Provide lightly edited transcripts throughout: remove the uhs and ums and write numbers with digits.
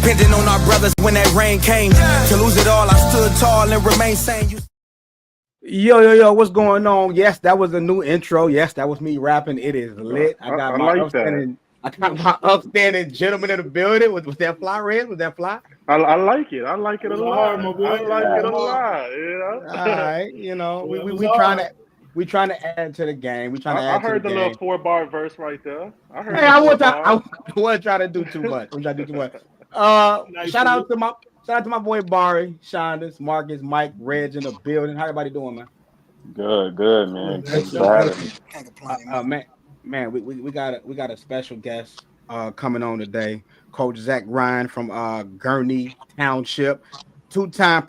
Depending on our brothers when that rain came. To lose it all, I stood tall and remained sane. Yo, what's going on? Yes, that was a new intro. Yes, that was me rapping. It is lit. I got my upstanding gentleman in the building. Was that fly, Red? Was that fly? I like it. I like it a lot. I like it a lot. You know. All right. You know, we trying to add to the game. We trying to add. I heard to the little game. 4-bar verse right there. I heard. Hey, I wasn't trying to do too much. Shout out to my boy Barry, Shondas, Marcus, Mike, Reg in the building. How everybody doing, man? Good, man. Man, we got a special guest coming on today. Coach Zack Ryan from Gurnee Township, 2-time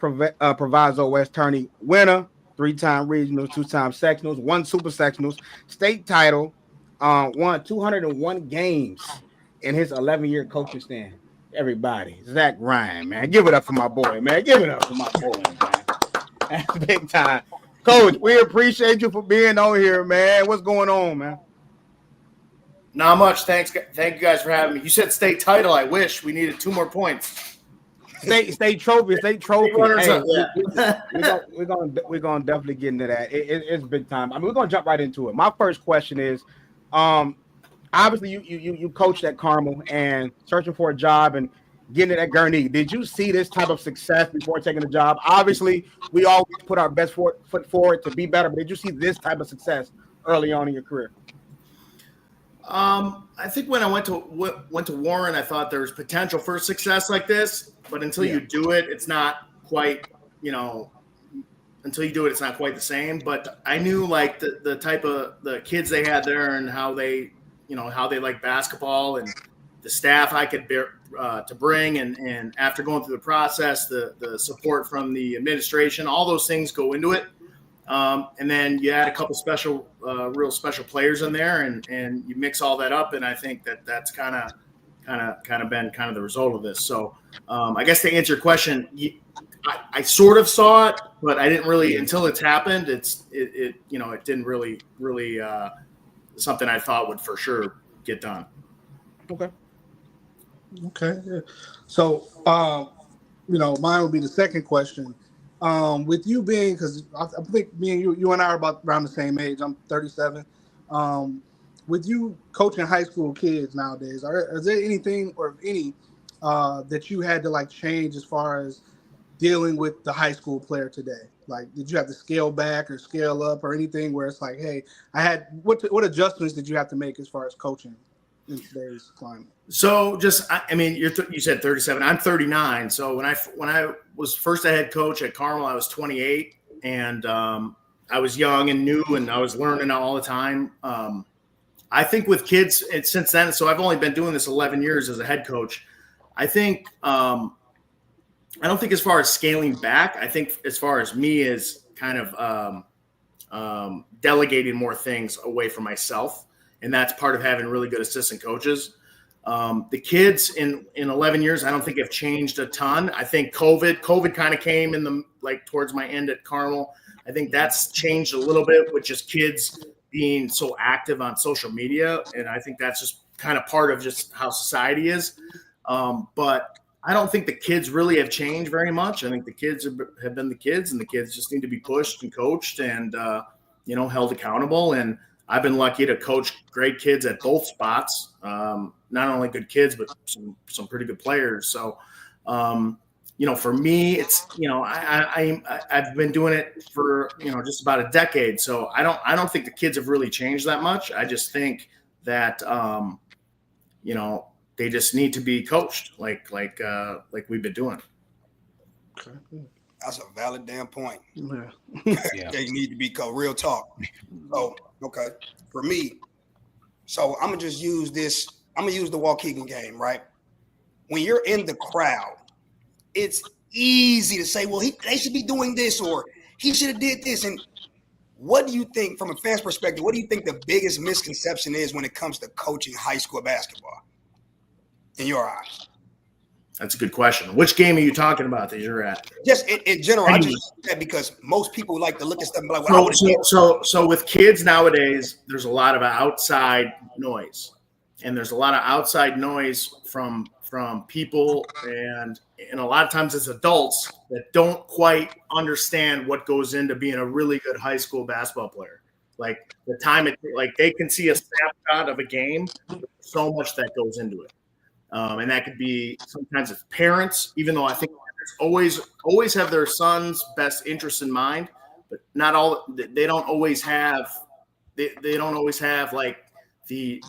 Proviso West Tourney winner, 3-time regionals, 2-time sectionals, 1 super sectionals, state title, won 201 games in his 11-year coaching stand. Everybody, Zack Ryan, man, give it up for my boy, man. Give it up for my boy, man. That's big time. Coach, we appreciate you for being on here, man. What's going on, man? Not much. Thank you guys for having me. You said state title. I wish we needed 2 more points. State trophy. Hey, Yeah. we're gonna definitely get into that. It's big time. I mean, we're gonna jump right into it. My first question is, obviously you coached at Carmel and searching for a job and getting it at Gurnee. Did you see this type of success before taking the job? Obviously, we always put our best foot forward to be better, but did you see this type of success early on in your career? I think when I went to Warren, I thought there was potential for success like this, but until you do it, it's not quite, until you do it, it's not quite the same. But I knew like the type of the kids they had there and how they like basketball and the staff I could bear to bring. And after going through the process, the support from the administration, all those things go into it. And then you add a couple real special players in there, and you mix all that up, and I think that's kind of been the result of this. So I guess to answer your question, I sort of saw it, but I didn't really until it's happened. It didn't really something I thought would for sure get done. Okay. Yeah. So mine would be the second question. With you being, because I think me and you and I are about around the same age. I'm 37. With you coaching high school kids nowadays, is there anything or any that you had to like change as far as dealing with the high school player today? Like, did you have to scale back or scale up or anything where it's like, hey, what adjustments did you have to make as far as coaching in today's climate? So you said 37. I'm 39. So when I was first a head coach at Carmel, I was 28, and I was young and new, and I was learning all the time. I think with kids since then, so I've only been doing this 11 years as a head coach. I think I don't think as far as scaling back. I think as far as me is kind of delegating more things away from myself, and that's part of having really good assistant coaches. The kids in 11 years, I don't think have changed a ton. I think COVID kind of came in towards my end at Carmel. I think that's changed a little bit with just kids being so active on social media. And I think that's just kind of part of just how society is. But I don't think the kids really have changed very much. I think the kids have been the kids, and the kids just need to be pushed and coached and, held accountable. And I've been lucky to coach great kids at both spots. Not only good kids, but some pretty good players. So, for me, it's, I've been doing it for, just about a decade. So I don't think the kids have really changed that much. I just think that, they just need to be coached like we've been doing. Okay. That's a valid damn point. Yeah. They need to be coached. Real talk. So, okay. For me, so I'm going to just use this. I'm going to use the Waukegan game, right? When you're in the crowd, it's easy to say, well, they should be doing this, or he should have did this. And what do you think, from a fan's perspective, what do you think the biggest misconception is when it comes to coaching high school basketball in your eyes? That's a good question. Which game are you talking about that you're at? Just in general, I just said because most people like to look at stuff and be like, well, so with kids nowadays, there's a lot of outside noise. And there's a lot of outside noise from from people, and a lot of times it's adults that don't quite understand what goes into being a really good high school basketball player. Like the time like they can see a snapshot of a game, so much that goes into it. And that could be sometimes it's parents, even though I think parents always have their son's best interest in mind, but not all. They don't always have. They don't always have like the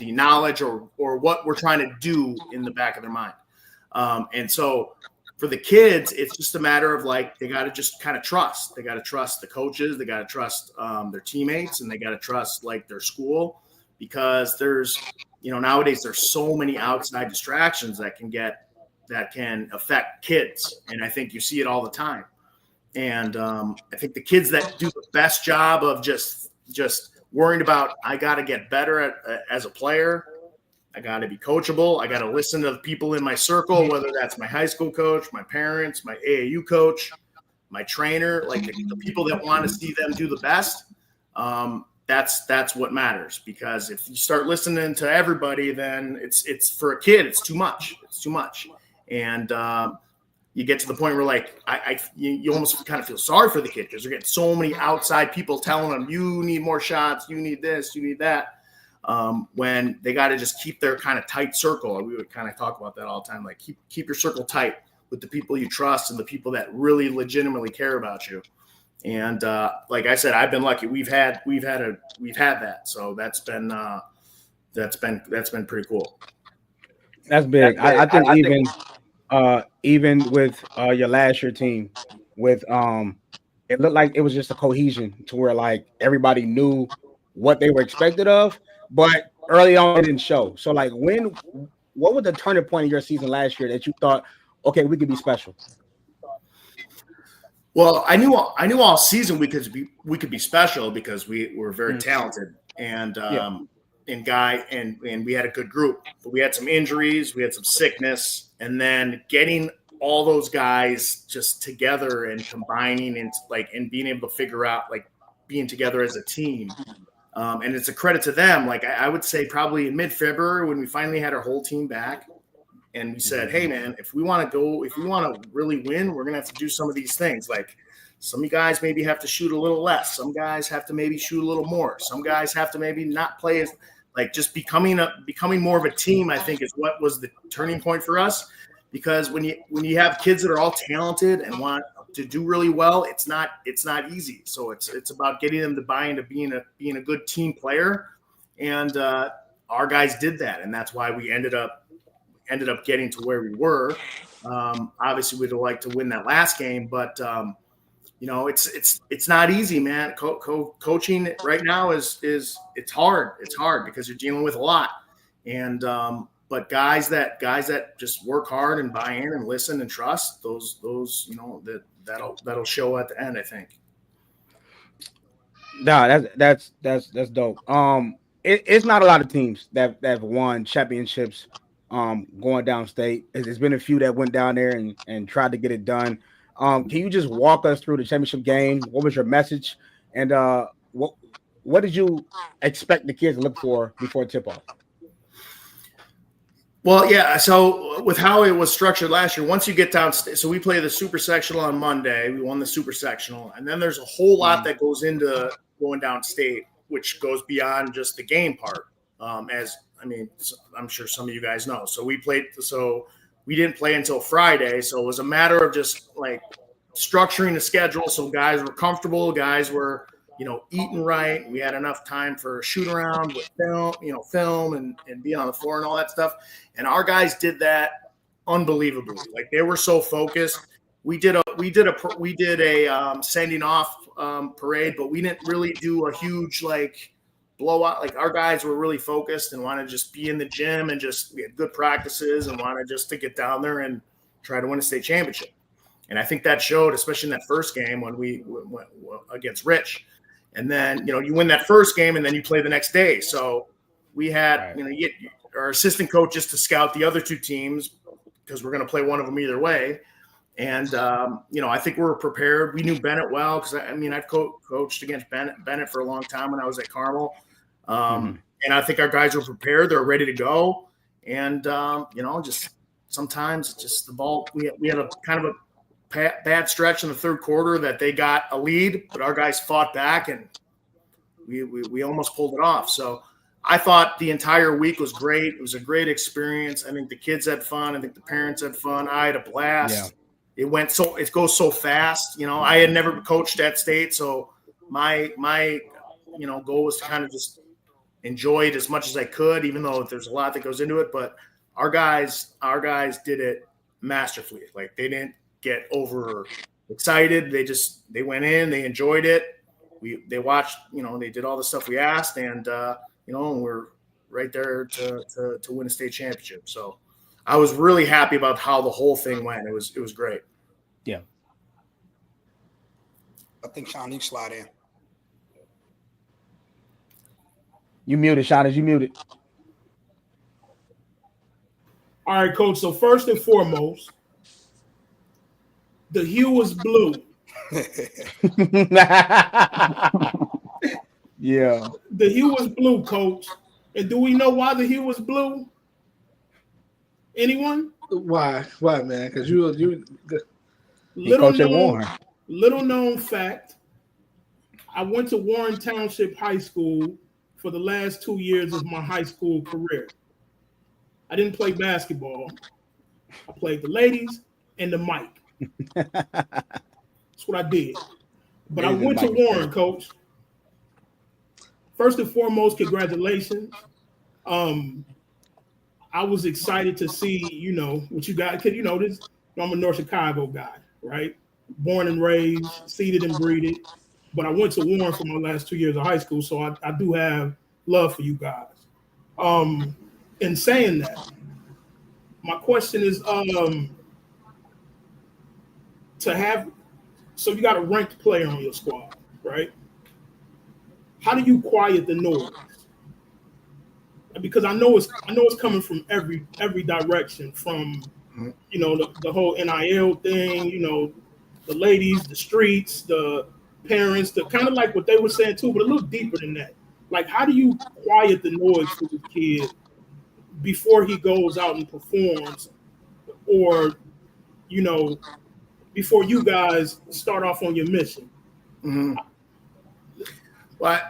knowledge or what we're trying to do in the back of their mind. And so for the kids, it's just a matter of like they got to just kind of trust. They got to trust the coaches. They got to trust their teammates, and they got to trust like their school, because there's nowadays there's so many outside distractions that can affect kids, and I think you see it all the time. And I think the kids that do the best job of just worrying about, I got to get better as a player. I got to be coachable. I got to listen to the people in my circle, whether that's my high school coach, my parents, my AAU coach, my trainer, like the people that want to see them do the best. That's what matters, because if you start listening to everybody, then it's for a kid, it's too much. It's too much. And you get to the point where like you almost kind of feel sorry for the kid, because they're getting so many outside people telling them, you need more shots, you need this, you need that. When they got to just keep their kind of tight circle. We would kind of talk about that all the time. Like keep your circle tight with the people you trust and the people that really legitimately care about you. And like I said, I've been lucky. We've had that. So that's been pretty cool. That's big. I think even with your last year team, with it looked like it was just a cohesion to where like everybody knew what they were expected of, but early on it didn't show. So like what was the turning point in your season last year that you thought, okay, we could be special? Well, I knew all season we could be special, because we were very talented, and we had a good group. But we had some injuries, we had some sickness, and then getting all those guys just together and combining and being able to figure out like being together as a team. And it's a credit to them. Like I would say probably in mid-February, when we finally had our whole team back, and we said, hey man, if we want to really win, we're going to have to do some of these things. Like some of you guys maybe have to shoot a little less. Some guys have to maybe shoot a little more. Some guys have to maybe not play as like just becoming more of a team, I think is what was the turning point for us. Because when you have kids that are all talented and want to do really well, it's not easy. So it's about getting them to buy into being a good team player. And our guys did that. And that's why we ended up getting to where we were. Obviously we'd have liked to win that last game, but it's not easy, man. Coaching right now is it's hard. It's hard because you're dealing with a lot. And but guys that just work hard and buy in and listen and trust, those that'll show at the end, I think. Nah, that's dope. It's not a lot of teams that have won championships going downstate. There's been a few that went down there and tried to get it done. Can you just walk us through the championship game? What was your message? And what did you expect the kids to look for before tip-off? Well, yeah. So with how it was structured last year, once you get down, so we play the super sectional on Monday. We won the super sectional, and then there's a whole lot that goes into going downstate, which goes beyond just the game part. I'm sure some of you guys know. So we didn't play until Friday. So it was a matter of just like structuring the schedule so guys were comfortable, guys were eating right. We had enough time for a shoot around with film and being on the floor and all that stuff. And our guys did that unbelievably. Like they were so focused. We did a sending off parade, but we didn't really do a huge like blowout. Like our guys were really focused and wanted to just be in the gym and we had good practices and wanted just to get down there and try to win a state championship. And I think that showed, especially in that first game when we went against Rich. And then, you win that first game and then you play the next day. So we had, our assistant coaches to scout the other two teams because we're going to play one of them either way. And, I think we were prepared. We knew Bennett well because, I've coached against Bennett for a long time when I was at Carmel. And I think our guys were prepared. They're ready to go. And just sometimes just the ball. We had a kind of a bad stretch in the third quarter that they got a lead, but our guys fought back and we almost pulled it off. So I thought the entire week was great. It was a great experience. I think the kids had fun. I think the parents had fun. I had a blast. Yeah. It goes so fast. I had never coached at State, so my goal was to kind of just enjoy it as much as I could, even though there's a lot that goes into it. But our guys did it masterfully. Like, they didn't get over excited. They went in, they enjoyed it. They watched, they did all the stuff we asked, and we're right there to win a state championship. So I was really happy about how the whole thing went. It was great. Yeah. I think Sean, you slide in. You muted, Sean. You muted. All right, Coach. So first and foremost, the hue was blue. Yeah. The hue was blue, Coach. And do we know why the hue was blue? Anyone? Why, man? Because you little known fact. I went to Warren Township High School for the last 2 years of my high school career. I didn't play basketball. I played the ladies and the mic. That's what I did. But I went to Warren, Coach. First and foremost, congratulations. I was excited to see, what you got. Because, I'm a North Chicago guy, right? Born and raised, seeded and breeded. But I went to Warren for my last 2 years of high school, so I do have love for you guys. In saying that, my question is, so you got a ranked player on your squad, right? How do you quiet the noise? Because I know it's coming from every direction, from the whole NIL thing, the ladies, the streets, the parents, the kind of like what they were saying too, but a little deeper than that. Like, how do you quiet the noise for the kid before he goes out and performs, or before you guys start off on your mission? Mm-hmm. Well,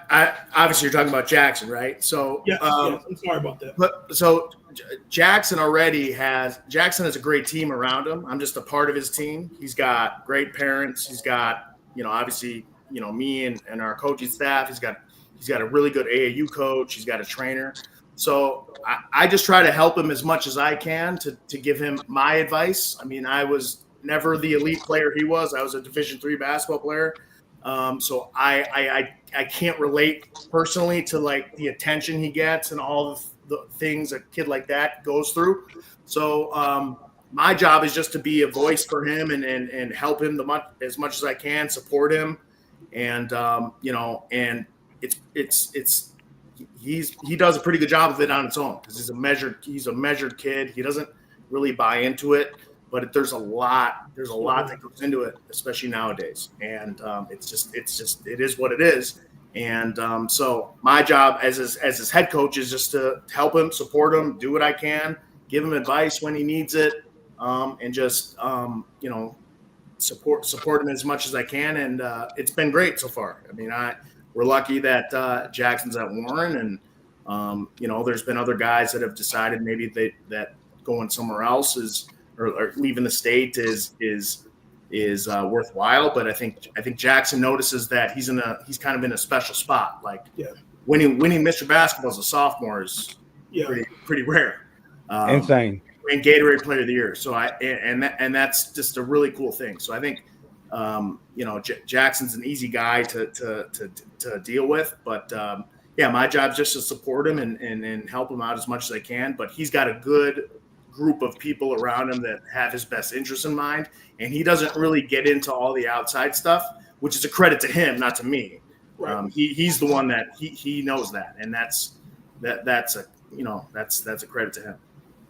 obviously you're talking about Jackson, right? So yes, I'm sorry about that. But so Jackson has a great team around him. I'm just a part of his team. He's got great parents. He's got, obviously, me and our coaching staff. He's got a really good AAU coach. He's got a trainer. So I just try to help him as much as I can to give him my advice. I mean, I was never the elite player he was. I was a Division III basketball player. So I can't relate personally to like the attention he gets and all the things a kid like that goes through. So my job is just to be a voice for him and help him as much as I can, support him. And, and he does a pretty good job of it on its own, because he's a measured kid. He doesn't really buy into it, but there's a lot that goes into it, especially nowadays. And it is what it is. And so my job as his head coach is just to help him, support him, do what I can, give him advice when he needs it, and just support him as much as I can. And it's been great so far. I mean, we're lucky that Jackson's at Warren, and there's been other guys that have decided maybe that going somewhere else or leaving the state is worthwhile. But I think Jackson notices that he's kind of in a special spot. Like, winning Mr. Basketball as a sophomore is pretty rare. Insane. And Gatorade Player of the Year. So and that's just a really cool thing. So I think Jackson's an easy guy to deal with. But my job is just to support him and help him out as much as I can. But he's got a good group of people around him that have his best interests in mind, and he doesn't really get into all the outside stuff, which is a credit to him, not to me. Right. He's the one that he knows that, and that's a credit to him.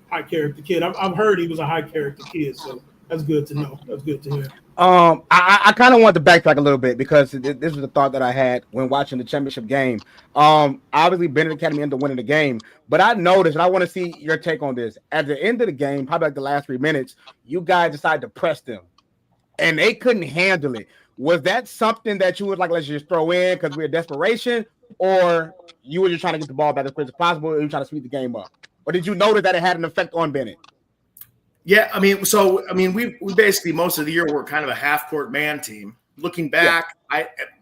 High character kid. I've heard he was a high character kid, so that's good to know. That's good to hear. I kind of want to backtrack a little bit because this was a thought that I had when watching the championship game. Obviously Bennett Academy ended up winning the game, but I noticed, and I want to see your take on this. At the end of the game, probably like the last 3 minutes, you guys decided to press them, and they couldn't handle it. Was that something that you would like, let's just throw in because we're in desperation, or you were just trying to get the ball back as quick as possible, or you were trying to speed the game up? Or did you notice that it had an effect on Bennett? Yeah, we basically most of the year were kind of a half-court man team. Looking back,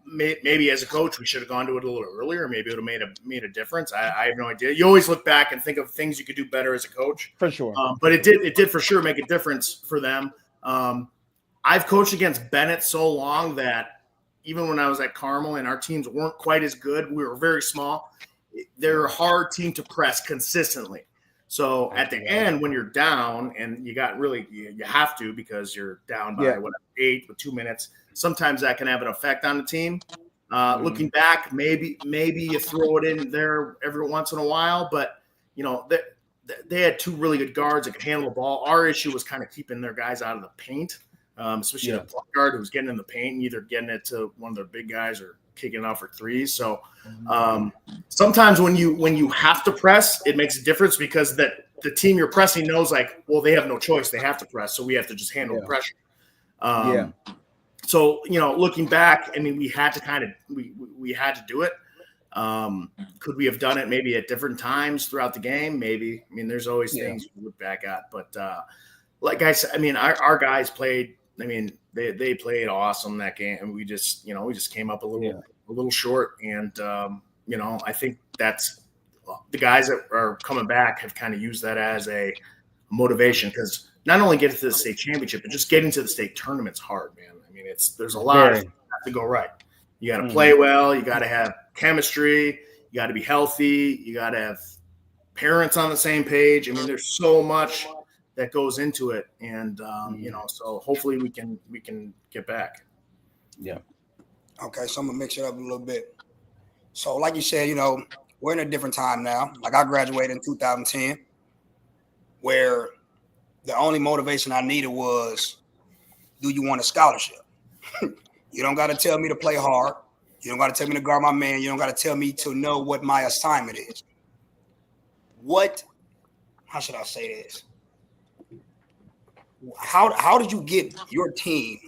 maybe as a coach we should have gone to it a little earlier. Maybe it would have made a difference. I have no idea. You always look back and think of things you could do better as a coach, for sure. But it did for sure make a difference for them. I've coached against Bennett so long that even when I was at Carmel and our teams weren't quite as good, we were very small. They're a hard team to press consistently. So at the end, when you're down and you have to because you're down by 8 with 2 minutes, sometimes that can have an effect on the team. Looking back, maybe you throw it in there every once in a while, but they had 2 really good guards that could handle the ball. Our issue was kind of keeping their guys out of the paint, especially the point guard who was getting in the paint and either getting it to one of their big guys or kicking it off for threes. So sometimes when you have to press, it makes a difference because the team you're pressing knows they have no choice. They have to press. So we have to just handle the pressure. So, looking back, we had to we had to do it. Could we have done it maybe at different times throughout the game? Maybe. There's always things you look back at, but like I said, our guys played, they played awesome that game, and we just came up a little short. And I think that's the guys that are coming back have kind of used that as a motivation, because not only getting to the state championship, but just getting to the state tournament's hard, man. There's a lot of things that have to go right. You got to play well. You got to have chemistry. You got to be healthy. You got to have parents on the same page. There's so much that goes into it, and so hopefully we can get back. Yeah. Okay, so I'm gonna mix it up a little bit. So, like you said, we're in a different time now. Like, I graduated in 2010, where the only motivation I needed was, do you want a scholarship? You don't got to tell me to play hard. You don't got to tell me to guard my man. You don't got to tell me to know what my assignment is. How should I say this? How did you get your team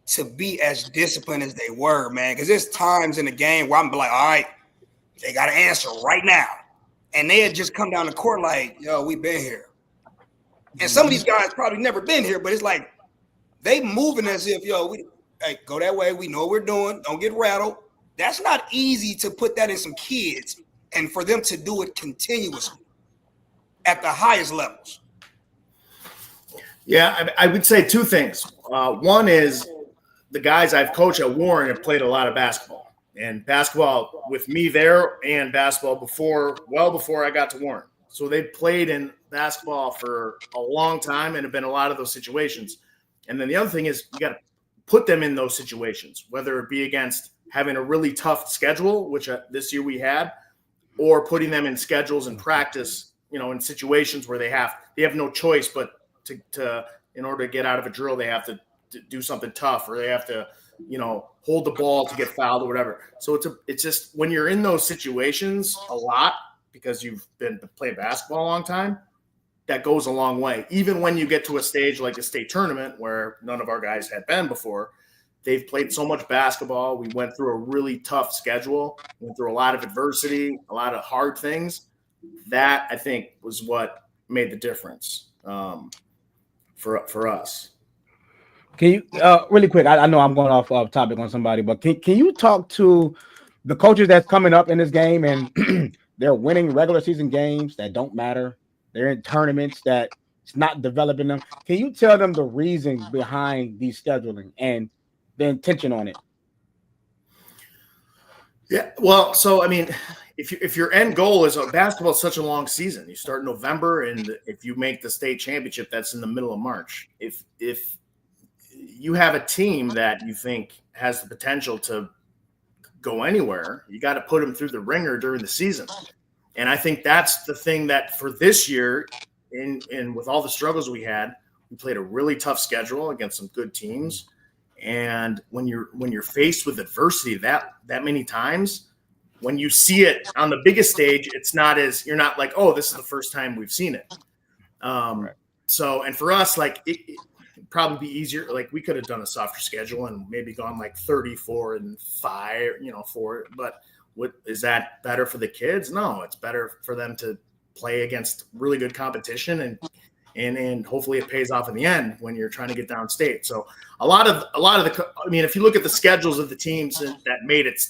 to be as disciplined as they were, man? Because there's times in the game where I'm like, all right, they got to answer right now. And they had just come down the court like, yo, we've been here. And some of these guys probably never been here, but it's like they moving as if, hey, go that way. We know what we're doing. Don't get rattled. That's not easy to put that in some kids and for them to do it continuously at the highest levels. Yeah, I would say 2 things. One is the guys I've coached at Warren have played a lot of basketball, and basketball with me there, and basketball before I got to Warren. So they played in basketball for a long time and have been in a lot of those situations. And then the other thing is you got to put them in those situations, whether it be against having a really tough schedule, which this year we had, or putting them in schedules and practice, in situations where they have no choice but to in order to get out of a drill, they have to do something tough, or they have to, hold the ball to get fouled or whatever. So it's just when you're in those situations a lot, because you've been playing basketball a long time, that goes a long way. Even when you get to a stage like the state tournament where none of our guys had been before, they've played so much basketball. We went through a really tough schedule, went through a lot of adversity, a lot of hard things. That, I think, was what made the difference for us. Can you really quick? I know I'm going off topic on somebody, but can you talk to the coaches that's coming up in this game and they're winning regular season games that don't matter? They're in tournaments that it's not developing them. Can you tell them the reason behind these scheduling and the intention on it? Yeah, well, so if your end goal is basketball is such a long season. You start in November, and if you make the state championship, that's in the middle of March. If you have a team that you think has the potential to go anywhere, you got to put them through the ringer during the season. And I think that's the thing that for this year, in with all the struggles we had, we played a really tough schedule against some good teams. And when you're faced with adversity that many times, when you see it on the biggest stage, it's not as you're not like, oh, this is the first time we've seen it. Right. So, and for us, like it'd probably be easier. Like we could have done a softer schedule and maybe gone like 34-5, 4. But is that better for the kids? No, it's better for them to play against really good competition and hopefully it pays off in the end when you're trying to get downstate. So a lot of the, I mean, if you look at the schedules of the teams that made it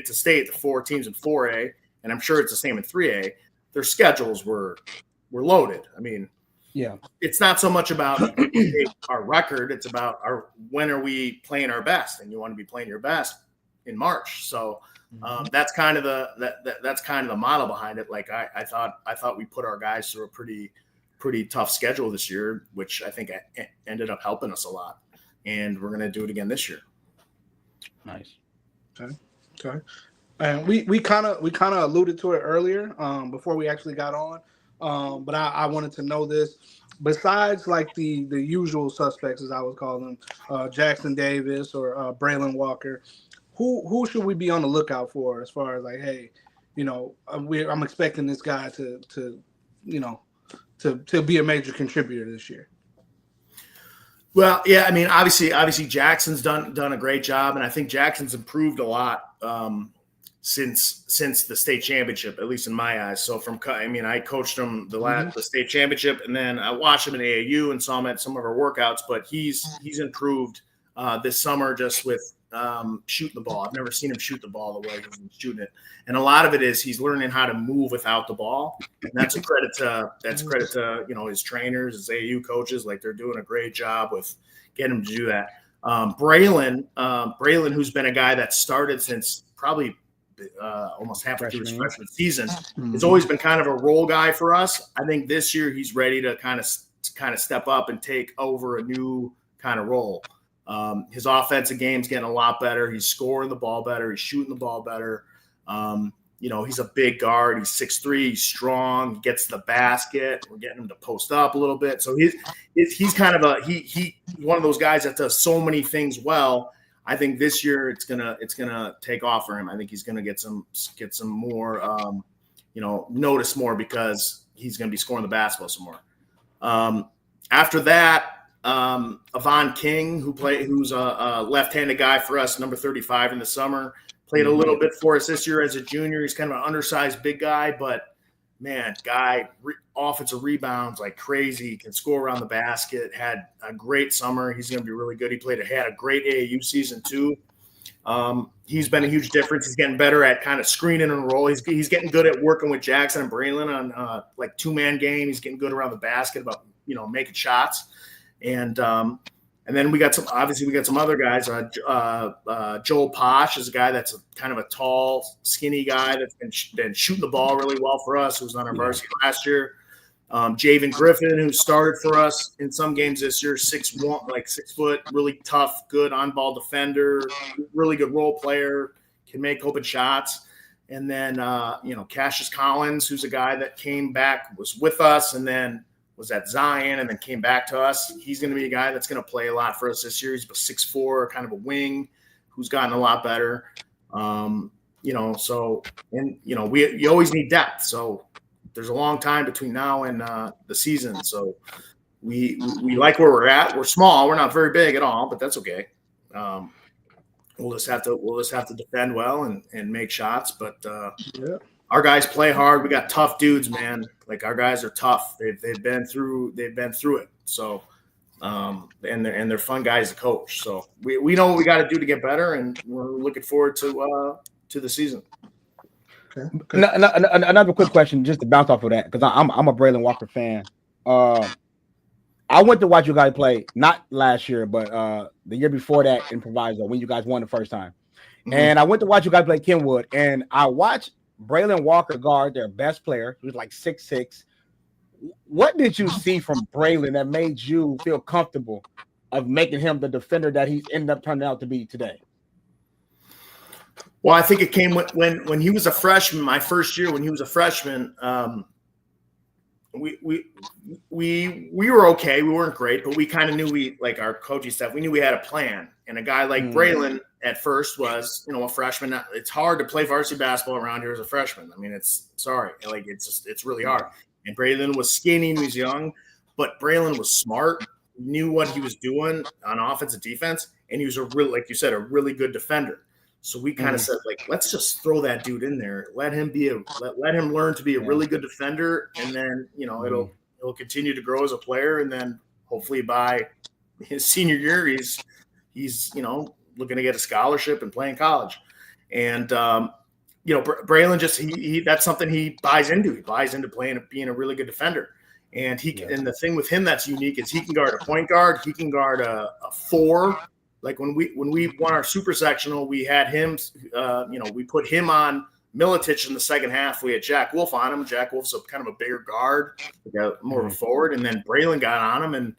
to state, the 4 teams in 4A, and I'm sure it's the same in 3A, their schedules were loaded. I mean, yeah, it's not so much about our record. It's about when are we playing our best, and you want to be playing your best in March. So that's kind of the model behind it. Like I thought we put our guys through a pretty tough schedule this year, which I think ended up helping us a lot. And we're going to do it again this year. Nice. Okay. And we kind of alluded to it earlier before we actually got on. But I wanted to know this. Besides like the usual suspects, as I would call them, Jackson Davis or Braylon Walker, who should we be on the lookout for as far as like, hey, I'm expecting this guy to be a major contributor this year? Well, yeah, I mean, obviously Jackson's done a great job, and I think Jackson's improved a lot since the state championship, at least in my eyes. So I coached him the state championship, and then I watched him in AAU and saw him at some of our workouts. But he's improved this summer just with shooting the ball. I've never seen him shoot the ball the way he's been shooting it, and a lot of it is he's learning how to move without the ball. And that's a credit to his trainers, his AAU coaches. Like they're doing a great job with getting him to do that. Braylon, who's been a guy that started since probably almost halfway through his freshman season, has always been kind of a role guy for us. I think this year he's ready to kind of step up and take over a new kind of role. His offensive game's getting a lot better. He's scoring the ball better. He's shooting the ball better. He's a big guard. He's 6'3". He's strong. He gets the basket. We're getting him to post up a little bit. So he's kind of he's one of those guys that does so many things well. I think this year it's gonna take off for him. I think he's gonna get some more notice more because he's gonna be scoring the basketball some more. After that. Avon King, who's a left-handed guy for us, number 35 in the summer, played a little bit for us this year as a junior. He's kind of an undersized big guy, but man, offensive rebounds like crazy, can score around the basket, had a great summer. He's going to be really good. He had a great AAU season too. He's been a huge difference. He's getting better at kind of screening and roll. He's getting good at working with Jackson and Braylon on like 2-man game. He's getting good around the basket about, making shots. And then we got some other guys. Joel Posh is a guy that's kind of a tall, skinny guy that's been shooting the ball really well for us, who was on our varsity last year. Javen Griffin, who started for us in some games this year, 6'1", like 6 foot, really tough, good on-ball defender, really good role player, can make open shots. And then, Cassius Collins, who's a guy that came back, was with us, and then was at Zion and then came back to us. He's going to be a guy that's going to play a lot for us this year. He's about 6'4", kind of a wing who's gotten a lot better. You always need depth. So there's a long time between now and the season. So we like where we're at. We're small. We're not very big at all, but that's okay. We'll just have to defend well and make shots. But our guys play hard. We got tough dudes, man. Like our guys are tough. They've been through it. So, and they're fun guys to coach. So we know what we got to do to get better, and we're looking forward to the season. Okay. Another quick question, just to bounce off of that, because I'm a Braylon Walker fan. I went to watch you guys play, not last year, but the year before that in Proviso when you guys won the first time. Mm-hmm. And I went to watch you guys play Kenwood, and I watched Braylon Walker guard their best player, who's like 6'6". What did you see from Braylon that made you feel comfortable of making him the defender that he's ended up turning out to be today? Well, I think it came when he was a freshman, my first year when he was a freshman. we were okay. We weren't great, but we kind of knew our coaching staff. We knew we had a plan. And a guy like Braylon at first was, a freshman. It's hard to play varsity basketball around here as a freshman. I mean, it's really hard. And Braylon was skinny, he was young, but Braylon was smart, knew what he was doing on offense and defense, and he was like you said, a really good defender. So we kind of said, let's just throw that dude in there. Let him learn to be a really good defender, and then it'll continue to grow as a player, and then hopefully by his senior year, he's looking to get a scholarship and play in college. And Braylon that's something he buys into. He buys into being a really good defender. And and the thing with him that's unique is he can guard a point guard, he can guard a 4. Like when we won our super sectional, we had him, we put him on Milicic in the second half. We had Jack Wolf on him. Jack Wolf's kind of a bigger guard, more of a forward. And then Braylon got on him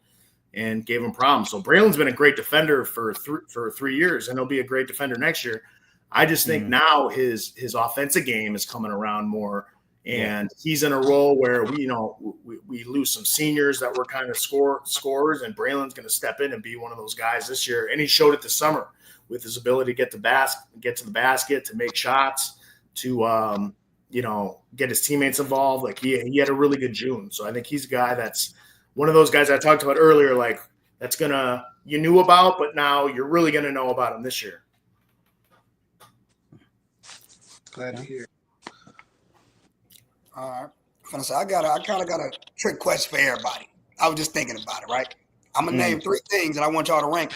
and gave him problems. So Braylon's been a great defender for 3 years, and he'll be a great defender next year. I just think now his offensive game is coming around more. And he's in a role where we lose some seniors that were kind of scorers, and Braylon's going to step in and be one of those guys this year. And he showed it this summer with his ability to get to the basket, to make shots, to get his teammates involved. Like he had a really good June. So I think he's a guy that's one of those guys I talked about earlier. Like you knew about, but now you're really going to know about him this year. Glad to hear. All right. I'm gonna say I kind of got a trick question for everybody. I was just thinking about it, right? I'm gonna name 3 things that I want y'all to rank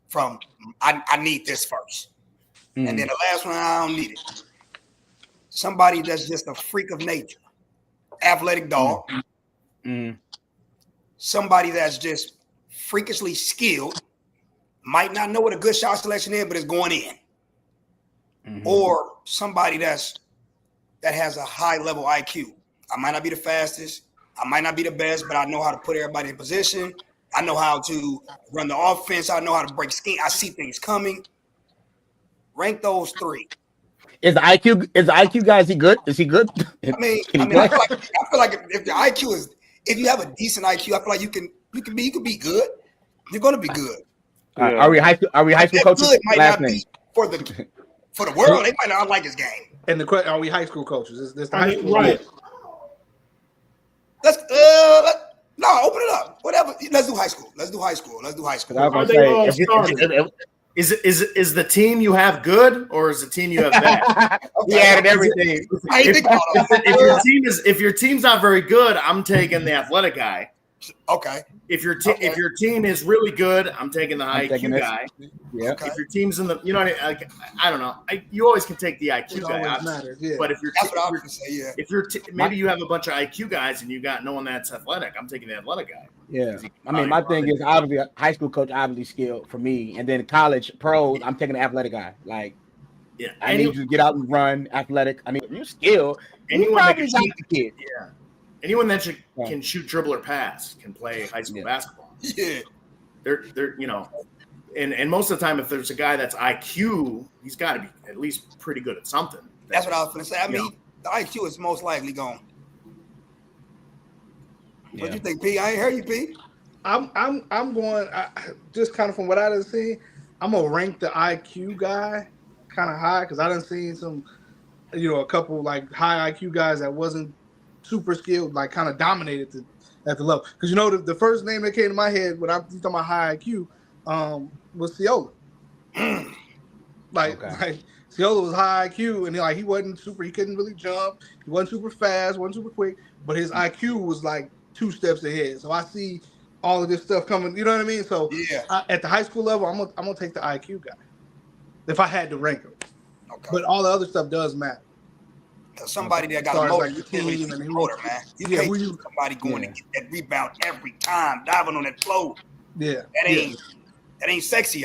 from. I need this first, and then the last one I don't need it. Somebody that's just a freak of nature, athletic dog. Somebody that's just freakishly skilled, might not know what a good shot selection is, but it's going in. Or somebody that has a high level IQ. I might not be the fastest. I might not be the best, but I know how to put everybody in position. I know how to run the offense. I know how to break scheme. I see things coming. Rank those 3. Is the IQ guy, is he good? Is he good? I feel like if the IQ is, if you have a decent IQ, I feel like you can be good. You're going to be good. Are we high school coaches? Good might Last not name. be for the world. They might not like his game. And the question: are we high school coaches? Is this the high school? Right. Let's open it up. Whatever. Let's do high school. Let's do high school. Are they all starters? Is the team you have good, or is the team you have bad? We added everything. If your team's not very good, I'm taking the athletic guy. Okay. If your team is really good, I'm taking the high IQ guy. Yeah. Okay. If your team's in the, I don't know. You always can take the IQ guy. Matters, yeah. But if you're, That's what I was going to say. Yeah. if you're maybe you have a bunch of IQ guys and you got no one that's athletic, I'm taking the athletic guy. Yeah. I mean, my thing is obviously a high school coach, obviously skilled for me, and then college pros, I'm taking the athletic guy. Like, I need you to get out and run, athletic. I mean, you're skilled. Anyone that can shoot the kid. Yeah. Anyone that can shoot, dribble, or pass can play high school basketball. Yeah. They're and most of the time, if there's a guy that's IQ, he's got to be at least pretty good at something. That's what I was going to say. I mean, the IQ is most likely gone. What do you think, P? I ain't heard you, P. I'm going just kind of from what I done seen. I'm gonna rank the IQ guy kind of high because I done seen some, a couple like high IQ guys that wasn't super skilled, like kind of dominated at the level. Because the first name that came to my head when I'm talking about high IQ was Ciola. like Ciola was high IQ, and he wasn't super. He couldn't really jump. He wasn't super fast. wasn't super quick. But his IQ was like 2 steps ahead. So I see all of this stuff coming. You know what I mean? So at the high school level, I'm gonna take the IQ guy if I had to rank him. Okay. But all the other stuff does matter. Somebody that got a motor, team and motor, man. You can't see somebody going to get that rebound every time, diving on that floor. Yeah, that ain't sexy.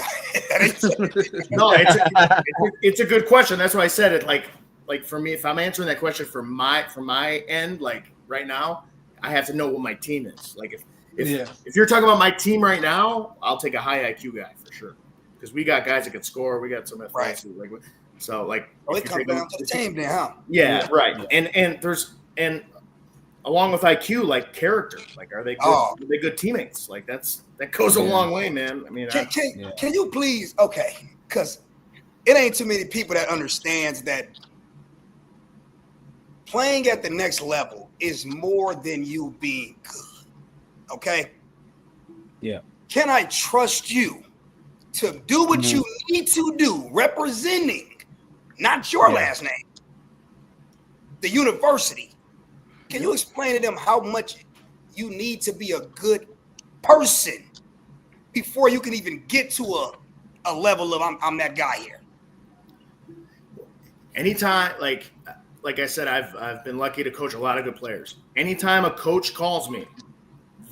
That ain't sexy. No, it's a good question. That's why I said it. Like for me, if I'm answering that question from my end, like right now, I have to know what my team is. Like if you're talking about my team right now, I'll take a high IQ guy for sure because we got guys that can score. We got some athletes so like it comes down to the team then, huh? Yeah, right. And along with IQ, like character. Like, are they good? Are they good teammates? Like that goes a long way, man. I mean, can you please? Okay, because it ain't too many people that understands that playing at the next level is more than you being good. Okay. Yeah. Can I trust you to do what you need to do, representing not your last name, the university? Can you explain to them how much you need to be a good person before you can even get to a level of I'm that guy here? Anytime, like I said, I've been lucky to coach a lot of good players. Anytime a coach calls me,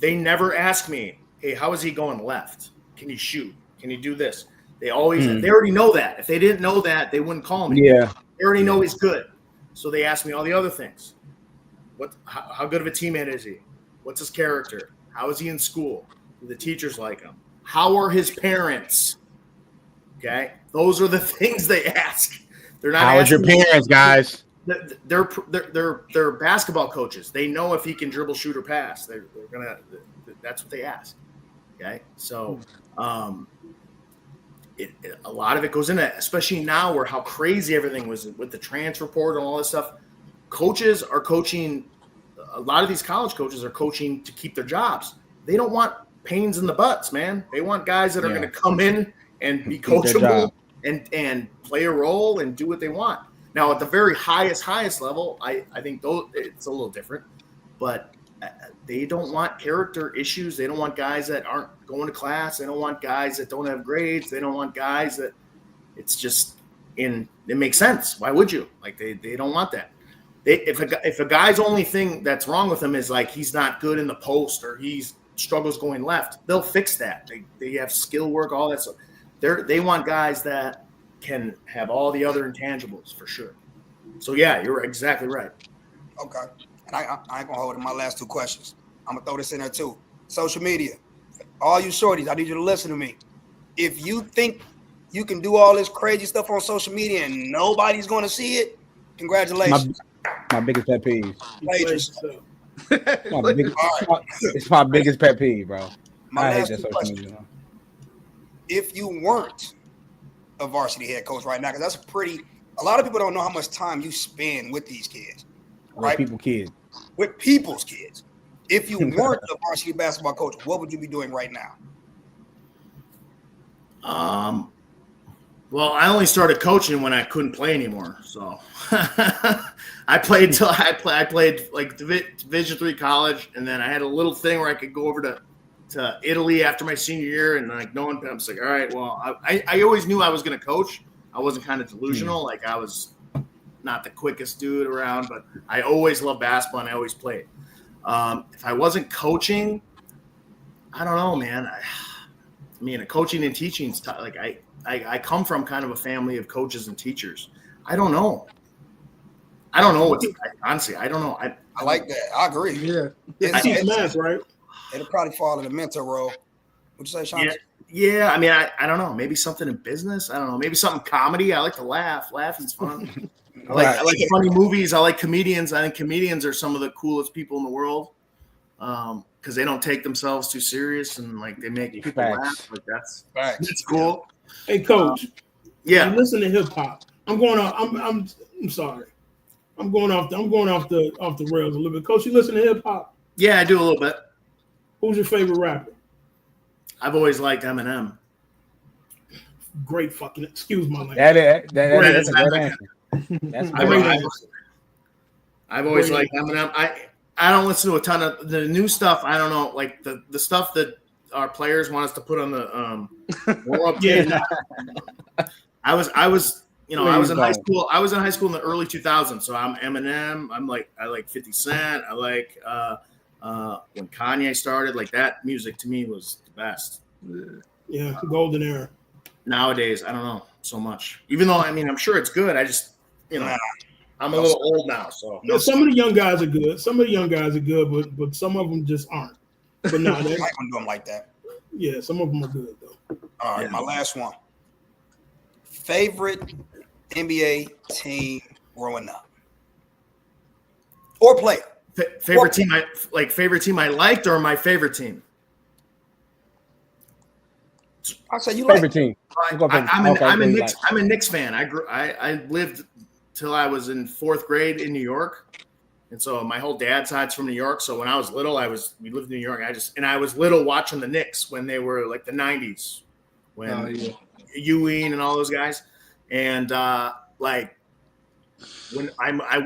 they never ask me, hey, how is he going left? Can you shoot? Can you do this? They always they already know that. If they didn't know that, they wouldn't call me. Yeah. They already know he's good. So they ask me all the other things. How good of a teammate is he? What's his character? How is he in school? Do the teachers like him? How are his parents? Okay? Those are the things they ask. They're not How is your parents, guys? They're basketball coaches. They know if he can dribble, shoot, or pass. They're gonna. That's what they ask. Okay, so a lot of it goes into that, especially now where how crazy everything was with the transfer portal and all this stuff. Coaches are coaching. A lot of these college coaches are coaching to keep their jobs. They don't want pains in the butts, man. They want guys that are going to come in and be coachable and play a role and do what they want. Now, at the very highest level, I think it's a little different, but they don't want character issues. They don't want guys that aren't going to class. They don't want guys that don't have grades. They don't want guys that it's just it makes sense. Why would you? Like they don't want that. If a guy's only thing that's wrong with him is like he's not good in the post or he struggles going left, they'll fix that. They have skill work, all that stuff. They want guys that can have all the other intangibles for sure. So yeah, you're exactly right. Okay. And I ain't gonna hold it. My last two questions. I'm gonna throw this in there too. Social media. All you shorties, I need you to listen to me. If you think you can do all this crazy stuff on social media and nobody's gonna see it, congratulations. My biggest pet peeve. It's my biggest pet peeve, bro. My I hate last that two social questions. media. If you weren't a varsity head coach right now, because a lot of people don't know how much time you spend with these kids, right? With people's kids. If you weren't a varsity basketball coach, what would you be doing right now? Well, I only started coaching when I couldn't play anymore. So I played till I played like Division III college, and then I had a little thing where I could go over to Italy after my senior year, and like no one. I was like, all right, well, I always knew I was going to coach. I wasn't kind of delusional, like I was not the quickest dude around, but I always loved basketball and I always played. If I wasn't coaching, I don't know, man. I mean, coaching and teaching is like I come from kind of a family of coaches and teachers. I don't know honestly. I don't know. I like that. I agree. Yeah. It's math, right? It'll probably fall in the mentor role. Would you say, Sean? Yeah. I mean, I don't know. Maybe something in business. I don't know. Maybe something comedy. I like to laugh. Laughing's fun. I like funny movies. I like comedians. I think comedians are some of the coolest people in the world because they don't take themselves too serious and like they make people laugh. Like that's cool. Hey, Coach. Yeah. You listen to hip hop. I'm going off. I'm sorry. I'm going off the rails a little bit. Coach, you listen to hip hop? Yeah, I do a little bit. Who's your favorite rapper? I've always liked Eminem. Great fucking. Excuse my language. That's a good answer. I've always liked Eminem. I don't listen to a ton of the new stuff. I don't know, like the stuff that our players want us to put on the warm-up game. I was in high school. I was in high school in the early 2000s. So I'm Eminem. I like 50 Cent. I like when Kanye started. Like that music to me was the best. Yeah, golden era. Nowadays, I don't know so much. Even though I'm sure it's good. I just I'm a little old now. So yeah, some of the young guys are good. Some of the young guys are good, but some of them just aren't. But no, they're not gonna do them like that. Yeah, some of them are good though. All right, my last one. Favorite NBA team growing up, or player? Favorite team I liked, or my favorite team? I say you Favorite like team. I'm a Knicks fan. I lived till I was in 4th grade in New York, and so my whole dad's side's from New York. So when I was little, we lived in New York. I was little watching the Knicks when they were like the '90s, when Ewing and all those guys, and like when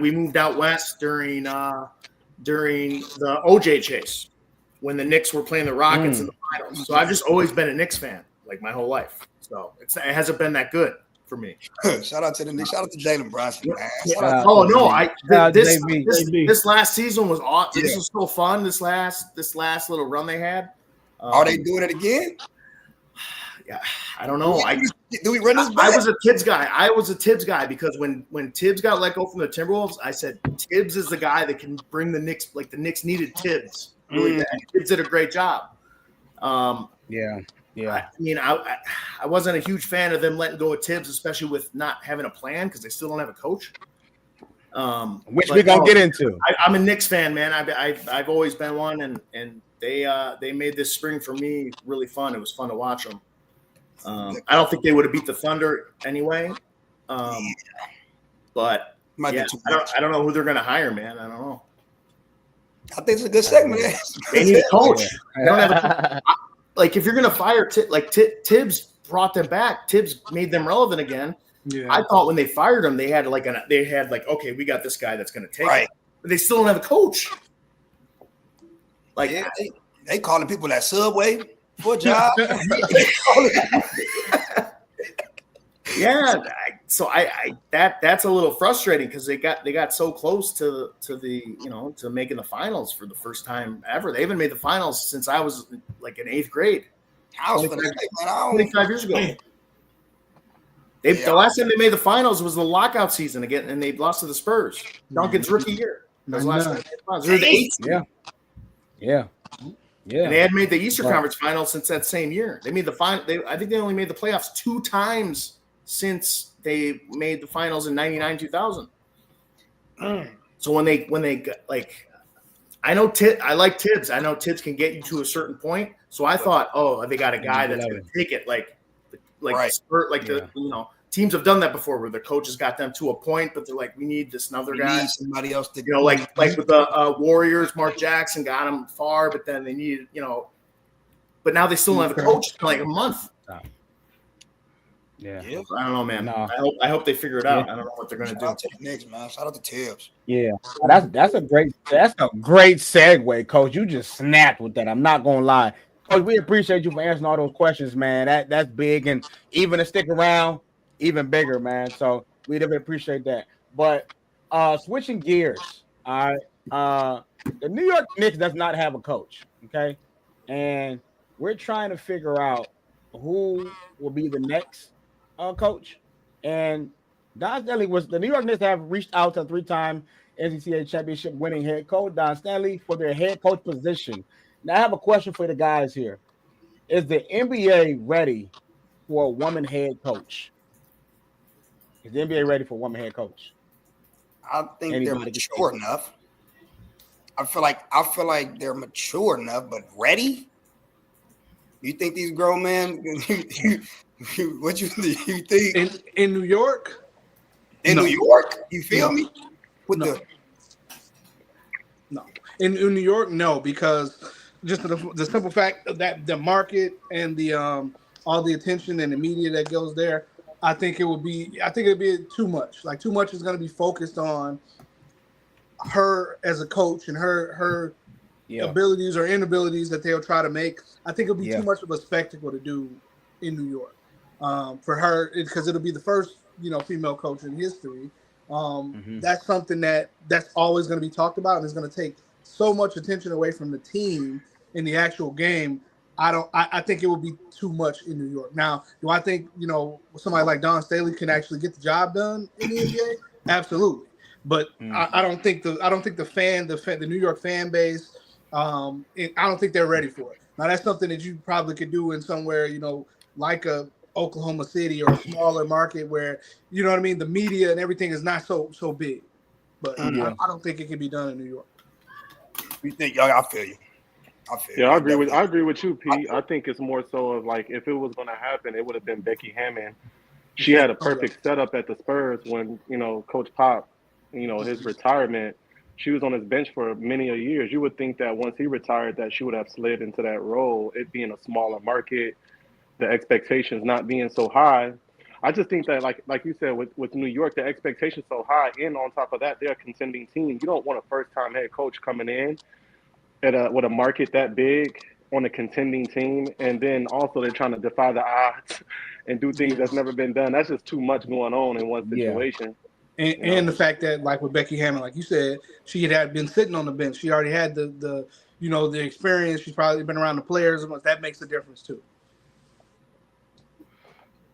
we moved out west during the OJ chase, when the Knicks were playing the Rockets in the finals. So I've just always been a Knicks fan, like my whole life. So it hasn't been that good for me. Shout out to the Knicks. Shout out to Jalen Brunson, man. This last season was awesome. This was so fun. This last little run they had. Are they doing it again? Yeah, I don't know. Do we run this back? I was a Tibbs guy because when Tibbs got let go from the Timberwolves, I said Tibbs is the guy that can bring the Knicks. Like the Knicks needed Tibbs. Really bad. Tibbs did a great job. Yeah. I mean, I wasn't a huge fan of them letting go of Tibbs, especially with not having a plan because they still don't have a coach. Which we're gonna get into. I'm a Knicks fan, man. I've always been one, and they made this spring for me really fun. It was fun to watch them. I don't think they would have beat the Thunder anyway. But yeah, I don't know who they're going to hire, man. I don't know. I think it's a good segment. They need a coach. They don't have like if you're going to fire Tibbs brought them back. Tibbs made them relevant again. Yeah. I thought when they fired him, they had okay, we got this guy that's going to take it. But they still don't have a coach. Like they calling people at Subway for a job. Yeah, so that's a little frustrating because they got so close to the to making the finals for the first time ever. They haven't made the finals since I was like in 8th grade. I was 25 years ago. The last time they made the finals was the lockout season again, and they lost to the Spurs. Duncan's rookie year. That was the last time they made the finals. They were the 8th. Yeah. And they had made the Eastern Conference Finals since that same year. They made the final. I think they only made the playoffs 2 times since they made the finals in 99, 2000. So when they got, like, I like Tibbs. I know Tibbs can get you to a certain point. So I thought, they got a guy that's going to take it. Teams have done that before where the coaches got them to a point, but they're like, we need this another guy. Somebody else to like with the Warriors, Mark Jackson got them far, but then they needed, but now they still don't have a coach for like a month. Yeah. I don't know, man. No. I hope they figure it out. I don't know what they're going to do. Shout out to the Knicks, man. Shout out to Tibbs. Yeah, that's a great segue, Coach. You just snapped with that. I'm not gonna lie, Coach. We appreciate you for answering all those questions, man. That's big, and even to stick around, even bigger, man. So we definitely appreciate that. But switching gears, all right. The New York Knicks does not have a coach, okay, and we're trying to figure out who will be the next coach. And Don Stanley the New York Knicks have reached out to 3-time NCAA championship winning head coach Don Stanley for their head coach position. Now I have a question for the guys here. Is the NBA ready for a woman head coach? Is the NBA ready for a woman head coach? I think they're mature enough. I feel like they're mature enough, but ready? You think these grown men? What you think? In New York? New York? You feel me? No. In New York, no, because just the simple fact that the market and the all the attention and the media that goes there, I think it'd be too much. Like too much is going to be focused on her as a coach and her abilities or inabilities that they'll try to make. I think it'll be too much of a spectacle to do in New York for her, because it'll be the first female coach in history. That's something that's always going to be talked about, and it's going to take so much attention away from the team in the actual game. I think it would be too much in New York. Now, do I think somebody like Don Staley can actually get the job done in the NBA? Absolutely, but I don't think the New York fan base. I don't think they're ready for it. Now that's something that you probably could do in somewhere like a Oklahoma City or a smaller market where the media and everything is not so big. But I don't think it can be done in New York. You think? I feel you. Yeah, I agree with you, Pete. I think it's more so of like if it was going to happen, it would have been Becky Hammond. She had a perfect setup at the Spurs when Coach Pop, his retirement. She was on his bench for many a years. You would think that once he retired, that she would have slid into that role. It being a smaller market, the expectations not being so high. I just think that like you said with New York, the expectations so high, and on top of that, they're a contending team. You don't want a first-time head coach coming in with a market that big on a contending team, and then also they're trying to defy the odds and do things that's never been done. That's just too much going on in one situation. And the fact that, like with Becky Hammond, like you said, she had been sitting on the bench. She already had the experience. She's probably been around the players. That makes a difference too.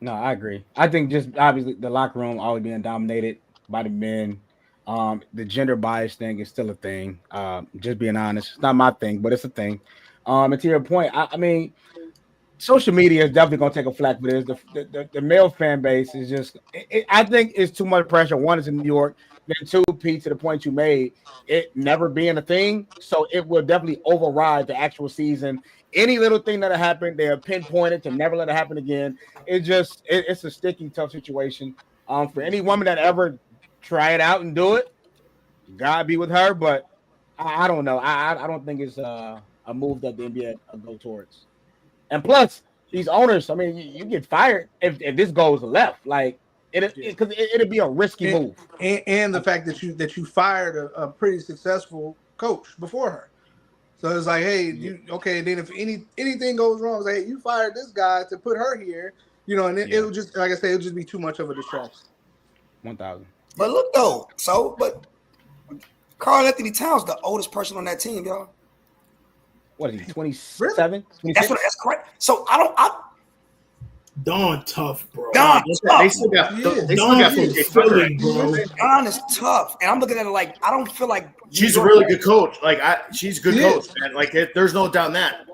No, I agree. I think just obviously the locker room always being dominated by the men. The gender bias thing is still a thing. Just being honest, it's not my thing, but it's a thing. And to your point, I mean, social media is definitely going to take a flack for this. The male fan base is just, I think it's too much pressure. One is in New York, then two, Pete, to the point you made, it never being a thing. So it will definitely override the actual season. Any little thing that'll happen, they're pinpointed to never let it happen again. It's a sticky, tough situation. For any woman that ever try it out and do it, God be with her. But I don't know. I don't think it's a move that the NBA will go towards. And plus, these owners, I mean, you get fired if this goes left. Like it'd be a risky move. And the fact that you fired a pretty successful coach before her. So it's like, hey, then if anything goes wrong, it's like, hey, you fired this guy to put her here, and it'll just, like I said, it'll just be too much of a distraction. 1,000. But look though, but Karl Anthony Towns the oldest person on that team, y'all. What is he? 27? That's correct. So Don tough, bro. Don tough. They still got Philly, bro. Don is tough, and I'm looking at it like I don't feel like she's a really good coach. Like she's a good coach, man. Like there's no doubt in that.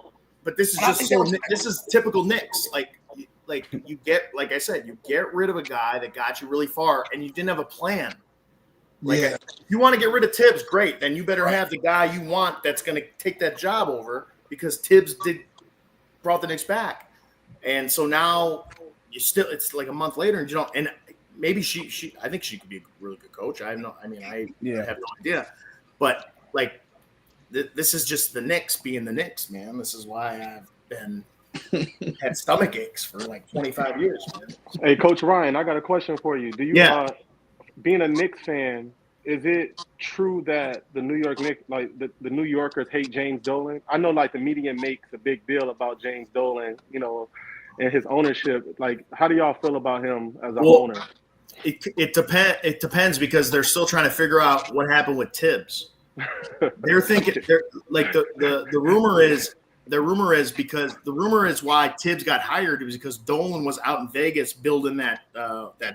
But this is this is typical Knicks. Like you get, like I said, you get rid of a guy that got you really far, and you didn't have a plan. If you want to get rid of Tibbs, great. Then you better have the guy you want that's going to take that job over, because Tibbs brought the Knicks back. And so now it's like a month later, and and maybe I think she could be a really good coach. I have no idea. But like this is just the Knicks being the Knicks, man. This is why I've had stomach aches for like 25 years, man. Hey, Coach Ryan, I got a question for you. Do you being a Knicks fan, is it true that the New York Knicks, like the New Yorkers, hate James Dolan? I know, like, the media makes a big deal about James Dolan, and his ownership. Like, how do y'all feel about him as an owner? It depends, because they're still trying to figure out what happened with Tibbs. They're thinking the rumor is why Tibbs got hired was because Dolan was out in Vegas building that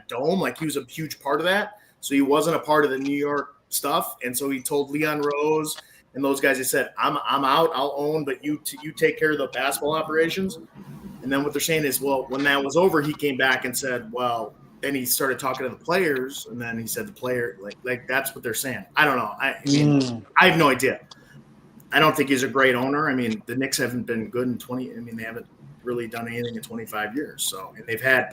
dome. Like, he was a huge part of that. So he wasn't a part of the New York stuff. And so he told Leon Rose and those guys, he said, I'm out, I'll own, but you take care of the basketball operations. And then what they're saying is, well, when that was over, he came back and said, well, then he started talking to the players. And then he said the player, like that's what they're saying. I don't know. I have no idea. I don't think he's a great owner. I mean, the Knicks haven't been good in 20. I mean, they haven't really done anything in 25 years. So, and they've had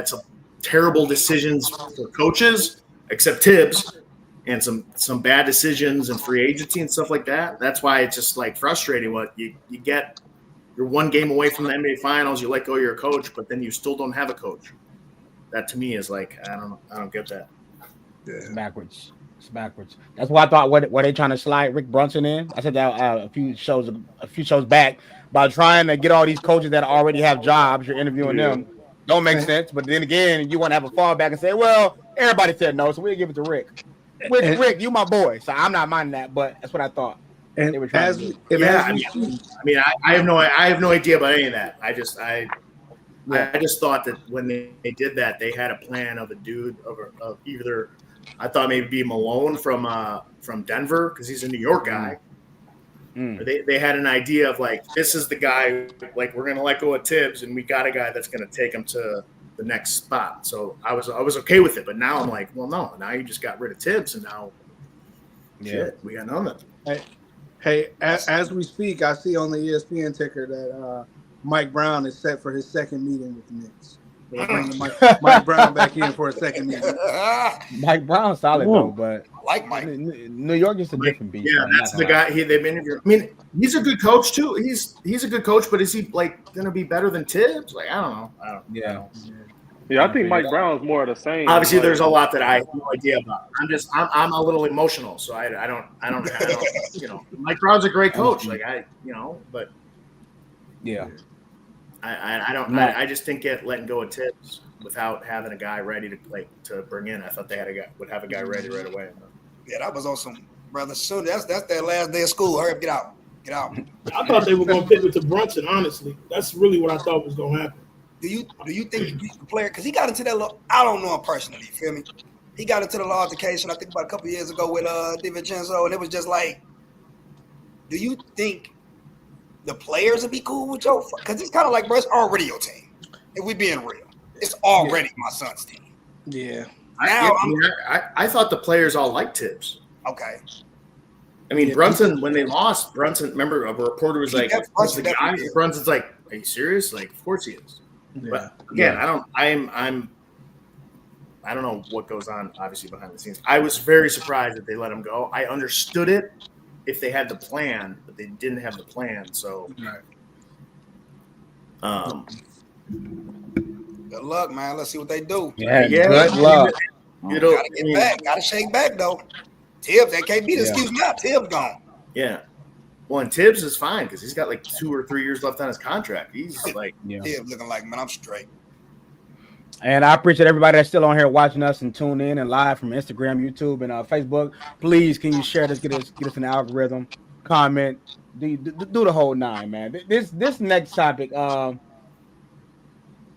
some terrible decisions for coaches, except Tibbs, and some bad decisions in free agency and stuff like that. That's why it's just like frustrating. What you get, you're one game away from the NBA Finals. You let go of your coach, but then you still don't have a coach. That to me is like, I don't get that. It's backwards. That's why I thought, were they trying to slide Rick Brunson in? I said that a few shows back about trying to get all these coaches that already have jobs. You're interviewing them. Don't make sense. But then again, you want to have a fallback and say, well, everybody said no, so we'll give it to Rick. Rick, you my boy, so I'm not minding that. But that's what I thought. And they were trying to do. I have no idea about any of that. I just thought that when they did that, they had a plan of a dude of either. I thought maybe be Malone from Denver, because he's a New York guy. They had an idea of like, this is the guy, like, we're going to let go of Tibbs, and we got a guy that's going to take him to the next spot. So I was okay with it, but now I'm like, well, no, now you just got rid of Tibbs, and now shit, we got nothing. Hey, as we speak, I see on the ESPN ticker that Mike Brown is set for his second meeting with the Knicks. They're bringing Mike Brown back in for a second meeting. Mike Brown's solid though, but like Mike. New York is a different beast. Yeah, that's the guy. They've interviewed. I mean, he's a good coach too. He's a good coach, but is he like going to be better than Tibbs? Like, I don't know. Yeah, I think Mike Brown's more of the same. Obviously, there's a lot that I have no idea about. I'm a little emotional, so I don't you know. Mike Brown's a great coach, like but yeah, I just think letting go of Tibbs without having a guy ready to bring in. I thought they would have a guy ready right away. Yeah, that was awesome, brother. Soon that's their last day of school. Hurry up, get out. I thought they were going to pivot to Brunson. Honestly, that's really what I thought was going to happen. Do you think the player, because he got into that law, I don't know him personally, you feel me? He got into the law altercation, I think about a couple years ago with DiVincenzo, and it was just like, do you think the players would be cool with Joe? Because it's kind of like, bro, it's already your team. If we being real, it's already my son's team. Yeah. Now I thought the players all liked Tibbs. Okay. I mean, Brunson, when they lost, remember a reporter was like, Brunson's like, are you serious? Like, of course he is. Yeah. But again, I don't know what goes on, obviously, behind the scenes. I was very surprised that they let him go. I understood it if they had the plan, but they didn't have the plan. So, good luck, man. Let's see what they do. Yeah. Good luck. Gotta get back. Gotta shake back though. Tibbs, that can't be the excuse now. Tibbs gone. Yeah. Well, and Tibbs is fine because he's got like 2 or 3 years left on his contract. He's like, Tibbs looking like, man, I'm straight. And I appreciate everybody that's still on here watching us and tune in and live from Instagram, YouTube, and Facebook. Please, can you share this? Get us an algorithm, comment, do the whole nine, man. This next topic, I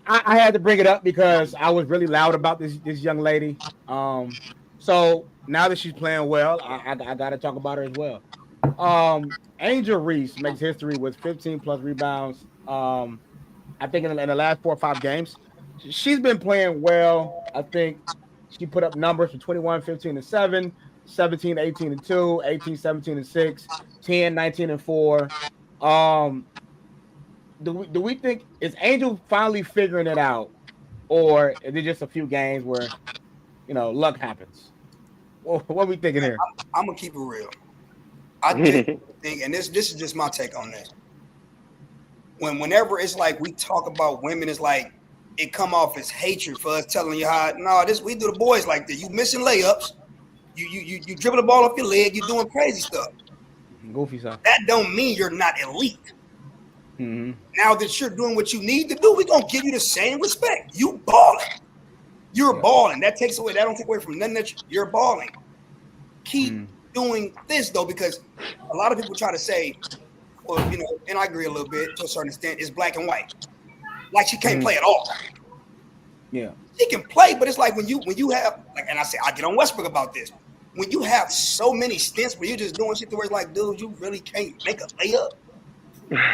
had to bring it up because I was really loud about this young lady. So now that she's playing well, I got to talk about her as well. Angel Reese makes history with 15 plus rebounds. I think in the last 4 or 5 games, she's been playing well. I think she put up numbers for 21, 15 and 7, 17, 18 and 2, 18, 17 and 6, 10, 19 and 4. Do we think is Angel finally figuring it out, or is it just a few games where luck happens? What are we thinking here? I'm gonna keep it real. I just think, and this is just my take on this. Whenever it's like we talk about women, it's like it come off as hatred for us telling you how we do the boys like this. You missing layups, you dribble the ball off your leg, you doing crazy stuff. Goofy stuff. That don't mean you're not elite. Mm-hmm. Now that you're doing what you need to do, we're gonna give you the same respect. You balling. You're balling. That don't take away from nothing that you're balling. Keep doing this though, because a lot of people try to say, well, and I agree a little bit to a certain extent, it's black and white. Like she can't play at all. Yeah. She can play, but it's like when you have, like, and I get on Westbrook about this. When you have so many stints where you're just doing shit to where it's like, dude, you really can't make a layup.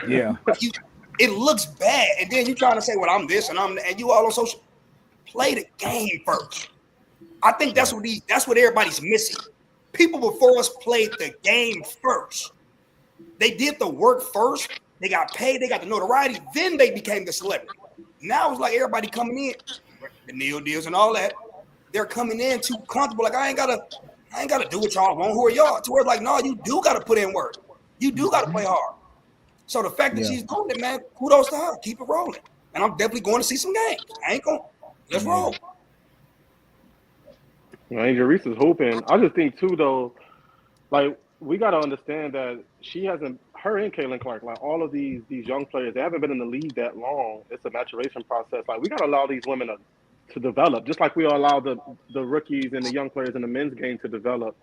Yeah. It looks bad. And then you trying to say, well, I'm this and and you all on social. Play the game first. I think that's what everybody's missing. People before us played the game first. They did the work first. They got paid. They got the notoriety. Then they became the celebrity. Now it's like everybody coming in, the Neil deals and all that. They're coming in too comfortable. Like I ain't gotta do what y'all want. Who are y'all? To where like, no, you do gotta put in work. You do gotta play hard. So the fact that she's doing it, man, kudos to her. Keep it rolling. And I'm definitely going to see some games. I ain't going. Let's roll. Angel Reese is hooping. I just think too, though, like we got to understand that she hasn't. Her and Caitlin Clark, like all of these young players, they haven't been in the league that long. It's a maturation process. Like we got to allow these women to develop, just like we allow the rookies and the young players in the men's game to develop.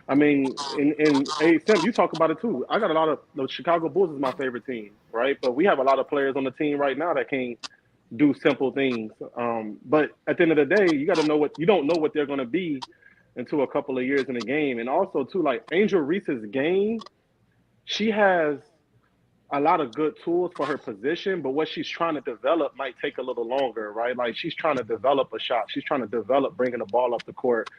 I mean, in Sam, you talk about it too. I got a lot of the Chicago Bulls is my favorite team, right? But we have a lot of players on the team right now that can do simple things. But at the end of the day, you got to know you don't know what they're going to be until a couple of years in the game. And also too, like Angel Reese's game, she has a lot of good tools for her position, but what she's trying to develop might take a little longer, right? Like she's trying to develop a shot. She's trying to develop bringing the ball up the court.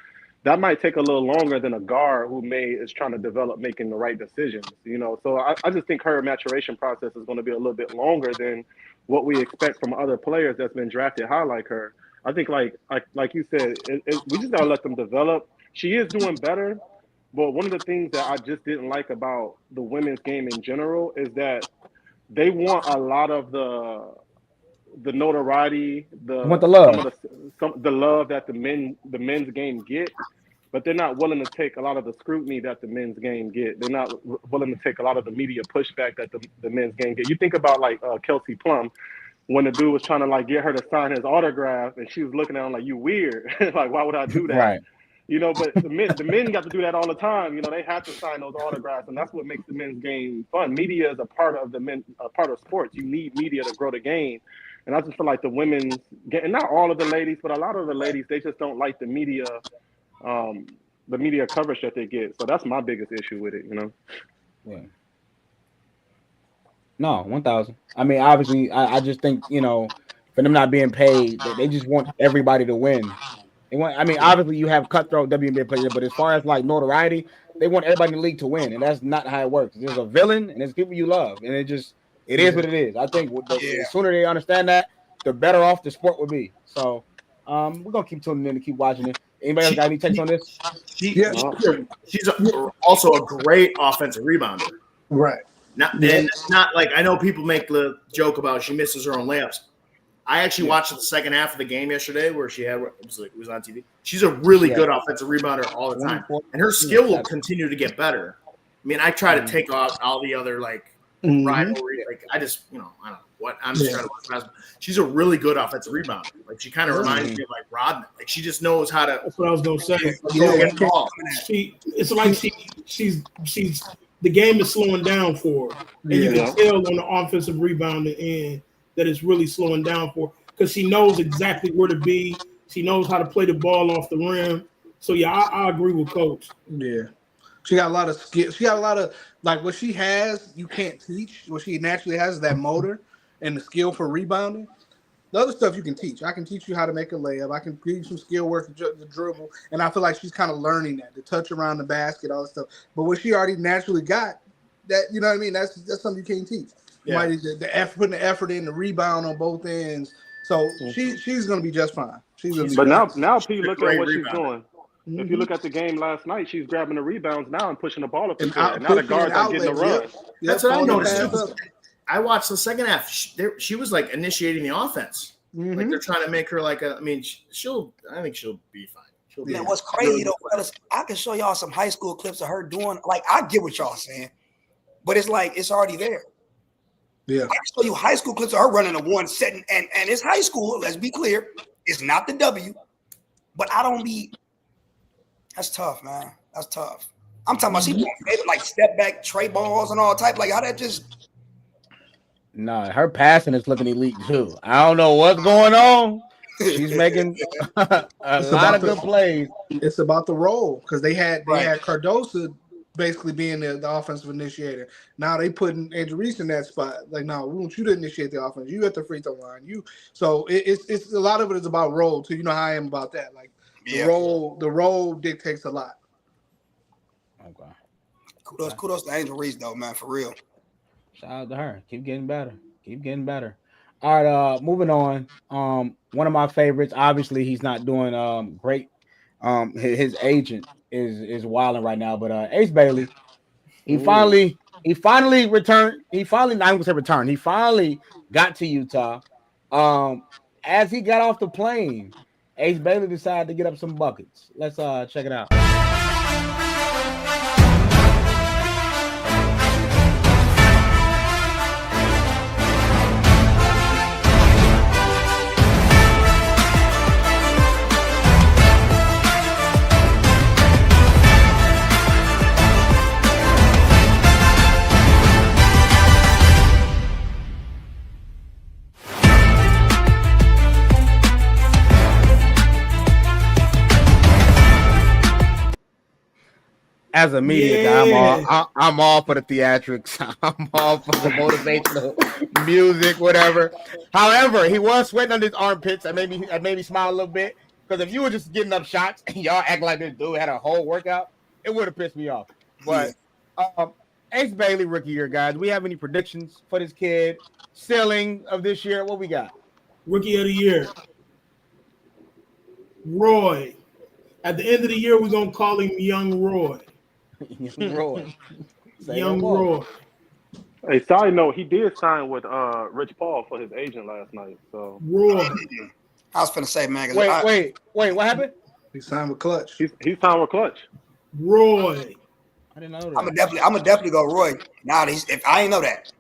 that might take a little longer than a guard who is trying to develop making the right decisions, you know. So I just think her maturation process is going to be a little bit longer than what we expect from other players that's been drafted high like her. I think like you said, we just gotta let them develop. She is doing better, but one of the things that I just didn't like about the women's game in general is that they want a lot of the notoriety, I want the love. the love that the men's game get, but they're not willing to take a lot of the scrutiny that the men's game get. They're not willing to take a lot of the media pushback that the men's game get. You think about like Kelsey Plum, when the dude was trying to like get her to sign his autograph, and she was looking at him like, "You weird, like why would I do that?" Right. You know, but the men got to do that all the time. You know, they have to sign those autographs, and that's what makes the men's game fun. Media is a part of sports. You need media to grow the game. And I just feel like the women's getting, not all of the ladies, but a lot of the ladies, they just don't like the media coverage that they get. So that's my biggest issue with it, you know. Yeah. No, 1,000. I mean, obviously, I just think, you know, for them not being paid, they just want everybody to win. They want, I mean, obviously, you have cutthroat WNBA players, but as far as like notoriety, they want everybody in the league to win, and that's not how it works. There's a villain, and there's people you love, and it is what it is. I think the sooner they understand that, the better off the sport will be. So we're gonna keep tuning in and keep watching it. Anybody else got any takes on this? She's also a great offensive rebounder. Right. Not like, I know people make the joke about she misses her own layups. I actually watched the second half of the game yesterday where she had it was on TV. She's a really good offensive rebounder all the time, and her skill will continue to get better. I mean, I try to take off all the other rivalry. Like I just, I don't know what I'm just trying to watch basketball. She's a really good offensive rebounder. Like she kind of reminds me of like Rodman. Like she just knows how to. That's what I was gonna say. Get the ball. It's like she's the game is slowing down for her, and you can tell on the offensive rebounding end that it's really slowing down for her because she knows exactly where to be. She knows how to play the ball off the rim. So yeah, I agree with Coach. Yeah. She got a lot of skill. She got a lot of like what she has. You can't teach. What she naturally has is that motor and the skill for rebounding. The other stuff you can teach. I can teach you how to make a layup. I can give you some skill work, the dribble, and I feel like she's kind of learning that, the touch around the basket, all that stuff. But what she already naturally got, that you know what I mean. That's something you can't teach. Yeah. The effort, putting the effort in, the rebound on both ends. So she's gonna be just fine. She's gonna be. But now, P, look at what she's doing. If you look at the game last night, she's grabbing the rebounds now and pushing the ball up the court. Now the guards are getting the run. That's what I noticed. I watched the second half. She was like initiating the offense. Like they're trying to make her like a. I mean, I think she'll be fine. Man, what's crazy though, fellas, I can show y'all some high school clips of her doing. Like I get what y'all saying, but it's like it's already there. Yeah, I can show you high school clips of her running a one setting, and it's high school. Let's be clear, it's not the W, but I don't be. That's tough, man. That's tough. I'm talking about she doing like step back, tray balls, and all type. Like how that just. Nah, her passing is looking elite too. I don't know what's going on. She's making a lot of good plays. It's about the role because they had Cardoso basically being the offensive initiator. Now they putting Andrew Reese in that spot. Like, no, we want you to initiate the offense. You at the free throw line. So it's a lot of it is about role too. You know how I am about that. Like the role dictates a lot. Okay. Kudos to Angel Reese though, man, for real. Shout out to her. Keep getting better. All right, moving on. One of my favorites. Obviously, he's not doing great. His agent is wilding right now, but Ace Bailey, he finally returned. He finally got to Utah. As he got off the plane, Ace Bailey decided to get up some buckets. Let's check it out. As a media guy, I'm all for the theatrics. I'm all for the motivational music, whatever. However, he was sweating on his armpits. That made me smile a little bit. Because if you were just getting up shots and y'all act like this dude had a whole workout, it would have pissed me off. But Ace Bailey, rookie year, guys. Do we have any predictions for this kid? Ceiling of this year? What we got? Rookie of the year, Roy. At the end of the year, we're gonna call him Young Roy. Roy. Young Roy. Hey, side note, he did sign with Rich Paul for his agent last night. So Roy. I was finna say, man. Wait. What happened? He signed with Clutch. he signed with Clutch. Roy. I didn't know that. I'm gonna definitely go Roy. Now, if I ain't know that,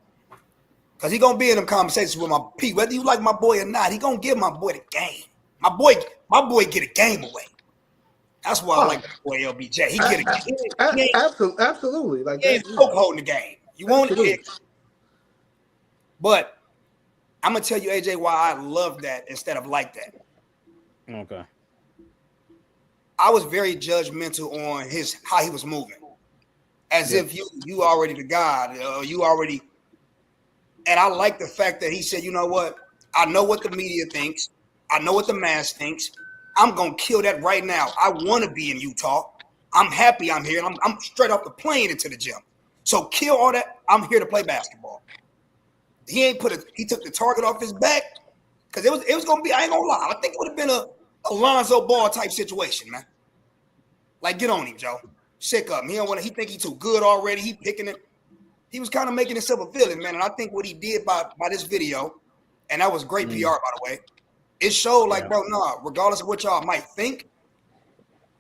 because he gonna be in them conversations with my P. Whether you like my boy or not, he gonna give my boy the game. My boy get a game away. That's why I like my boy LBJ. He get a game. Absolutely. Like He ain't poke holding the game. You want it, but I'm gonna tell you, AJ, why I love that instead of like that. Okay. I was very judgmental on how he was moving, as if you already the god, you already. And I like the fact that he said, you know what? I know what the media thinks. I know what the mass thinks. I'm gonna kill that right now. I want to be in Utah. I'm happy I'm here, and I'm straight off the plane into the gym. So kill all that. I'm here to play basketball. He took the target off his back because it was gonna be. I ain't gonna lie. I think it would have been a Lonzo Ball type situation, man. Like, get on him, Joe. Sick of him. He don't want to. He think he too good already. He picking it. He was kind of making himself a villain, man. And I think what he did by this video, and that was great PR, by the way. It showed like, bro, nah. Regardless of what y'all might think,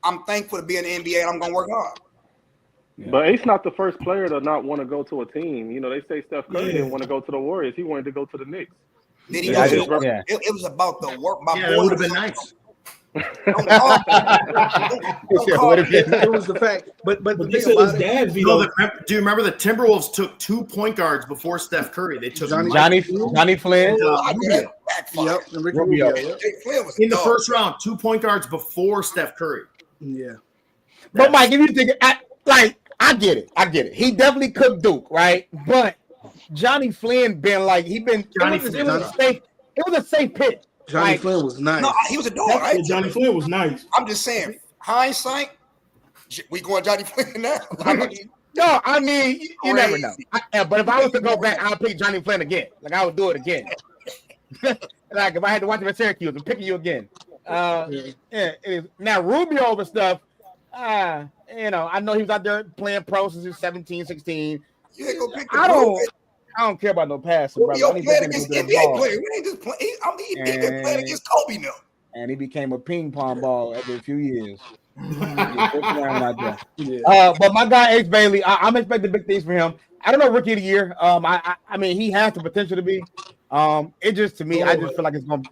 I'm thankful to be in the NBA, and I'm gonna work hard. Yeah. But Ace not the first player to not want to go to a team. You know, they say Steph Curry didn't want to go to the Warriors. He wanted to go to the Knicks. Did he go to the work? It was about the work. My boy would have been nice. It was the fact, but the They thing said his about it, dad vetoed. Do you remember the Timberwolves took 2 point guards before Steph Curry? They took Johnny Flynn. Rubio. yep, and Ricky Rubio. Rubio, yep. In the first round, 2 point guards before Steph Curry. Yeah. But Mike, if you think I get it. He definitely cooked Duke, right? But Johnny Flynn been like it was a safe pick. Johnny Flynn was nice. No, he was a dog, right? Johnny Flynn was nice. I'm just saying, hindsight, we going Johnny Flynn now. No, I mean, you never know. But if I was to go back, I'll pick Johnny Flynn again. Like, I would do it again. Like, if I had to watch him at Syracuse, I'm picking you again. It is. Now, Rubio and stuff, I know he was out there playing pro since he was 17, 16. You ain't gonna pick the I don't care about no passing, Rubio brother. playing against NBA players. We ain't just playing. He been playing against Kobe now. And he became a ping pong ball after a few years. But my guy Ace Bailey, I'm expecting big things for him. I don't know, rookie of the year. I mean, he has the potential to be. It just, to me, I just feel like it's gonna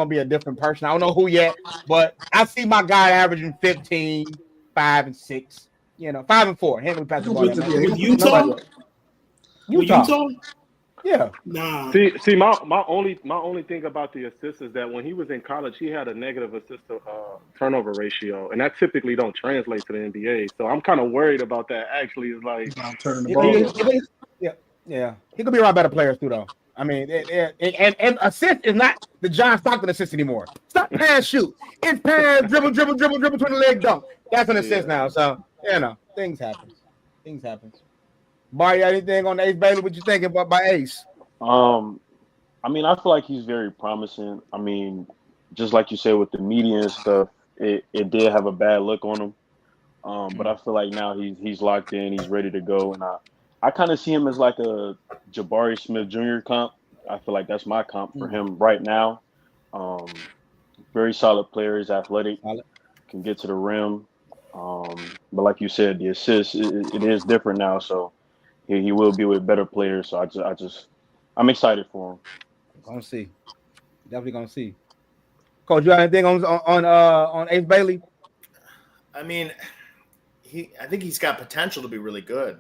be a different person. I don't know who yet, but I see my guy averaging 15, 5 and 6. 5 and 4. Handling pass the ball. With Utah? Yeah. Nah. See, my only thing about the assist is that when he was in college, he had a negative assist to turnover ratio, and that typically don't translate to the NBA. So I'm kind of worried about that. Actually, is like turning the ball. Yeah. He could be around better players too, though. I mean, and assist is not the John Stockton assist anymore. Stop pass, shoot. It's pass, dribble, turn the leg, dunk. That's an assist now. So things happen. Mario, anything on Ace Bailey? What you thinking about by Ace? I mean, I feel like he's very promising. I mean, just like you said with the media and stuff, it did have a bad look on him. But I feel like now he's locked in, he's ready to go, and I kind of see him as like a Jabari Smith Jr. comp. I feel like that's my comp for him right now. Very solid player, he's athletic, can get to the rim. But like you said, the assist it is different now, so he will be with better players. So I'm excited for him. Gonna see, definitely gonna see. Coach, you got anything on Ace Bailey? I mean, I think he's got potential to be really good.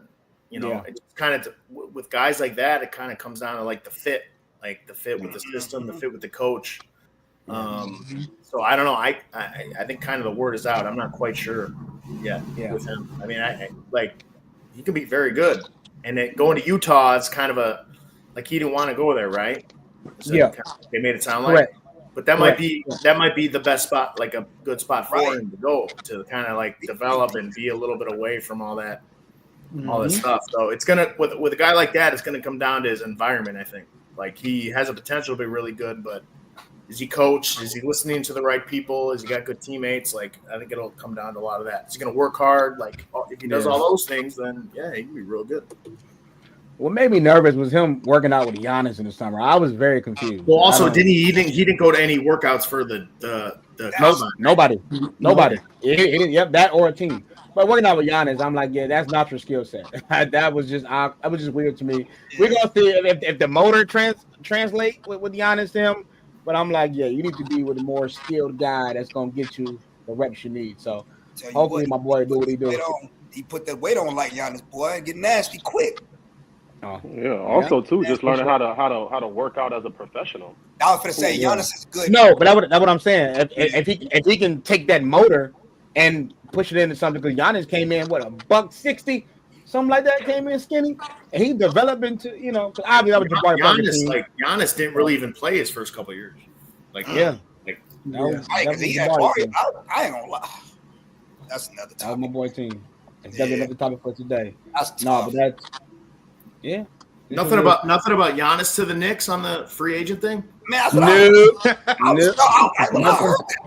It's kind of with guys like that, it kind of comes down to like the fit with the system, the fit with the coach. So I don't know. I think kind of the word is out. I'm not quite sure yet with him. I mean, he can be very good. And going to Utah is kind of he didn't want to go there, right? So they made it sound like. But that might be the best spot, like a good spot for him to go to kind of like develop and be a little bit away from all that stuff. So it's gonna with a guy like that, it's gonna come down to his environment. I think like he has a potential to be really good, but is he coached? Is he listening to the right people? Has he got good teammates? Like I think it'll come down to a lot of that. Is he gonna work hard? Like if he does all those things, then yeah, he can be real good. What made me nervous was him working out with Giannis in the summer. I was very confused. Well, also, he didn't go to any workouts for the nobody. Yep, that or a team. But working out with Giannis, I'm like, yeah, that's not your skill set. That was just weird to me. We're gonna see if the motor translate with Giannis to him. But I'm like, yeah, you need to be with a more skilled guy that's gonna get you the reps you need. So hopefully, my boy do what he do. He put that weight on like Giannis, boy, and get nasty quick. Yeah. Also, too, just learning how to work out as a professional. I was gonna say Giannis is good. No, but that's what I'm saying. If he can take that motor and push it into something, because Giannis came in $160, something like that. Came in skinny, and he developed into because obviously that was Giannis didn't really even play his first couple of years. I ain't gonna lie. That's another topic. That was my boy team. That's another topic for today. That's tough. But that's. Yeah. Nothing about Giannis to the Knicks on the free agent thing. Man, that's what I heard that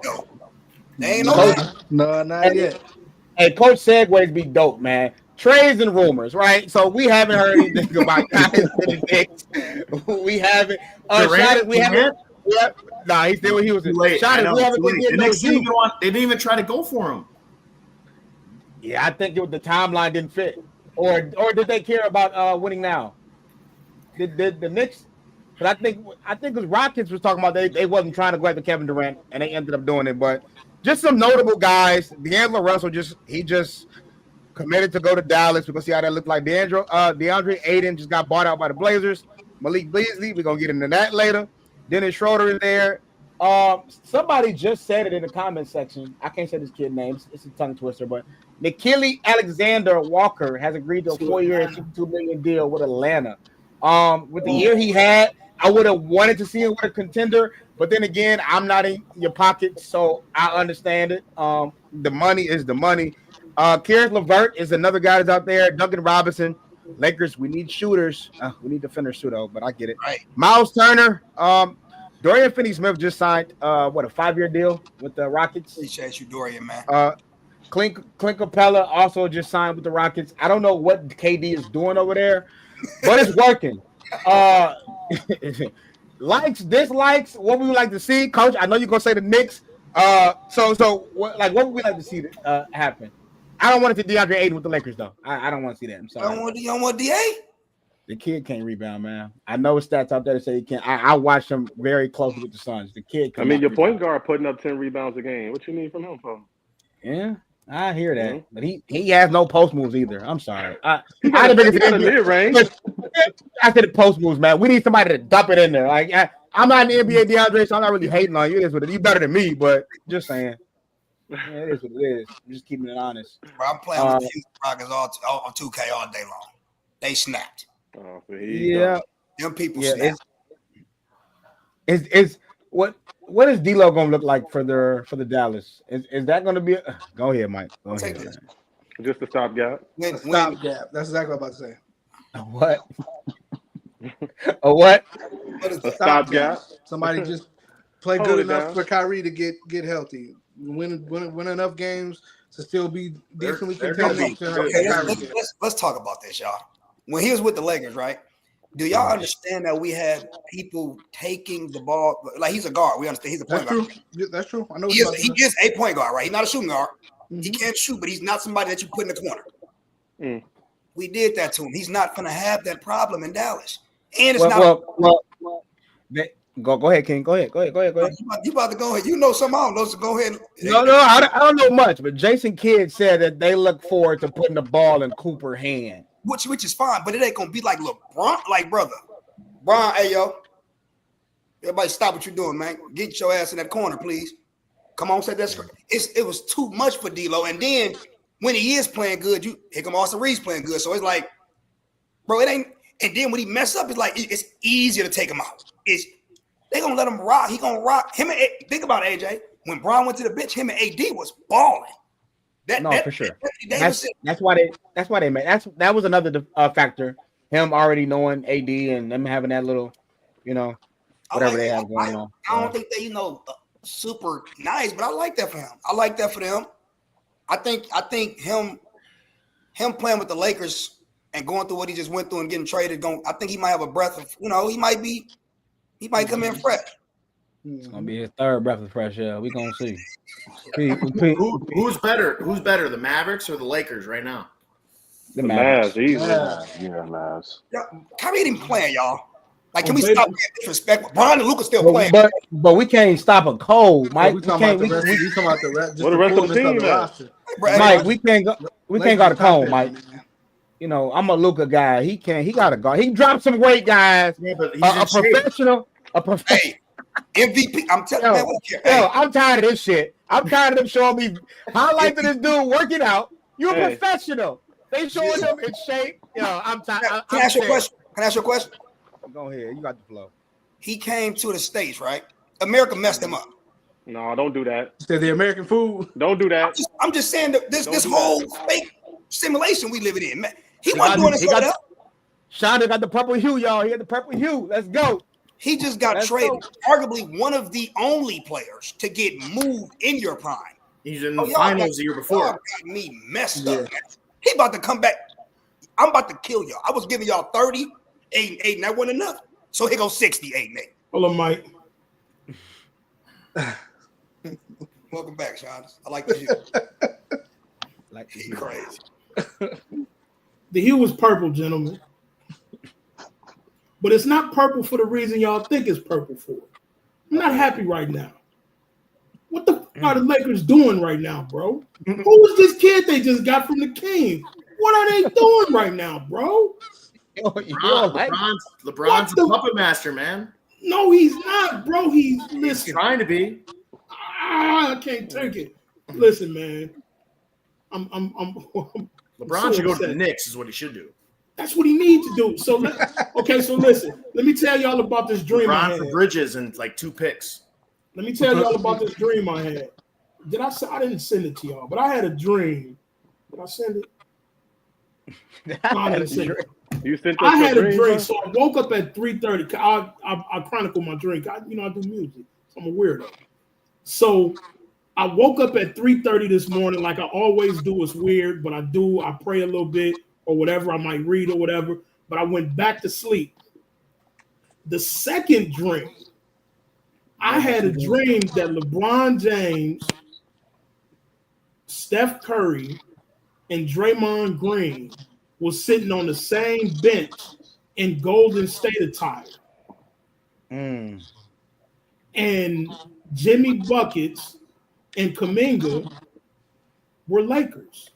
though. They ain't no, not yet. Hey, Coach Segways be dope, man. Trades and rumors, right? So we haven't heard anything about guys to the Knicks. We haven't. We haven't. Yep. Nah, he said what he was late. They didn't even try to go for him. Yeah, I think the timeline didn't fit. Or did they care about winning now? Did the Knicks? But I think the Rockets was talking about they wasn't trying to go after Kevin Durant, and they ended up doing it. But just some notable guys. D'Angelo Russell just committed to go to Dallas. We're gonna see how that looked like. DeAndre Ayton just got bought out by the Blazers. Malik Beasley, we're gonna get into that later. Dennis Schroeder is there. Somebody just said it in the comment section. I can't say this kid's name. It's a tongue twister, but Nickeil Alexander-Walker has agreed to a 4-year, $62 million deal with Atlanta. With the year he had, I would have wanted to see him with a contender, but then again, I'm not in your pocket, so I understand it. The money is the money. Karis LeVert is another guy that's out there. Duncan Robinson. Lakers, we need shooters. We need defenders too, though, but I get it. Right. Miles Turner. Dorian Finney-Smith just signed a 5-year deal with the Rockets. Appreciate you, Dorian, man. Clint Capella also just signed with the Rockets. I don't know what KD is doing over there, but it's working. Likes, dislikes, what we would like to see, Coach. I know you're gonna say the Knicks. So what would we like to see happen? I don't want to see DeAndre Ayton with the Lakers, though. I don't want to see that. I'm sorry. You don't want DA? The kid can't rebound, man. I know stats out there that say he can't. I watch him very closely with the Suns. The kid. Your point guard putting up 10 rebounds a game. What you need from him for? Yeah, I hear that, but he has no post moves either. I'm sorry. I got a mid-range. I said the post moves, man. We need somebody to dump it in there. Like I'm not in the NBA, DeAndre, so I'm not really hating on you. It is what it is. You better than me, but just saying. Yeah, it is what it is. I'm just keeping it honest. Bro, I'm playing with the Houston Rockets on 2K all day long. They snapped. Oh, yeah, them people snapped. Is what is D-Lo gonna look like for the Dallas? Is that gonna be? Go ahead, Mike. Go ahead. Man. Just a stopgap. Stopgap. That's exactly what I'm about to say. What? A what? A stopgap. Somebody just play good enough for Kyrie to get healthy. Win enough games to still be decently contending. Let's talk about this, y'all. When he was with the Lakers, right? Do y'all understand that we had people taking the ball? Like, he's a guard. We understand he's a point guard. That's true. I know he is a point guard, right? He's not a shooting guard. Mm-hmm. He can't shoot, but he's not somebody that you put in the corner. Mm. We did that to him. He's not going to have that problem in Dallas. And it's Go ahead, King. Go ahead. You about to go ahead. You know something I don't know, so go ahead. No, I don't know much, but Jason Kidd said that they look forward to putting the ball in Cooper's hand. Which is fine, but it ain't going to be like LeBron. Like, brother. Bron, hey, yo. Everybody stop what you're doing, man. Get your ass in that corner, please. Come on, set that screen. It was too much for D-Lo. And then when he is playing good, here come Austin Reeves playing good. So it's like, bro, it ain't. And then when he mess up, it's like, it's easier to take him out. They gonna let him rock. He gonna rock him. Think about it, AJ. When Bron went to the bench, him and AD was balling. For sure. That's why they made. That was another factor. Him already knowing AD and them having that little, whatever they have going on. I don't think they, super nice, but I like that for him. I like that for them. I think him playing with the Lakers and going through what he just went through and getting traded. I think he might have a breath of, he might come in fresh. It's gonna be his third breath of fresh air. We gonna see. Who's better? Who's better, the Mavericks or the Lakers right now? The Mavs, easy. Yeah, Mavs. Yeah, Kyrie ain't playing, y'all. Like, can we stop getting disrespectful? Bron and Luka still playing, but we can't stop a cold, Mike. We talking about the rest. What the rest of the team? Mike, we can't go to cold, Mike. I'm a Luka guy. He got to go. He dropped some weight, guys. Yeah, but he's a professional. Hey, MVP. I'm telling you, I'm tired of this shit. I'm tired of them showing me highlights of this dude working out. You're a professional. They showing them in shape. I'm tired. Can I ask you a question? Go ahead. You got the flow. He came to the States, right? America messed him up. No, don't do that. Said the American food. Don't do that. I'm just saying that this whole fake simulation we living in, man. He wasn't doing this for up. Shonda got the purple hue, y'all. He had the purple hue. Let's go. He just got traded. Arguably one of the only players to get moved in your prime. He's in the finals the year before. Y'all got me messed up, man. He about to come back. I'm about to kill y'all. I was giving y'all 30, 8, and that wasn't enough. So here goes 68, and 8. Hold on, Mike. Welcome back, Sean. I like the hue. He crazy. The hue was purple, gentlemen. But it's not purple for the reason y'all think it's purple for. I'm not happy right now. What the fuck are the Lakers doing right now, bro? Who is this kid they just got from the Kings? What are they doing right now, bro? LeBron's a puppet master, man. No, he's not, bro. He's trying to be. I can't take it. Listen, man. I'm LeBron should go to the Knicks, is what he should do. That's what he needs to do. So listen. Let me tell y'all about this dream I had. For Bridges and like 2 picks. Let me tell y'all about this dream I had. I didn't send it to y'all, but I had a dream. Did I send it? No, I didn't send it. You sent I had a dream, so I woke up at 3:30. I chronicle my drink. I do music. So I'm a weirdo. So I woke up at 3:30 this morning, like I always do. It's weird, but I do. I pray a little bit or whatever. I might read or whatever. But I went back to sleep. The second dream, I had a dream that LeBron James, Steph Curry, and Draymond Green was sitting on the same bench in Golden State attire. And Jimmy Buckets and Kuminga were Lakers.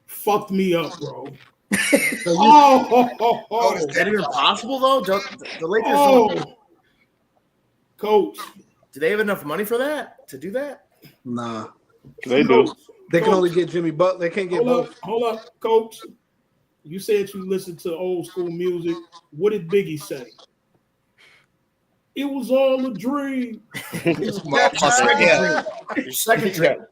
Fucked me up, bro. Is that even possible, though? The Lakers don't... Coach. Do they have enough money for that? To do that? Nah. They do. They can only get Jimmy Butler. They can't get both. Hold up, Coach. You said you listened to old school music. What did Biggie say? It was all a dream. Your second dream.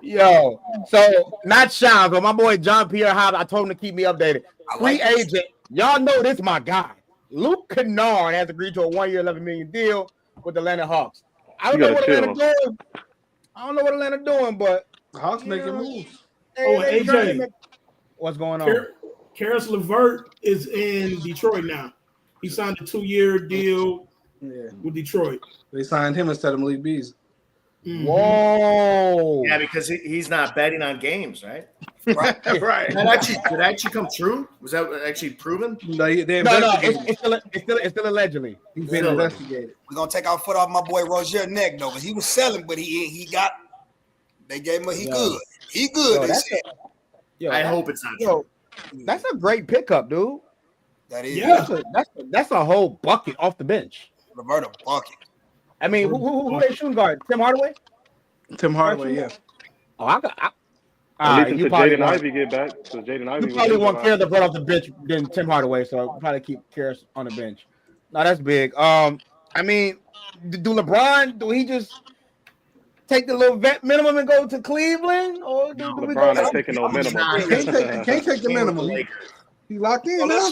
Yo, so not Sean, but my boy John Pierre Hobbs, I told him to keep me updated. Free agent. Y'all know this my guy. Luke Kennard has agreed to a 1-year, $11 million deal with the Atlanta Hawks. I don't know what Atlanta doing, but the Hawks making moves. AJ, what's going on? Karis LeVert is in Detroit now. He signed a 2-year deal with Detroit. They signed him instead of Malik Beasley. Mm-hmm. Whoa! Yeah, because he's not betting on games, right? Right. Right. Did that actually come true? Was that actually proven? No, it's still allegedly. He's been investigated. We're gonna take our foot off my boy Rozier neck though, because he was selling, but they gave him he good. I hope it's not true. That's a great pickup, dude. That is. Yeah, that's a whole bucket off the bench. Roberta bucket. I mean, who they shooting guard? Tim Hardaway, yeah. Oh, at least until Jaden Ivey get back. So Jaden Ivey. You probably won't care to put off the bench than Tim Hardaway, so I'll probably keep Karis on the bench. No, that's big. I mean, do LeBron? Do he just take the little vet minimum and go to Cleveland, or do we go? LeBron ain't taking no minimum. Can't take the minimum. He locked in now.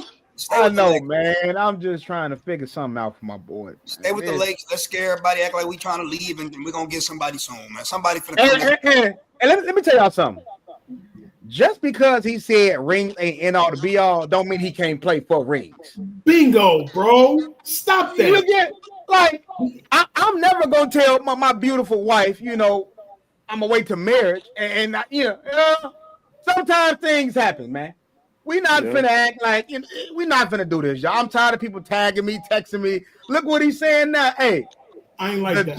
I know, man. I'm just trying to figure something out for my boy. Stay with the Lakers. Let's scare everybody. Act like we trying to leave, and we're gonna get somebody soon, man. Somebody for the. And let me tell y'all something. Just because he said rings ain't end all to be all, don't mean he can't play for rings. Bingo, bro. Stop that. I'm never gonna tell my beautiful wife, I'm gonna wait to marriage, and sometimes things happen, man. We not finna act like we not finna do this, y'all. I'm tired of people tagging me, texting me. Look what he's saying now. Hey, I ain't like that.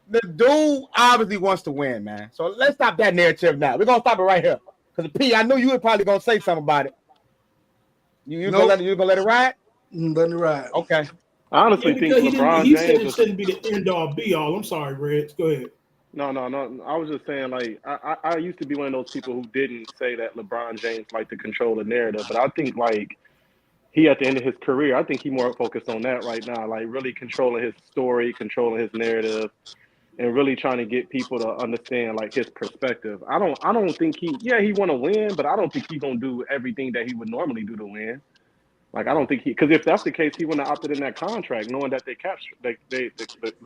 The dude obviously wants to win, man. So let's stop that narrative now. We're gonna stop it right here. Because P, I knew you were probably gonna say something about it. You gonna let it ride? Let it ride. Okay. I honestly think LeBron he James said it shouldn't be the end all be all. I'm sorry, Reg. Go ahead. No. I was just saying, like, I used to be one of those people who didn't say that LeBron James liked to control the narrative, but I think like he at the end of his career, I think he more focused on that right now, like really controlling his story, controlling his narrative, and really trying to get people to understand like his perspective. I don't think he want to win, but I don't think he's gonna do everything that he would normally do to win. Like I don't think because if that's the case, he wouldn't have opted in that contract, knowing that the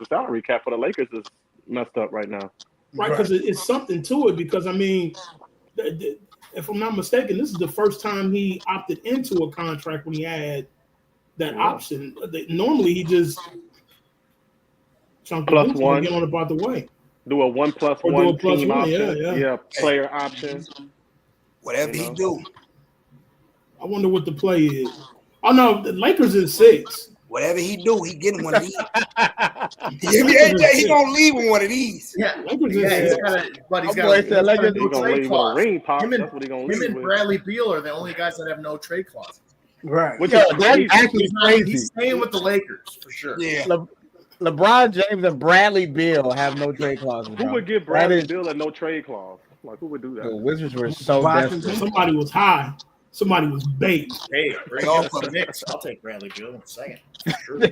salary cap for the Lakers is messed up right now. Right, because it's something to it. Because I mean, if I'm not mistaken, this is the first time he opted into a contract when he had that option. Normally, he just +1 get on about the way. Do a 1+1 team option. Yeah, player option. Whatever he do. I wonder what the play is. Oh no, the Lakers is 6. Whatever he do, he getting one of these. He gonna leave with one of these. Yeah, Lakers he's gonna leave with a ring pop. That's what he gonna leave with. Him and Bradley Beal are the only guys that have no trade clauses. Right. Which is crazy. Crazy. He's staying with the Lakers for sure. Yeah. LeBron James and Bradley Beal have no trade clauses. Who would give Bradley Beal a no trade clause? Like who would do that? The Wizards were so desperate. Somebody was high. Somebody was bait. Hey, bring on for the Knicks. I'll take Bradley Beal in a second. Sure. We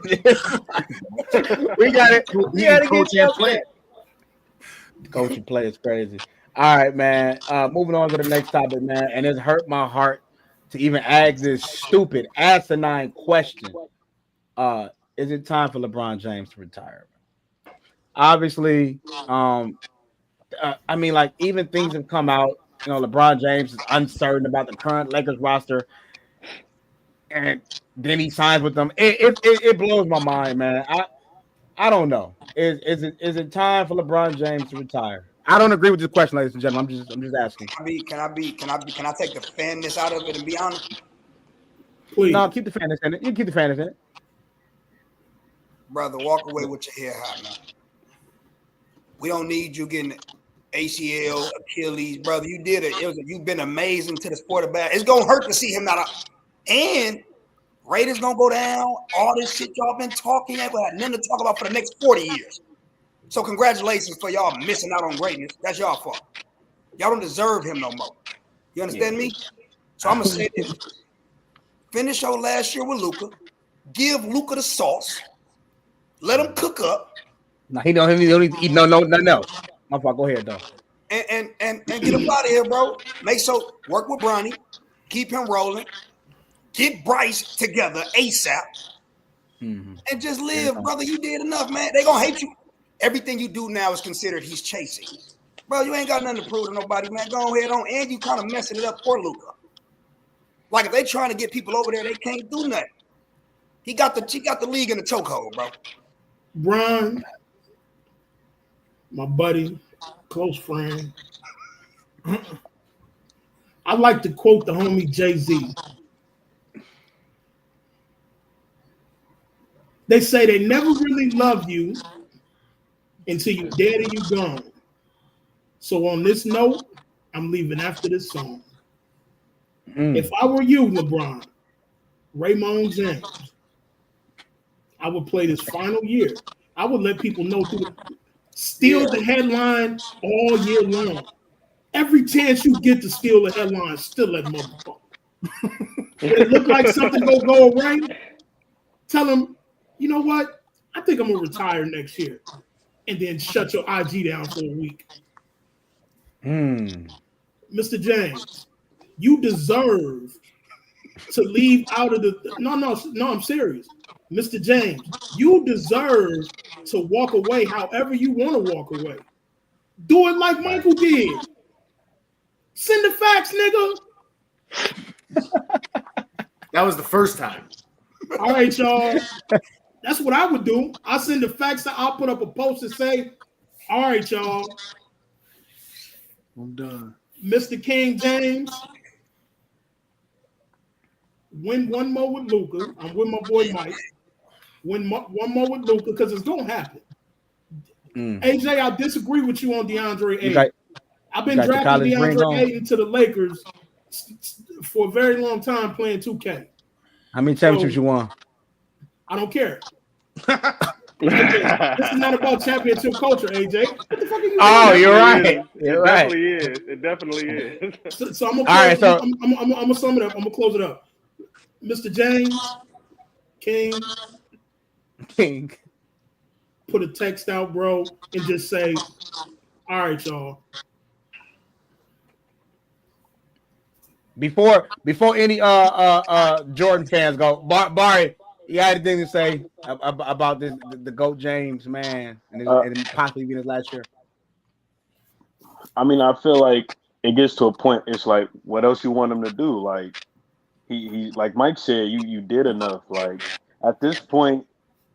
got it. We got to coach and play. Coach and play is crazy. All right, man. Moving on to the next topic, man. And it's hurt my heart to even ask this stupid, asinine question. Is it time for LeBron James to retire? Obviously, I mean, like even things have come out. LeBron James is uncertain about the current Lakers roster, and then he signs with them. It blows my mind, man. I don't know. Is it time for LeBron James to retire? I don't agree with this question, ladies and gentlemen. I'm just asking. Can I take the fanness out of it and be honest? Please. No, keep the fanness in it. You keep the fanness in it. Brother, walk away with your head high, man. We don't need you getting ACL, Achilles, brother. You did it. You've been amazing to the sport of basketball. It's gonna hurt to see him not up. And Raiders gonna go down. All this shit y'all been talking about, had nothing to talk about for the next 40 years. So congratulations for y'all missing out on greatness. That's y'all fault. Y'all don't deserve him no more. You understand me? So I'm gonna say this: finish your last year with Luka. Give Luka the sauce. Let him cook up. No, he don't eat nothing else. My fault. Go ahead, though. And get him out of here, bro. Work with Bronny. Keep him rolling. Get Bryce together ASAP. Mm-hmm. And just live, brother. You did enough, man. They gonna hate you. Everything you do now is considered he's chasing. Bro, you ain't got nothing to prove to nobody, man. Go ahead on. And you kind of messing it up for Luka. Like if they trying to get people over there, they can't do nothing. He got the league in the chokehold, bro. Bron, my buddy, close friend. I like to quote the homie Jay-Z. They say they never really love you until you're dead and you're gone. So on this note, I'm leaving after this song. If I were you, LeBron, Raymond James, I would play this final year. I would let people know steal the headline all year long. Every chance you get to steal the headline, steal that motherfucker. When it look like something gonna go away, Tell him, you know what? I think I'm gonna retire next year, and then shut your IG down for a week. Mr. James, you deserve to leave out of the. No, I'm serious. Mr. James, you deserve to walk away however you want to walk away. Do it like Michael did. Send the facts, nigga. That was the first time. All right, y'all. That's what I would do. I'll send the facts. I'll put up a post and say, all right, y'all. I'm done. Mr. King James, win one more with Luka. I'm with my boy Mike. Win one more with Luka because it's going to happen. AJ, I disagree with you on DeAndre Ayton. I've been drafting DeAndre Ayton to the Lakers for a very long time playing 2K. How many championships you won? I don't care. AJ, this is not about championship culture, AJ. What the fuck are you doing? You're right. You're right. It definitely is. So I'm gonna close, I'm gonna sum it up. I'm gonna close it up. Mr. James King, put a text out, bro, and just say, all right, y'all. Before any Jordan fans go, Barry, you got anything to say about this the GOAT James, man, and possibly being his last year? I mean, I feel like it gets to a point. It's like, what else you want him to do? Like he like Mike said, you did enough. Like at this point,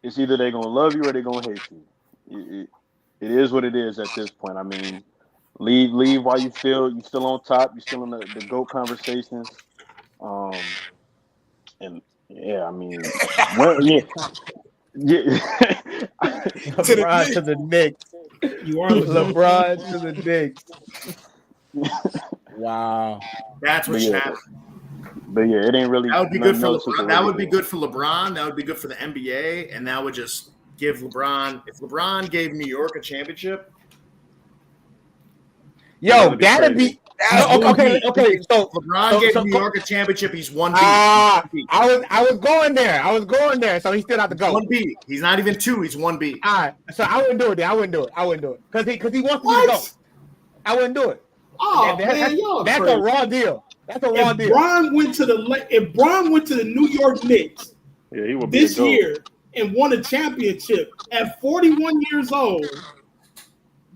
it's either they're gonna love you or they're gonna hate you. It is what it is at this point. I mean, leave while you still on top. You're still in the GOAT conversations. And yeah, I mean, LeBron to the Knicks. You are LeBron to the Knicks. Wow, that's what should happen. But yeah, it ain't really. That would be good for LeBron. That would be good for LeBron. That would be good for the NBA, and that would just give LeBron. If LeBron gave New York a championship, that'd be. Okay. So LeBron gave New York a championship. He's 1B. I was going there. So he's still not the GOAT. 1B. He's not even 2. He's 1B. All right. So I wouldn't do it. I wouldn't do it because he wants to be the GOAT. I wouldn't do it. Oh, that's a raw deal. That's a raw deal. If Bron went to the New York Knicks, he would be this year and won a championship at 41 years old.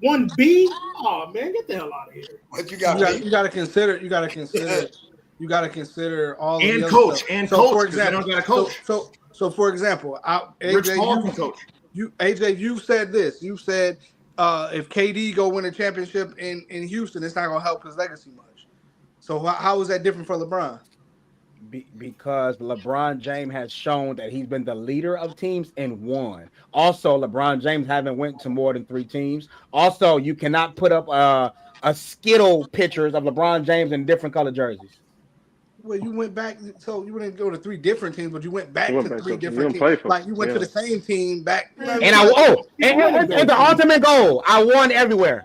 1B? Oh man, get the hell out of here! But you got to consider all and the coach stuff. and so coach. For example, they don't got a coach. So for example, Rich Paul can coach. AJ, you said this. You said if KD go win a championship in Houston, it's not gonna help his legacy much. So how is that different for LeBron? Because LeBron James has shown that he's been the leader of teams and won. Also, LeBron James haven't went to more than 3 teams. Also, you cannot put up a Skittle pictures of LeBron James in different color jerseys. Well, you went back, so you didn't go to 3 different teams, but you went back to 3 different teams. You went to the same team back. And the ultimate goal, I won everywhere.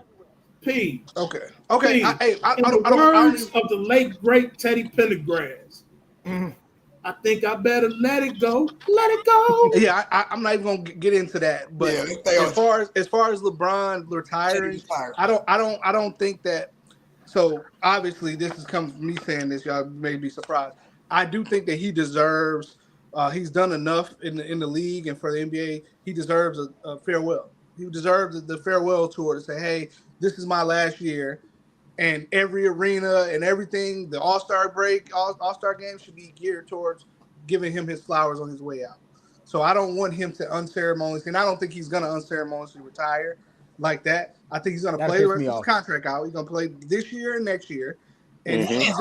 P. Okay. P. I don't of the late great Teddy Pendergrass. I think I better let it go. Let it go. Yeah, I'm not even gonna get into that. But as far as LeBron retiring, I don't think that. So obviously, this is coming from me saying this. Y'all may be surprised. I do think that he deserves. He's done enough in the league and for the NBA. He deserves a farewell. He deserves the farewell tour to say, "Hey, this is my last year." And every arena and everything, the All-Star break, All-Star game should be geared towards giving him his flowers on his way out. So I don't want him to unceremoniously, and I don't think he's going to unceremoniously retire like that. I think he's going to play the rest of his contract out. He's going to play this year and next year. And he's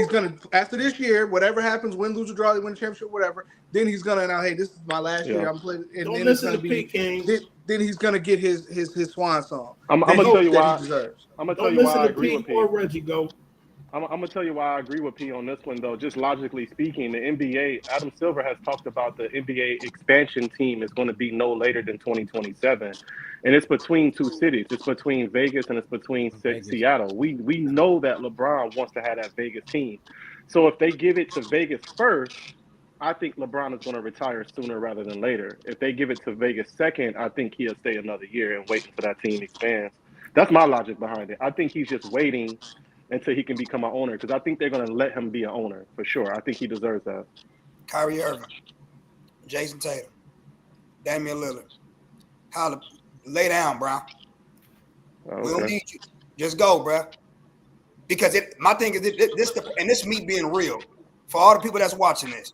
gonna after this year, whatever happens, win, lose, or draw, they win the championship, whatever. Then he's gonna now, hey, this is my last year. I'm playing. And don't then listen it's gonna to P. King. Then he's gonna get his swan song. I'm gonna tell you why. I'm gonna tell you why I agree with P. Or Reggie, go. I'm gonna tell you why I agree with P on this one though. Just logically speaking, the NBA, Adam Silver has talked about the NBA expansion team is going to be no later than 2027, and it's between 2 cities. It's between Vegas and it's between Seattle. We know that LeBron wants to have that Vegas team, so if they give it to Vegas first, I think LeBron is going to retire sooner rather than later. If they give it to Vegas second, I think he'll stay another year and waiting for that team expands. That's my logic behind it. I think he's just waiting until he can become an owner because I think they're going to let him be an owner for sure. I think he deserves that. Kyrie Irving, Jason Tatum, Damian Lillard. Holla, lay down, bro. Okay. We don't need you. Just go, bro. Because my thing is this me being real for all the people that's watching this.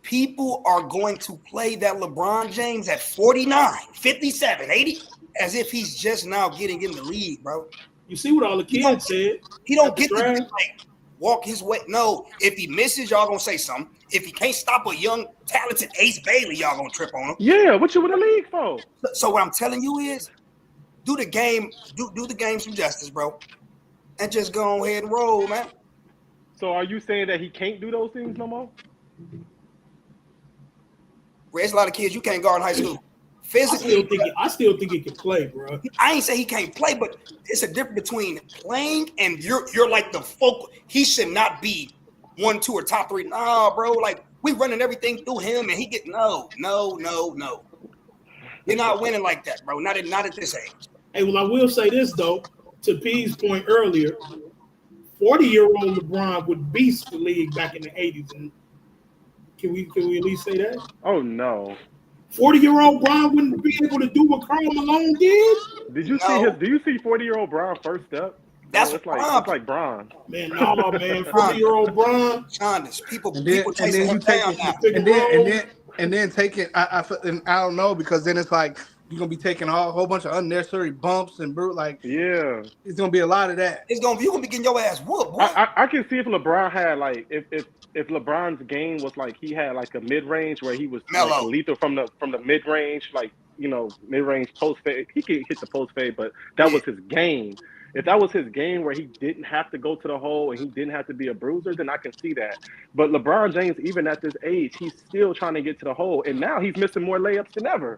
People are going to play that LeBron James at 49, 57, 80 as if he's just now getting in the league, bro. You see what all the kids said? He don't get to like, walk his way. No, if he misses, y'all gonna say something. If he can't stop a young, talented Ace Bailey, y'all gonna trip on him. Yeah, what you with the league for? So what I'm telling you is, do the game some justice, bro, and just go ahead and roll, man. So are you saying that he can't do those things no more? There's a lot of kids you can't guard in high school. Physically, I still think he can play, bro. I ain't say he can't play, but it's a difference between playing and you're like the focal. He should not be 1, 2, or top 3. Nah, bro. Like we running everything through him, and he get no. You're not winning like that, bro. Not at this age. Hey, well, I will say this though. To P's point earlier, 40-year-old LeBron would beast the league back in the 80s, and can we at least say that? Oh no. 40-year-old Bron wouldn't be able to do what Karl Malone did. Did you see his? Do you see 40-year-old Bron first step? That's it's like Bron. Man, no, man, 40-year-old Bron. People and then take it. I don't know because then it's like you're gonna be taking a whole bunch of unnecessary bumps and like it's gonna be a lot of that. You're gonna be getting your ass whooped. Boy. I can see if LeBron had like if LeBron's game was like he had like a mid range where he was like lethal from the mid range, like mid range post fade. He could hit the post fade, but that was his game. If that was his game where he didn't have to go to the hole and he didn't have to be a bruiser, then I can see that. But LeBron James, even at this age, he's still trying to get to the hole, and now he's missing more layups than ever.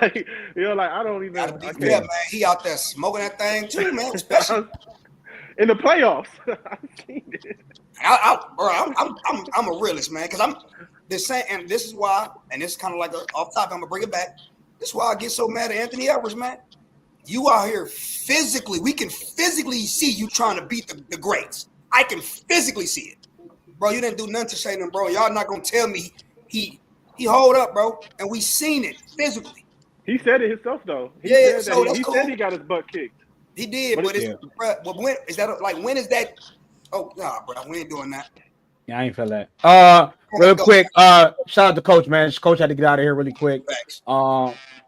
Like I don't even. Yeah, man, he out there smoking that thing too, man. Especially in the playoffs. I've seen it. I'm a realist, man, because I'm this saying, and this is why, and this is kind of like off topic. I'm gonna bring it back. This is why I get so mad at Anthony Edwards, man. You out here physically, we can physically see you trying to beat the greats. I can physically see it, bro. You didn't do nothing to Shane, bro. Y'all not gonna tell me he hold up, bro, and we seen it physically. He said it himself, though. He said he got his butt kicked. He did, but when is that? Like, when is that? Oh, nah, bro, we ain't doing that. Yeah, I ain't feel that. Real quick, shout out to Coach, man. Coach had to get out of here really quick. Thanks.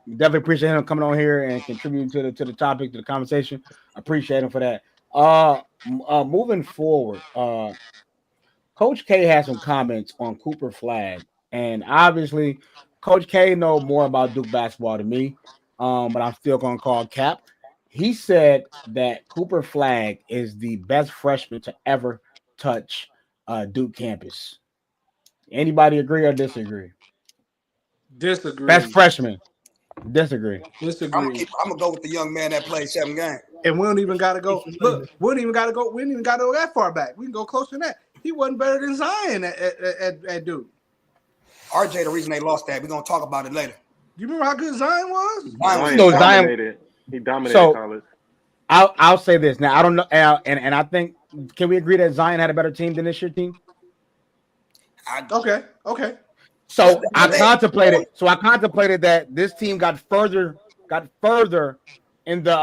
Definitely appreciate him coming on here and contributing to the topic, to the conversation. Appreciate him for that. Moving forward, Coach K has some comments on Cooper Flagg, and obviously, Coach K knows more about Duke basketball than me, but I'm still gonna call cap. He said that Cooper Flagg is the best freshman to ever touch Duke campus. Anybody agree or disagree? Disagree. Best freshman. Disagree. I'm gonna go with the young man that played 7 games. And we don't even gotta go. Look, we don't even gotta go that far back. We can go closer than that. He wasn't better than Zion at Duke. RJ, the reason they lost that, we're gonna talk about it later. You remember how good Zion was? Zion he dominated college. I'll say this now. I don't know, and I think, can we agree that Zion had a better team than this year team? Okay. So I contemplated that this team got further in the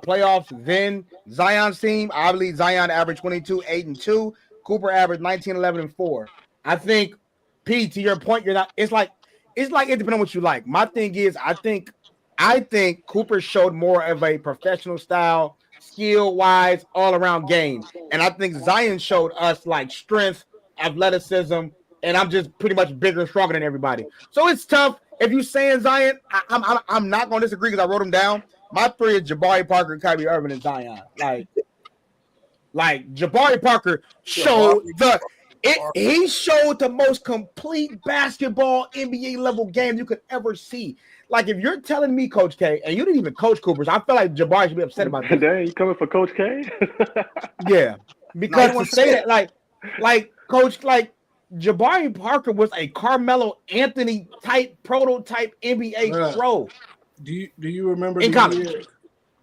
playoffs than Zion's team. I believe Zion averaged 22, 8, and 2. Cooper averaged 19, 11, and 4. I think, P, to your point, it's like it depends on what you like. My thing is, I think Cooper showed more of a professional style, skill-wise, all-around game. And I think Zion showed us like strength, athleticism, and I'm just pretty much bigger and stronger than everybody. So it's tough. If you're saying Zion, I'm not going to disagree because I wrote them down. My 3 is Jabari Parker, Kyrie Irving, and Zion. Like Jabari Parker showed he showed the most complete basketball NBA level game you could ever see. Like, if you're telling me, Coach K, and you didn't even coach Coopers, I feel like Jabari should be upset about this. Dang, you coming for Coach K? Yeah, because to say that, like Coach, like Jabari Parker was a Carmelo Anthony type prototype NBA pro. Do you remember in the college? year?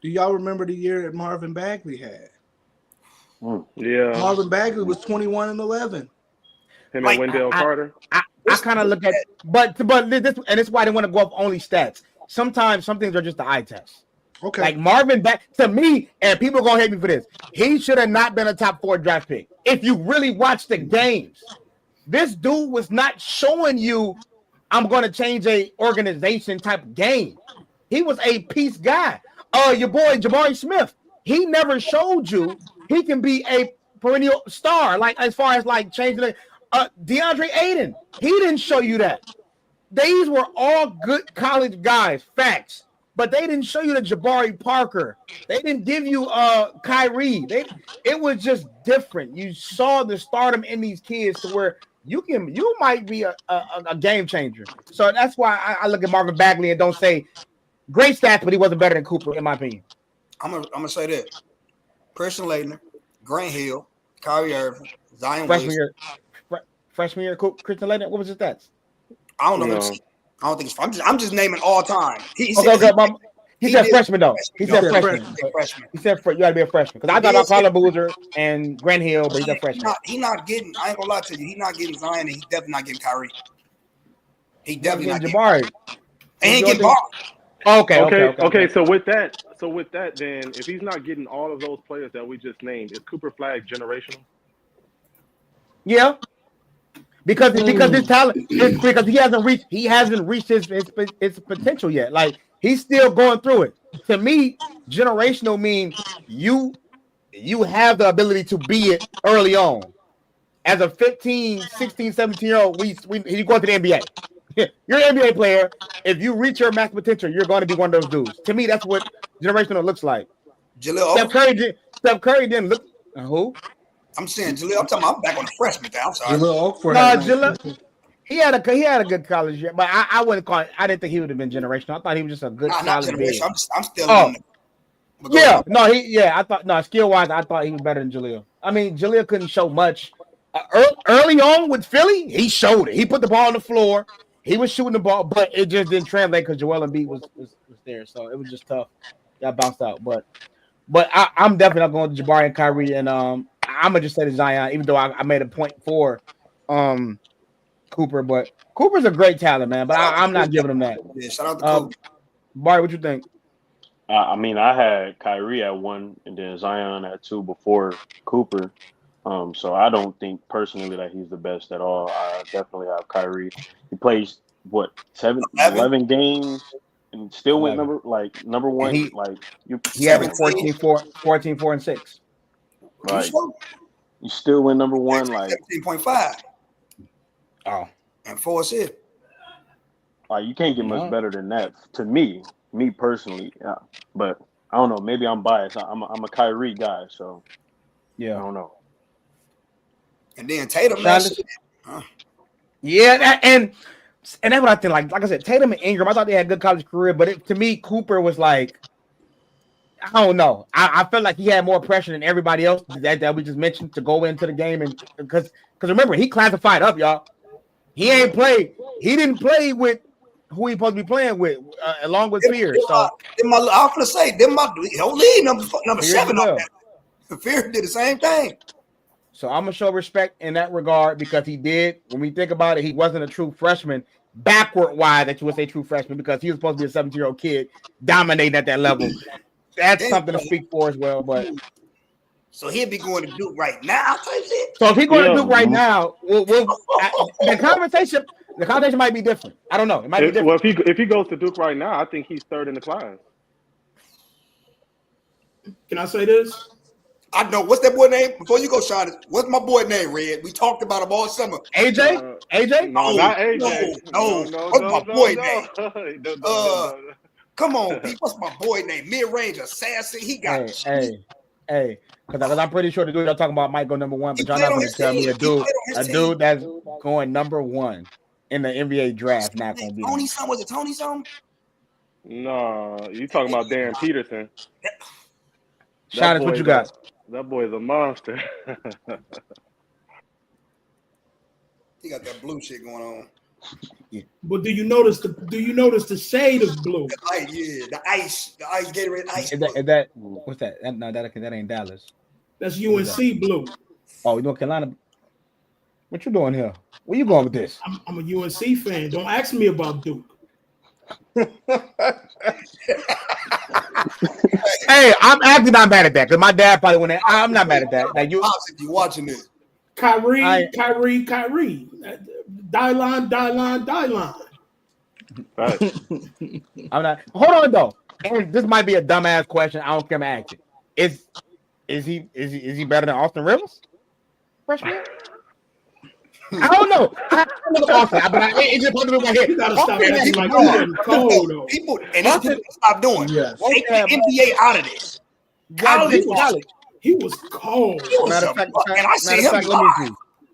Do y'all remember the year that Marvin Bagley had? Yeah. Marvin Bagley was 21-11. Him and Wendell Carter. I kind of look at, but this, and it's why I didn't want to go off only stats. Sometimes some things are just the eye test. Okay. Like Marvin to me, and people are gonna hate me for this. He should have not been a top 4 draft pick. If you really watch the games, this dude was not showing you, I'm gonna change a organization type game. He was a piece guy. Your boy Jabari Smith, he never showed you he can be a perennial star. Like as far as like changing it. DeAndre Ayton, he didn't show you that. These were all good college guys, facts. But they didn't show you the Jabari Parker. They didn't give you Kyrie. It was just different. You saw the stardom in these kids to where you might be a game changer. So that's why I look at Marvin Bagley and don't say great stats, but he wasn't better than Cooper, in my opinion. I'm gonna say that. Preston Leitner, Grant Hill, Kyrie Irving, Zion Williamson. Freshman year, Christian Leitner, what was his stats? I don't know. I don't think it's. I'm just naming all time. He said freshman though. He said freshman. He said you got to be a freshman because I thought about Carla Boozer and Grant Hill, but he's a freshman. He's not getting. I ain't gonna lie to you. He's not getting Zion, and he's definitely not getting Kyrie. He definitely not getting Jabari. And he ain't getting Ball. Okay. So with that, then if he's not getting all of those players that we just named, is Cooper Flag generational? Yeah. Because his talent is because he hasn't reached his potential yet. Like he's still going through it. To me, generational means you have the ability to be it early on. As a 15, 16, 17-year-old, you go to the NBA. You're an NBA player. If you reach your max potential, you're going to be one of those dudes. To me, that's what generational looks like. Steph Curry didn't look who? I'm saying Jaleel. I'm talking. I'm back on the freshman thing. I'm sorry. Jaleel. He had a good college year, but I wouldn't call it. I didn't think he would have been generational. I thought he was just a good college big. I'm still. I thought skill wise, I thought he was better than Jaleel. I mean, Jaleel couldn't show much early on with Philly. He showed it. He put the ball on the floor. He was shooting the ball, but it just didn't translate because Joel Embiid was there, so it was just tough. Got bounced out, but I'm definitely not going to Jabari and Kyrie, and I'm gonna just say to Zion, even though I made a point for Cooper, but Cooper's a great talent, man. But I'm not giving him that. Yeah, shout out to Cooper. Barry, what you think? I mean, I had Kyrie at 1 and then Zion at 2 before Cooper. So I don't think personally that he's the best at all. I definitely have Kyrie. He plays 11 games and still went number 1. He had 14, 4, and 6. Like you still win number 1, like 17.5. Oh, and 4 assists. Like you can't get much better than that to me personally. Yeah, but I don't know. Maybe I'm biased. I'm a Kyrie guy, so yeah, I don't know. And then Tatum, and that's what I think. Like I said, Tatum and Ingram. I thought they had a good college career, but to me, Cooper was like, I don't know. I felt like he had more pressure than everybody else that we just mentioned to go into the game, and because remember he classified up, y'all. He ain't played. He didn't play with who he supposed to be playing with, along with Fear. So I was gonna say, he'll lead number 7 on that. Fear did the same thing. So I'm gonna show respect in that regard because he did. When we think about it, he wasn't a true freshman. Backward wise, that you would say true freshman because he was supposed to be a 17-year-old kid dominating at that level. That's something to speak for as well. But so he'll be going to Duke right now. So if he's going to Duke right now, the conversation might be different. I don't know. It might be different. Well, if he goes to Duke right now, I think he's 3rd in the class. Can I say this? I know. What's that boy name? Before you go, Sean, what's my boy name, Red? We talked about him all summer. AJ? AJ? No, not AJ. No. What's my boy name? Come on, Pete. What's my boy name? Mid-range assassin. He got Hey. Because I'm pretty sure the dude I'm talking about might go number 1, but y'all not going to tell me a dude that's going number 1 in the NBA draft not going to be. Tony something? Was it Tony something? No, you talking about Darren Peterson. Sean, what you got? That boy is a monster. He got that blue shit going on. But do you notice the shade of blue? The ice Gatorade ice. Is that what's that? No, that ain't Dallas. That's UNC blue. Oh, North Carolina. What you doing here? Where you going with this? I'm a UNC fan. Don't ask me about Duke. Hey, I'm actually not mad at that because my dad probably went. I'm not mad at that. Like you watching this? Kyrie. Die line. I'm not. Hold on though. And this might be a dumbass question. I don't care. I'm asking. Is he better than Austin Rivers? Freshman? I don't know. I look at Austin, but it just popped in my head. You gotta stop acting like you're cold though. People and that's what stop doing. Yes. Take the NBA out of this. College. He was cold. And I see him live.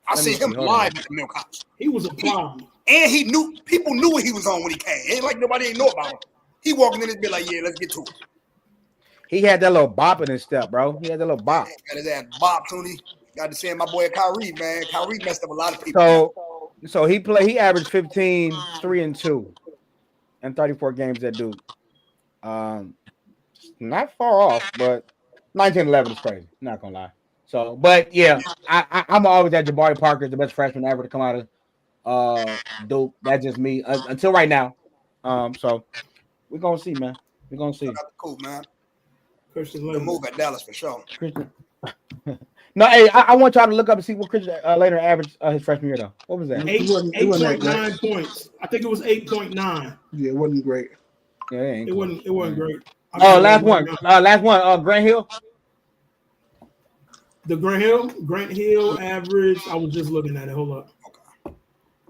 I see him live at the Milk House. He was a problem. And he knew people knew what he was on when he came. It ain't like nobody didn't know about him. He walking in and be like, yeah, let's get to it. He had that little bop in his step, bro. He had that little bop. Got his ass bop, Tony. Got to say my boy Kyrie, man. Kyrie messed up a lot of people. So he averaged 15, 3 and 2 in 34 games at Duke. Not far off, but 19-11 is crazy. Not gonna lie. So, but yeah, I'm always at Jabari Parker, the best freshman ever to come out of Duke. That's just me until right now. So we're gonna see, man. We're gonna see. Cool, man. Christian the move at Dallas for sure. No, hey, I want y'all to look up and see what Christian later averaged his freshman year though. What was that? 8.9 points. I think it was 8.9. Yeah, it wasn't great. Yeah, it wasn't great. Last one. Grant Hill. The Grant Hill average. I was just looking at it. Hold up. Okay.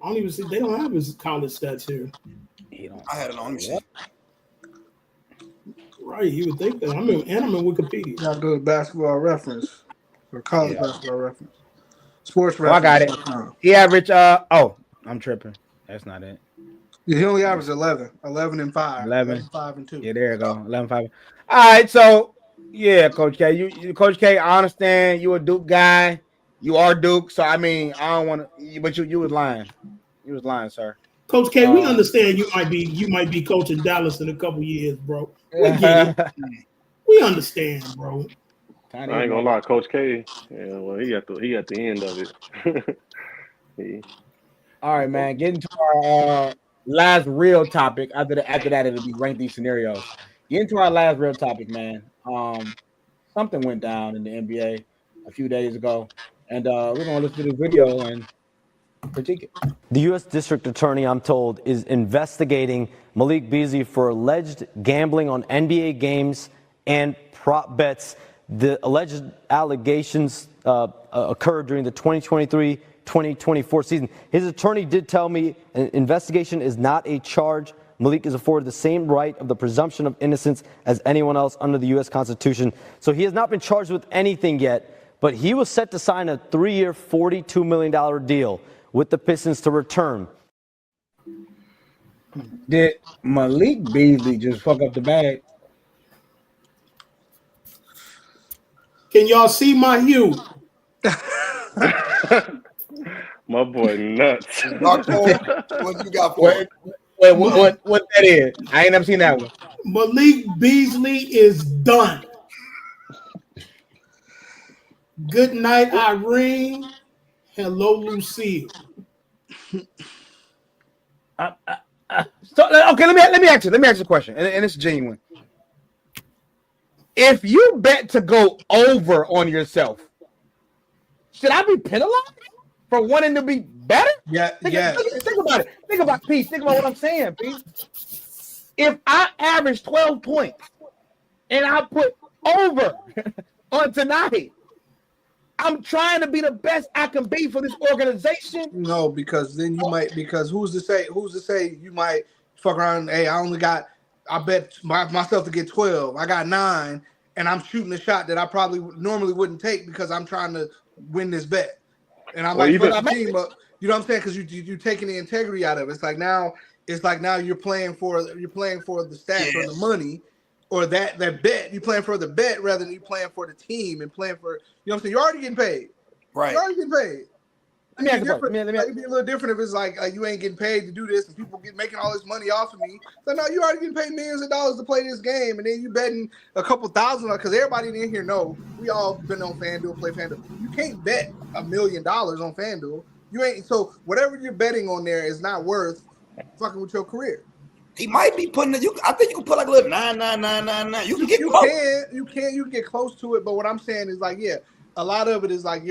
I don't even see. They don't have his college stats here. I had it on. Let me see. Right, you would think that. I'm in Wikipedia. You got to do a basketball reference or college basketball reference. Sports reference. I got it. He averaged. I'm tripping. That's not it. Yeah, he only averaged 11 and 5. 11, 5 and 2. Yeah, there you go. 11, 5. All right, so yeah, Coach K. You Coach K, I understand you a Duke guy. You are Duke, so I mean, I don't want to. But you was lying. You was lying, sir. Coach K, we understand you might be coaching Dallas in a couple years, bro. We get it. We understand, bro. I ain't gonna lie, Coach K. Yeah, well, he at the end of it. Yeah. All right, man. Getting to our last real topic. After that, it'll be rank these scenarios. Getting to our last real topic, man. Something went down in the NBA a few days ago, and we're gonna listen to the video and critique it. The U.S. District Attorney, I'm told, is investigating Malik Beasley for alleged gambling on NBA games and prop bets. The alleged allegations occurred during the 2023-2024 season. His attorney did tell me an investigation is not a charge. Malik is afforded the same right of the presumption of innocence as anyone else under the U.S. Constitution. So he has not been charged with anything yet, but he was set to sign a 3-year, $42 million deal with the Pistons to return. Did Malik Beasley just fuck up the bag? Can y'all see my hue? My boy nuts. What you got for Wait, what that is? I ain't never seen that one. Malik Beasley is done. Good night, Irene. Hello, Lucille. So okay, let me ask you a question, and it's genuine. If you bet to go over on yourself, should I be penalized for wanting to be better? Yeah, Think about it. Think about Pete. Think about what I'm saying, Pete. If I average 12 points and I put over on tonight, I'm trying to be the best I can be for this organization. No, because then you might. Because who's to say you might fuck around? Hey, I bet myself to get 12. I got 9, and I'm shooting a shot that I probably normally wouldn't take because I'm trying to win this bet. And I might put the team up. You know what I'm saying? Because you're taking the integrity out of it. It's like now you're playing for the stats or the money. Or that bet, you playing for the bet rather than you playing for the team and playing for, you know what I'm saying? You're already getting paid. Right. You're already getting paid. Let me ask you a question. It'd be a little different if it's like you ain't getting paid to do this and people making all this money off of me. So no, you already getting paid millions of dollars to play this game, and then you betting a couple thousand because everybody in here know we all been on FanDuel, play FanDuel. You can't bet $1 million on FanDuel. You ain't so whatever you're betting on there is not worth fucking with your career. He might be putting it. I think you can put like a little 99999. You can get close. You can get close to it, but what I'm saying is like, yeah, a lot of it is like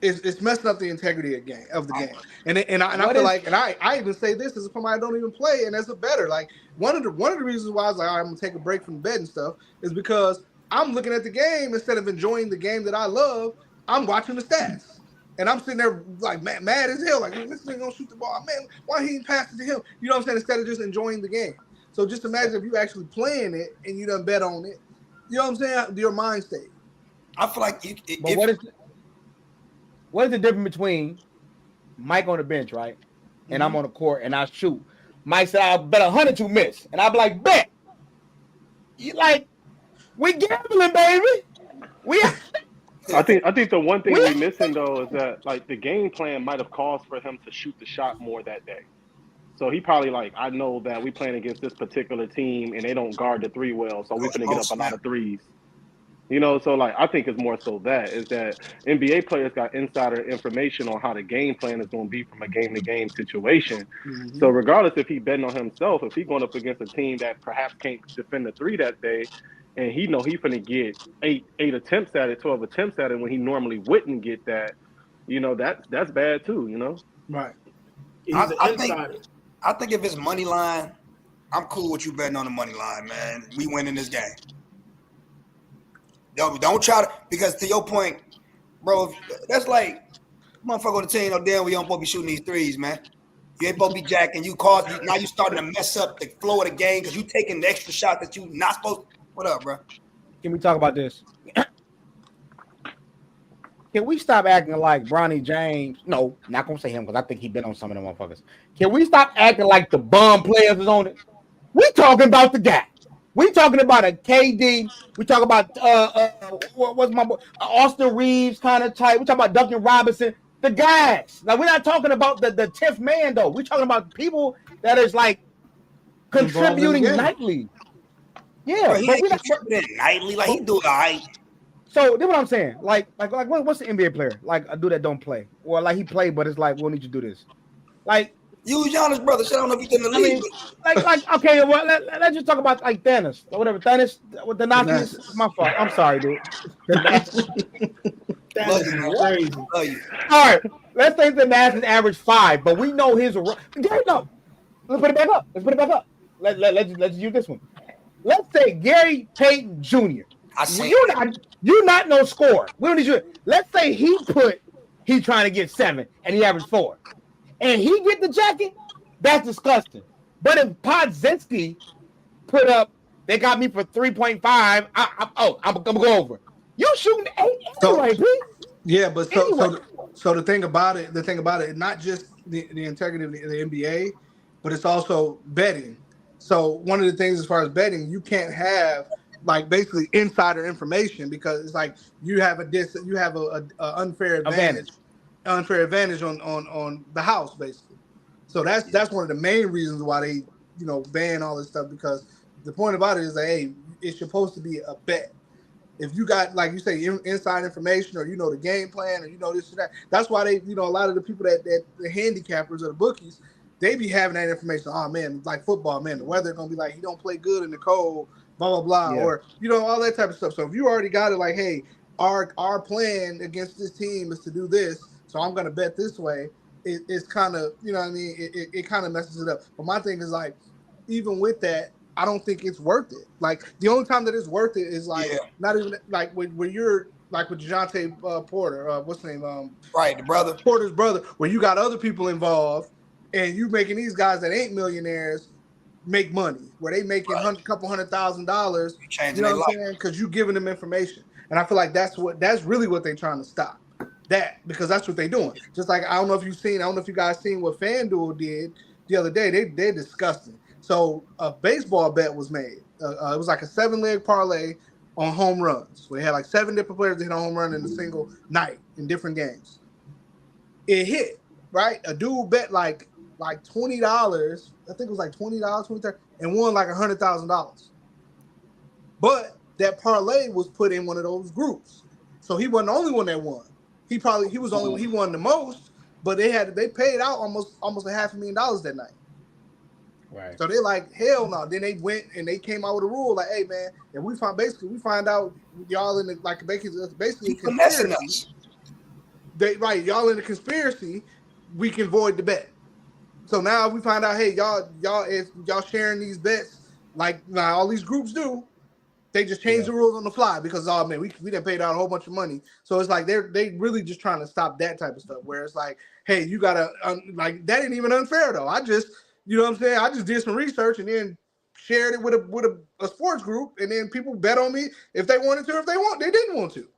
it's messing up the integrity of the game. And I feel like, and I even say this as somebody I don't even play, and as a better, like one of the reasons why I was like, I'm gonna take a break from betting stuff is because I'm looking at the game instead of enjoying the game that I love. I'm watching the stats. And I'm sitting there like mad as hell, like this nigga gonna shoot the ball, man. Why he ain't pass it to him? You know what I'm saying? Instead of just enjoying the game. So just imagine if you actually playing it and you done bet on it. You know what I'm saying? Your mind state. I feel like what is the difference between Mike on the bench, right? And I'm on the court and I shoot. Mike said I'll bet 100 to miss, and I'll be like, bet. You like, we gambling, baby. I think the one thing we're missing though is that like the game plan might have caused for him to shoot the shot more that day. So he probably like, I know that we playing against this particular team and they don't guard the three well, so we're gonna get up a lot of threes. You know, so like I think it's more so that NBA players got insider information on how the game plan is going to be from a game to game situation. Mm-hmm. So regardless if he betting on himself, if he going up against a team that perhaps can't defend the three that day, and he know he finna get eight attempts at it, 12 attempts at it when he normally wouldn't get that, you know, that's bad too, you know? Right. I think if it's money line, I'm cool with you betting on the money line, man. We win in this game. Don't try to, because to your point, bro, that's like motherfucker on the team, damn, we don't supposed to be shooting these threes, man. You ain't supposed to be jacking. Now you starting to mess up the flow of the game because you taking the extra shot that you not supposed to. What up, bro? Can we talk about this? Can we stop acting like Bronny James? No, not gonna say him because I think he been on some of them motherfuckers. Can we stop acting like the bum players is on it? We talking about the guy. We talking about a KD. We talking about what's my boy Austin Reeves kind of type. We talking about Duncan Robinson. The guys. Like we're not talking about the 10th man though. We're talking about people that is like contributing nightly. Yeah, bro, he ain't contributing nightly. Like he do all right. So that's what I'm saying. Like what's the NBA player? Like a dude that don't play, or like he played, but it's like we'll need you to do this. Like. Use Giannis, brother. So I don't know if he's in the league. Like okay, well, let's just talk about like Thanos or whatever. Thanos with the Nazis. My fault. I'm sorry, dude. That's crazy. All right, let's say the Nazis average 5, but we know his. Gary, no. Let's put it back up. Let's use this one. Let's say Gary Payton Jr. You're not no scorer. We don't need you. Let's say he's trying to get 7 and he averaged 4. And he get the jacket, that's disgusting. But if Podzinski put up, they got me for 3.5, I'm gonna go over. You shooting 8 anyway, Pete. Yeah, but so the thing about it, not just the integrity of the NBA, but it's also betting. So one of the things as far as betting, you can't have like basically insider information because it's like you have a unfair advantage. Unfair advantage on the house, basically. So that's one of the main reasons why they, ban all this stuff, because the point about it is that, hey, it's supposed to be a bet. If you got, like you say, inside information, or the game plan, or this or that, that's why they, a lot of the people that the handicappers or the bookies, they be having that information. Oh man, like football, man, the weather gonna be like he don't play good in the cold, blah blah blah, yeah. Or all that type of stuff. So if you already got it, like, hey, our plan against this team is to do this. So I'm gonna bet this way. It's kind of, it kind of messes it up. But my thing is like, even with that, I don't think it's worth it. Like the only time that it's worth it is like not even like when you're like with DeJounte Porter, what's his name? Right, the brother. Porter's brother, where you got other people involved, and you making these guys that ain't millionaires make money, where they making a couple $100,000. You know what I'm saying? Because you giving them information, and I feel like that's really what they're trying to stop. That, because that's what they're doing. Just like, I don't know if you guys seen what FanDuel did the other day. They're disgusting. So a baseball bet was made. It was like a 7-leg parlay on home runs. We had like 7 different players that hit a home run in a single night in different games. it hit, right? A dude bet like $20. I think it was like $20, $20, and won like $100,000. But that parlay was put in one of those groups, so he wasn't the only one that won. He won the most, but they paid out almost $500,000 that night. Right. So they're like, hell no. Then they went and they came out with a rule like, hey man, if we find out y'all in the basically conspiracy. Y'all in the conspiracy, we can void the bet. So now we find out, hey, y'all sharing these bets like now all these groups do. They just changed the rules on the fly because we done paid out a whole bunch of money. So it's like they really just trying to stop that type of stuff. Where it's like, hey, you gotta like that ain't even unfair though. I just you know what I'm saying. I just did some research and then shared it with a sports group, and then people bet on me if they wanted to, they didn't want to.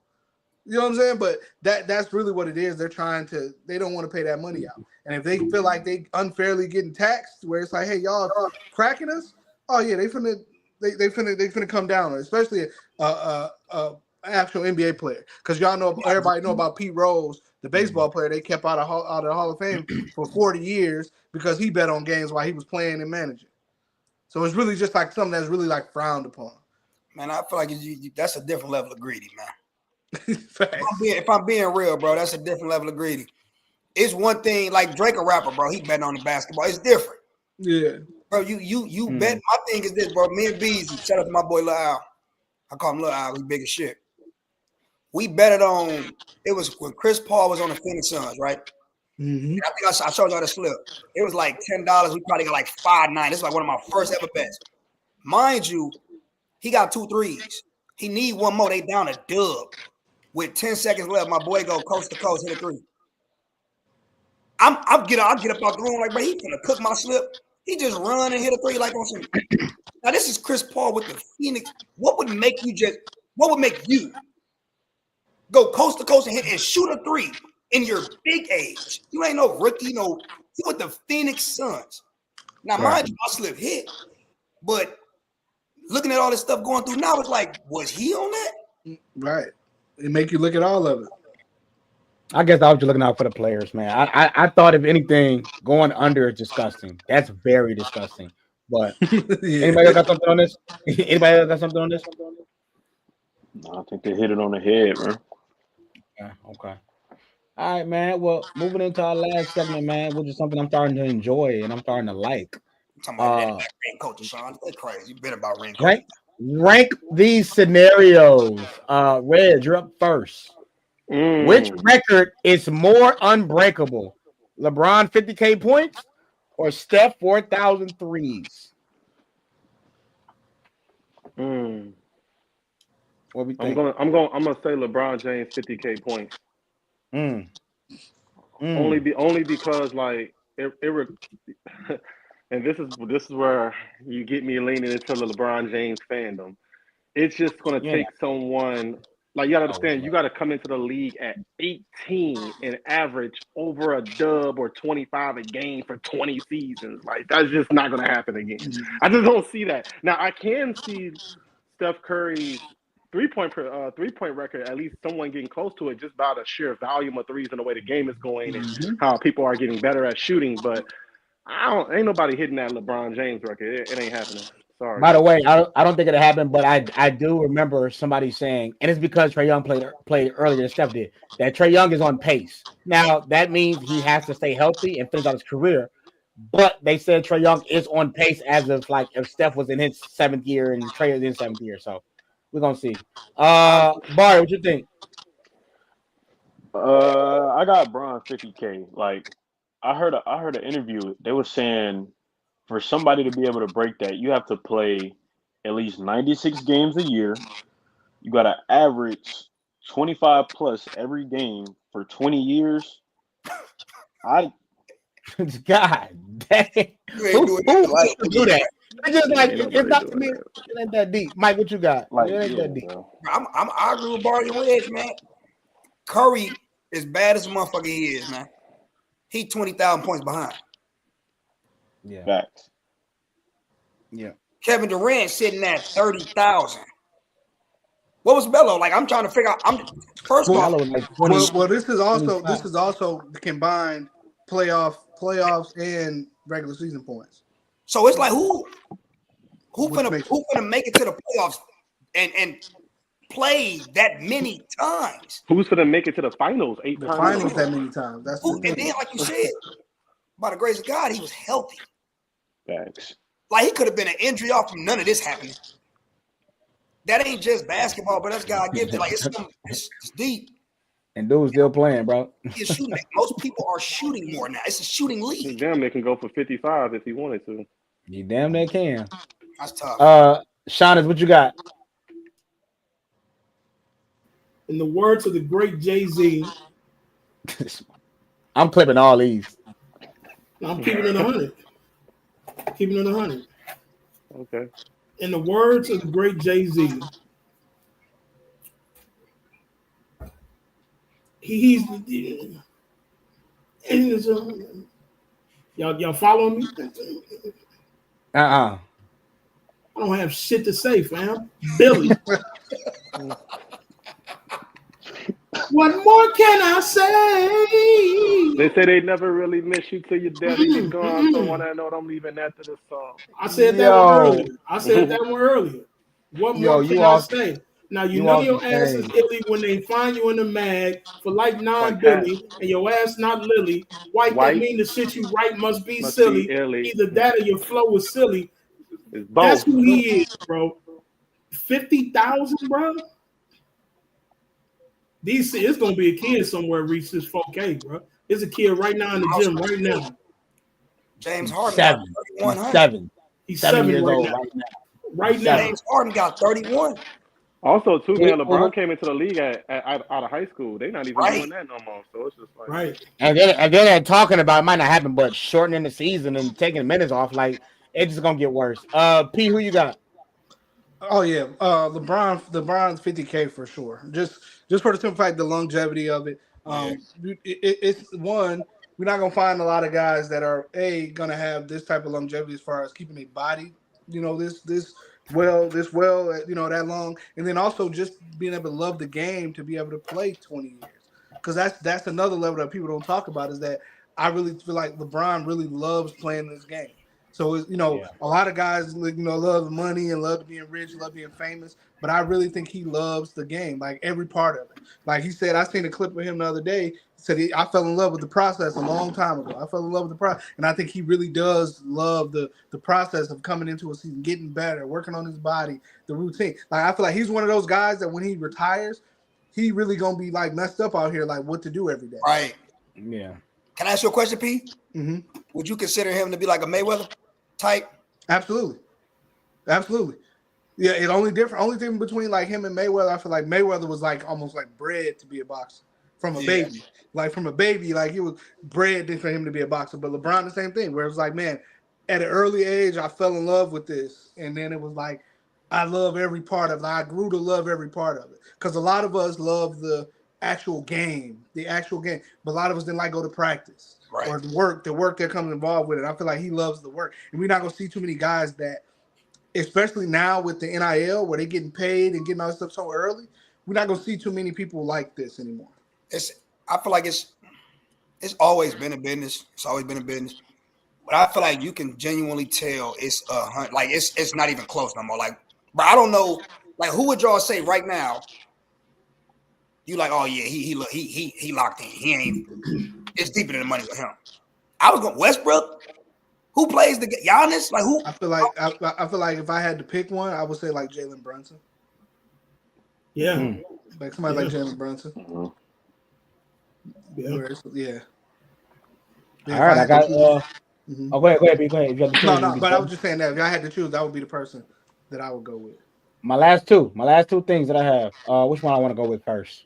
You know what I'm saying? But that's really what it is. They don't want to pay that money out. And if they feel like they unfairly getting taxed, where it's like, hey, y'all cracking us, oh yeah, they finna come down, especially actual NBA player. Because everybody know about Pete Rose, the baseball player they kept out of the Hall of Fame for 40 years because he bet on games while he was playing and managing. So it's really just like something that's really like frowned upon. Man, I feel like that's a different level of greedy, man. If I'm being real, bro, that's a different level of greedy. It's one thing like Drake, a rapper, bro. He betting on the basketball. It's different. Yeah, bro. You bet. My thing is this, bro. Me and Beasley. Shout out to my boy Lil Al. I call him Lil Al. He's big as shit. We betted on. It was when Chris Paul was on the Phoenix Suns, right? Mm-hmm. I think I showed y'all the slip. It was like $10. We probably got like 5-9. This is like one of my first ever bets. Mind you, he got 2 threes. He need one more. They down a dub. With 10 seconds left, my boy go coast to coast, hit a 3. I'll get up out the room like, bro, he finna cook my slip. He just run and hit a 3 like on some. Now this is Chris Paul with the Phoenix. What would make you go coast to coast and hit and shoot a 3 in your big age? You ain't no rookie, you with the Phoenix Suns. Now, mind you, my slip hit, but looking at all this stuff going through now, it's like, was he on that? Right. It make you look at all of it. I guess I was just looking out for the players, man. I thought if anything, going under is disgusting. That's very disgusting. But anybody else got something on this? Anybody else got something on this? No, I think they hit it on the head, man. Yeah, okay. All right, man. Well, moving into our last segment, man, which is something I'm starting to enjoy and I'm starting to like. I'm talking about ring coach, Sean. That's crazy. You been about ring coach. Rank these scenarios. Reg, you're up first. Which record is more unbreakable? LeBron 50K points or Steph 4,000 threes? What we think? I'm gonna say LeBron James 50K points. Only because like and this is where you get me leaning into the LeBron James fandom. It's just gonna take someone. Like, you gotta understand, you gotta come into the league at 18 and average over a dub or 25 a game for 20 seasons. Like, that's just not gonna happen again. I just don't see that. Now, I can see Steph Curry's three-point record, at least someone getting close to it, just by the sheer volume of threes and the way the game is going and how people are getting better at shooting. But ain't nobody hitting that LeBron James record. It ain't happening. Sorry. By the way, I don't think it'll happen, but I do remember somebody saying, and it's because Trae Young played earlier than Steph did, that Trae Young is on pace. Now, that means he has to stay healthy and finish out his career, but they said Trae Young is on pace as of like if Steph was in his 7th year and Trae is in 7th year. So we're gonna see. Barry, what you think? I got Bron 50K. Like, I heard an interview. They were saying, for somebody to be able to break that, you have to play at least 96 games a year. You got to average 25 plus every game for 20 years. God dang. Who do that? It's just like, it's not to me. It ain't that deep. Mike, what you got? Like, it ain't that deep. I agree with Barry Reg, man. Curry, as bad as a motherfucker he is, man, he 20,000 points behind. Yeah. Facts. Yeah. Kevin Durant sitting at 30,000. What was Melo like? I'm trying to figure out. First off, Melo was like 20, Well, this is 25. also the combined playoffs and regular season points. so it's like who gonna make it to the playoffs and play that many times? Who's gonna make it to the finals 8 The times? finals that many times. That's the And thing. then, like you said, by the grace of God, he was healthy. Thanks. Like he could have been an injury off from none of this happening. That ain't just basketball, but that's God gifted. Like it's deep. And dude's still playing, bro. He's shooting. Most people are shooting more now. It's a shooting league. Damn, they can go for 55 if he wanted to. You damn near can. That's tough. Shaunis, what you got? In the words of the great Jay-Z, I'm clipping all these. I'm keeping it 100. Keeping it 100. Okay. In the words of the great Jay-Z, y'all follow me? I don't have shit to say, fam. Billy. What more can I say? They say they never really miss you till you're dead and you're gone. So when I know I'm leaving after this song. I said that one earlier. What more can I say? Now you know your ass is illy when they find you in the mag for like 9 Billy and your ass not Lily. White that mean the shit you write must be silly. Either that or your flow is silly. That's who he is, bro. 50,000, bro. It's gonna be a kid somewhere reach this 4K, bro. There's a kid right now in the gym right now. James Harden 7. He's 7 7 years right old now. right now. Right now. James Harden got 31. Also, too, man, LeBron came into the league out of high school. They're not even doing that no more. So it's just like And then they're talking about it might not happen, but shortening the season and taking minutes off, like it's just gonna get worse. P, who you got? Oh yeah, LeBron's 50K for sure. Just for the simple fact, the longevity of it. It's one. We're not gonna find a lot of guys that are gonna have this type of longevity as far as keeping their body, this well, that long, and then also just being able to love the game to be able to play 20 years. Because that's another level that people don't talk about is that I really feel like LeBron really loves playing this game. So a lot of guys love the money and love being rich, love being famous, but I really think he loves the game, like every part of it. Like he said, I seen a clip of him the other day. He said I fell in love with the process a long time ago. I fell in love with the process, and I think he really does love the process of coming into a season, getting better, working on his body, the routine. Like I feel like he's one of those guys that when he retires, he really gonna be like messed up out here, like what to do every day. Right. Yeah. Can I ask you a question, P? Mm-hmm. Would you consider him to be like a Mayweather type? Absolutely. Yeah, only thing between like him and Mayweather, I feel like Mayweather was like almost like bred to be a boxer from a baby. Like from a baby, like he was bred for him to be a boxer. But LeBron, the same thing, where it was like, man, at an early age, I fell in love with this. And then it was like, I love every part of it. I grew to love every part of it. Because a lot of us love the actual game. But a lot of us didn't like go to practice. Right. Or the work that comes involved with it. I feel like he loves the work. And we're not going to see too many guys that, especially now with the NIL, where they're getting paid and getting all this stuff so early, we're not going to see too many people like this anymore. I feel like it's always been a business. It's always been a business. But I feel like you can genuinely tell it's it's not even close no more. Like, but I don't know. Like, who would y'all say right now? You like, oh yeah, he locked in. He ain't. It's deeper than the money with him. I was going Westbrook. Who plays the Giannis? Like who? I feel like if I had to pick one, I would say like Jalen Brunson. Yeah, like somebody like Jalen Brunson. Yeah. All right, I got. Oh, go ahead, B. Go ahead. No, but I was just saying that if I had to choose, that would be the person that I would go with. My last two things that I have. Which one I want to go with first?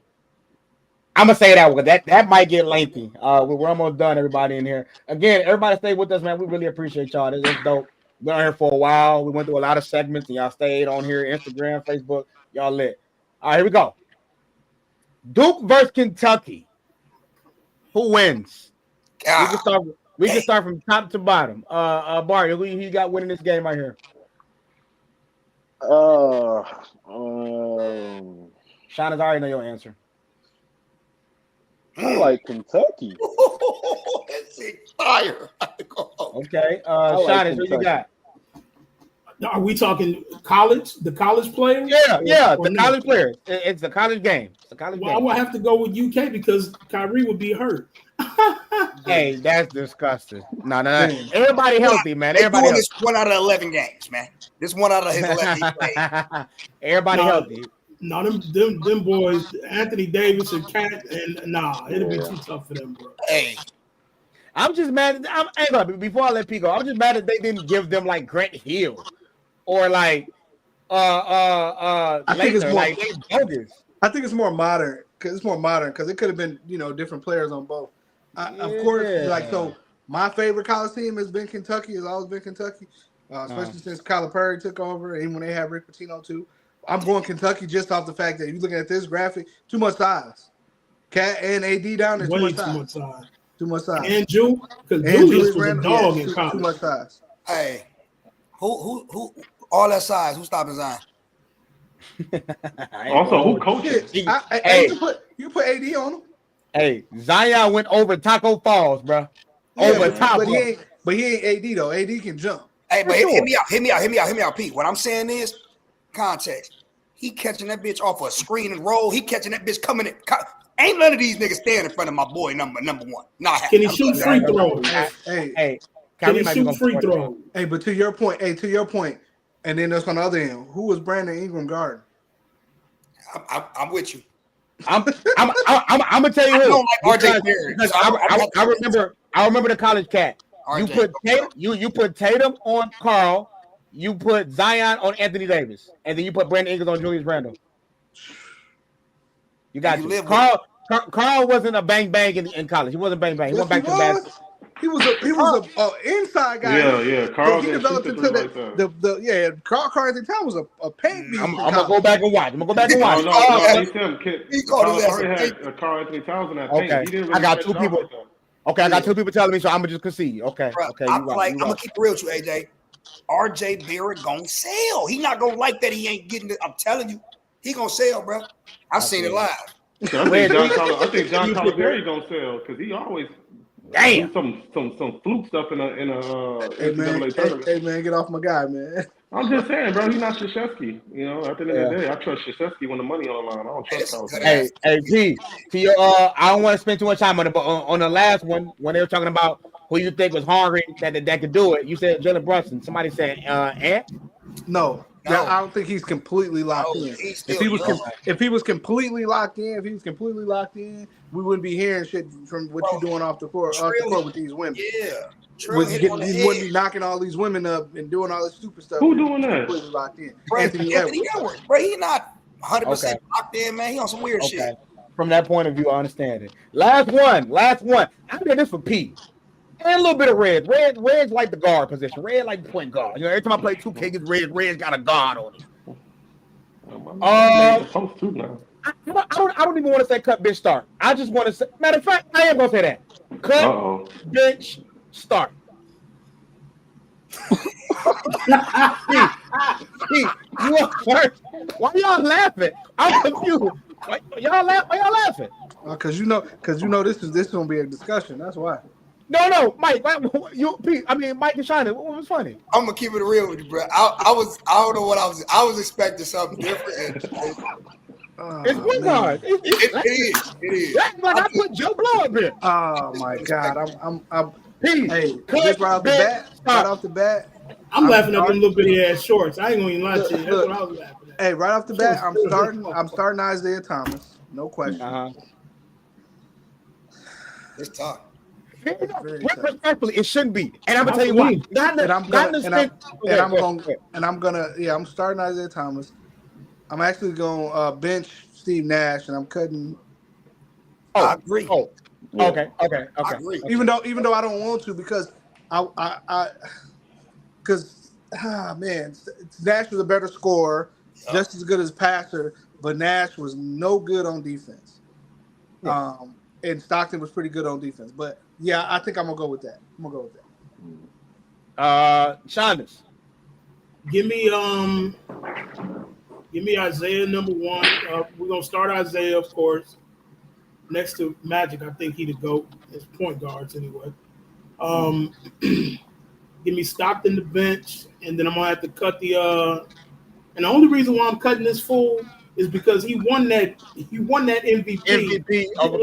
I'm gonna say that one. That might get lengthy. We're almost done. Everybody in here. Again, everybody stay with us, man. We really appreciate y'all. This is dope. We've been on here for a while. We went through a lot of segments, and y'all stayed on here. Instagram, Facebook, y'all lit. All right, here we go. Duke versus Kentucky. Who wins? We can start from top to bottom. Barry, who you got winning this game right here? Shauna's already know your answer. I like Kentucky. That's fire. Okay. like Shauna, who you Kentucky. got? Are we talking college? The college players? Yeah, Or the no? college players. It's the college game. It's the college Well, I game. would have to go with UK because Kyrie would be hurt. Hey, that's disgusting. No. Man. Everybody healthy, man. They Everybody doing healthy. this 1 out of 11 games, man. This 1 out of his 11 he played. Everybody No. healthy. No, them boys, Anthony Davis and Cat, and it'll be too tough for them, bro. Hey, I'm just mad. Before I let P go, I'm just mad that they didn't give them like Grant Hill or like I think it's Laettner. more. Like they bogus. I think it's more modern because it could have been different players on both. Of course, like so. My favorite college team has been Kentucky. Has always been Kentucky, especially since Calipari took over, and when they had Rick Pitino too. I'm going Kentucky just off the fact that if you're looking at this graphic, too much size. Cat and AD down there, Way too much size. Too much size. And Jew, because And Julius Julius was a Randle, dog yeah, in college. too much size. hey, who? All that size. Who stopping Zion? Also, who coaches? Hey. You put AD on him. Hey, Zion went over Taco Falls, bro. Over top. But he ain't AD though. AD can jump. Hey, but For hit me out, Pete. What I'm saying is context. He catching that bitch off a screen and roll. He catching that bitch coming in. Ain't none of these niggas stand in front of my boy number one. Not Can he shoot free throws? Hey, Can he shoot free throws? Hey, but to your point, and then there's on the other end. Who was Brandon Ingram guarding? I'm with you. I'm gonna tell you I who. don't like RJ Barrett. Because So I remember the college cat. RJ. You put Tatum on Carl. You put Zion on Anthony Davis, and then you put Brandon Ingram on Julius Randle. You got you. Carl wasn't a bang in college. He wasn't bang. He went back to basketball. He was a inside guy. Yeah. Carl he didn't developed shoot into the three like that. Carl at the time was a paint beast. I'm gonna go back and watch. No, he's him. He called his ass Carl a had Carl Anthony Towns in that thing. Okay, He didn't really I got catch two it off people. like that. Okay, I got two people telling me, so I'm gonna just concede. Okay, Bro, okay. I'm gonna keep it real with you, AJ. RJ Barrett gonna sell. He not gonna like that. He ain't getting it. I'm telling you, he gonna sell, bro. I seen it live. So I think John Calipari gonna sell because he always do some fluke stuff in a NCAA tournament. Hey man, get off my guy, man. I'm just saying, bro, he's not Krzyzewski. You know, at the end of the day, I trust Krzyzewski when the money on the line. I don't trust Calipari. Hey, P. To your, I don't want to spend too much time on it, but on the last one, when they were talking about who you think was hungry that could do it, you said Jalen Brunson. Somebody said Ant. No. I don't think he's completely locked in. If he was completely locked in, we wouldn't be hearing shit from what you're doing off the court with these women. Yeah. He wouldn't be knocking all these women up and doing all this stupid stuff. Who doing that? Completely locked in. Anthony Edwards. Bro, he not 100% locked in, man. He on some weird shit. From that point of view, I understand it. Last one. I did this for P. And a little bit of Red. Red's like the guard position. Red like the point guard. You know, every time I play 2K against Red's got a guard on it. I don't even want to say cut bench start. I just want to say, matter of fact, I am gonna say that. Cut bench start. You are first. Why y'all laughing? I'm confused. Why y'all laughing? Because you know this is gonna be a discussion. That's why. No, Mike. Mike and Shina. What was funny? I'm gonna keep it real with you, bro. I don't know what I was expecting something different. It's one guard. It is. That's like I put Joe Blow up here. Oh my God! I'm hey, just right off the bat. I'm laughing at them little bitty ass shorts. I ain't gonna even lie to you. That's what I was laughing at. Hey, right off the bat, I'm starting Isaiah Thomas. No question. It's tough. Respectfully, it shouldn't be. And I'm gonna tell you why. I'm starting Isaiah Thomas. I'm actually going to bench Steve Nash, and I'm cutting. I agree. Okay. I agree. Even though I don't want to because Nash was a better scorer, just as good as passer, but Nash was no good on defense. Yeah. And Stockton was pretty good on defense, but yeah, I think I'm gonna go with that. Shondas. Give me Isaiah number one. We're gonna start Isaiah, of course. Next to Magic, I think he the GOAT as point guards anyway. Give me Stockton the bench, and then I'm gonna have to cut the. And the only reason why I'm cutting this fool is because he won that MVP. MVP over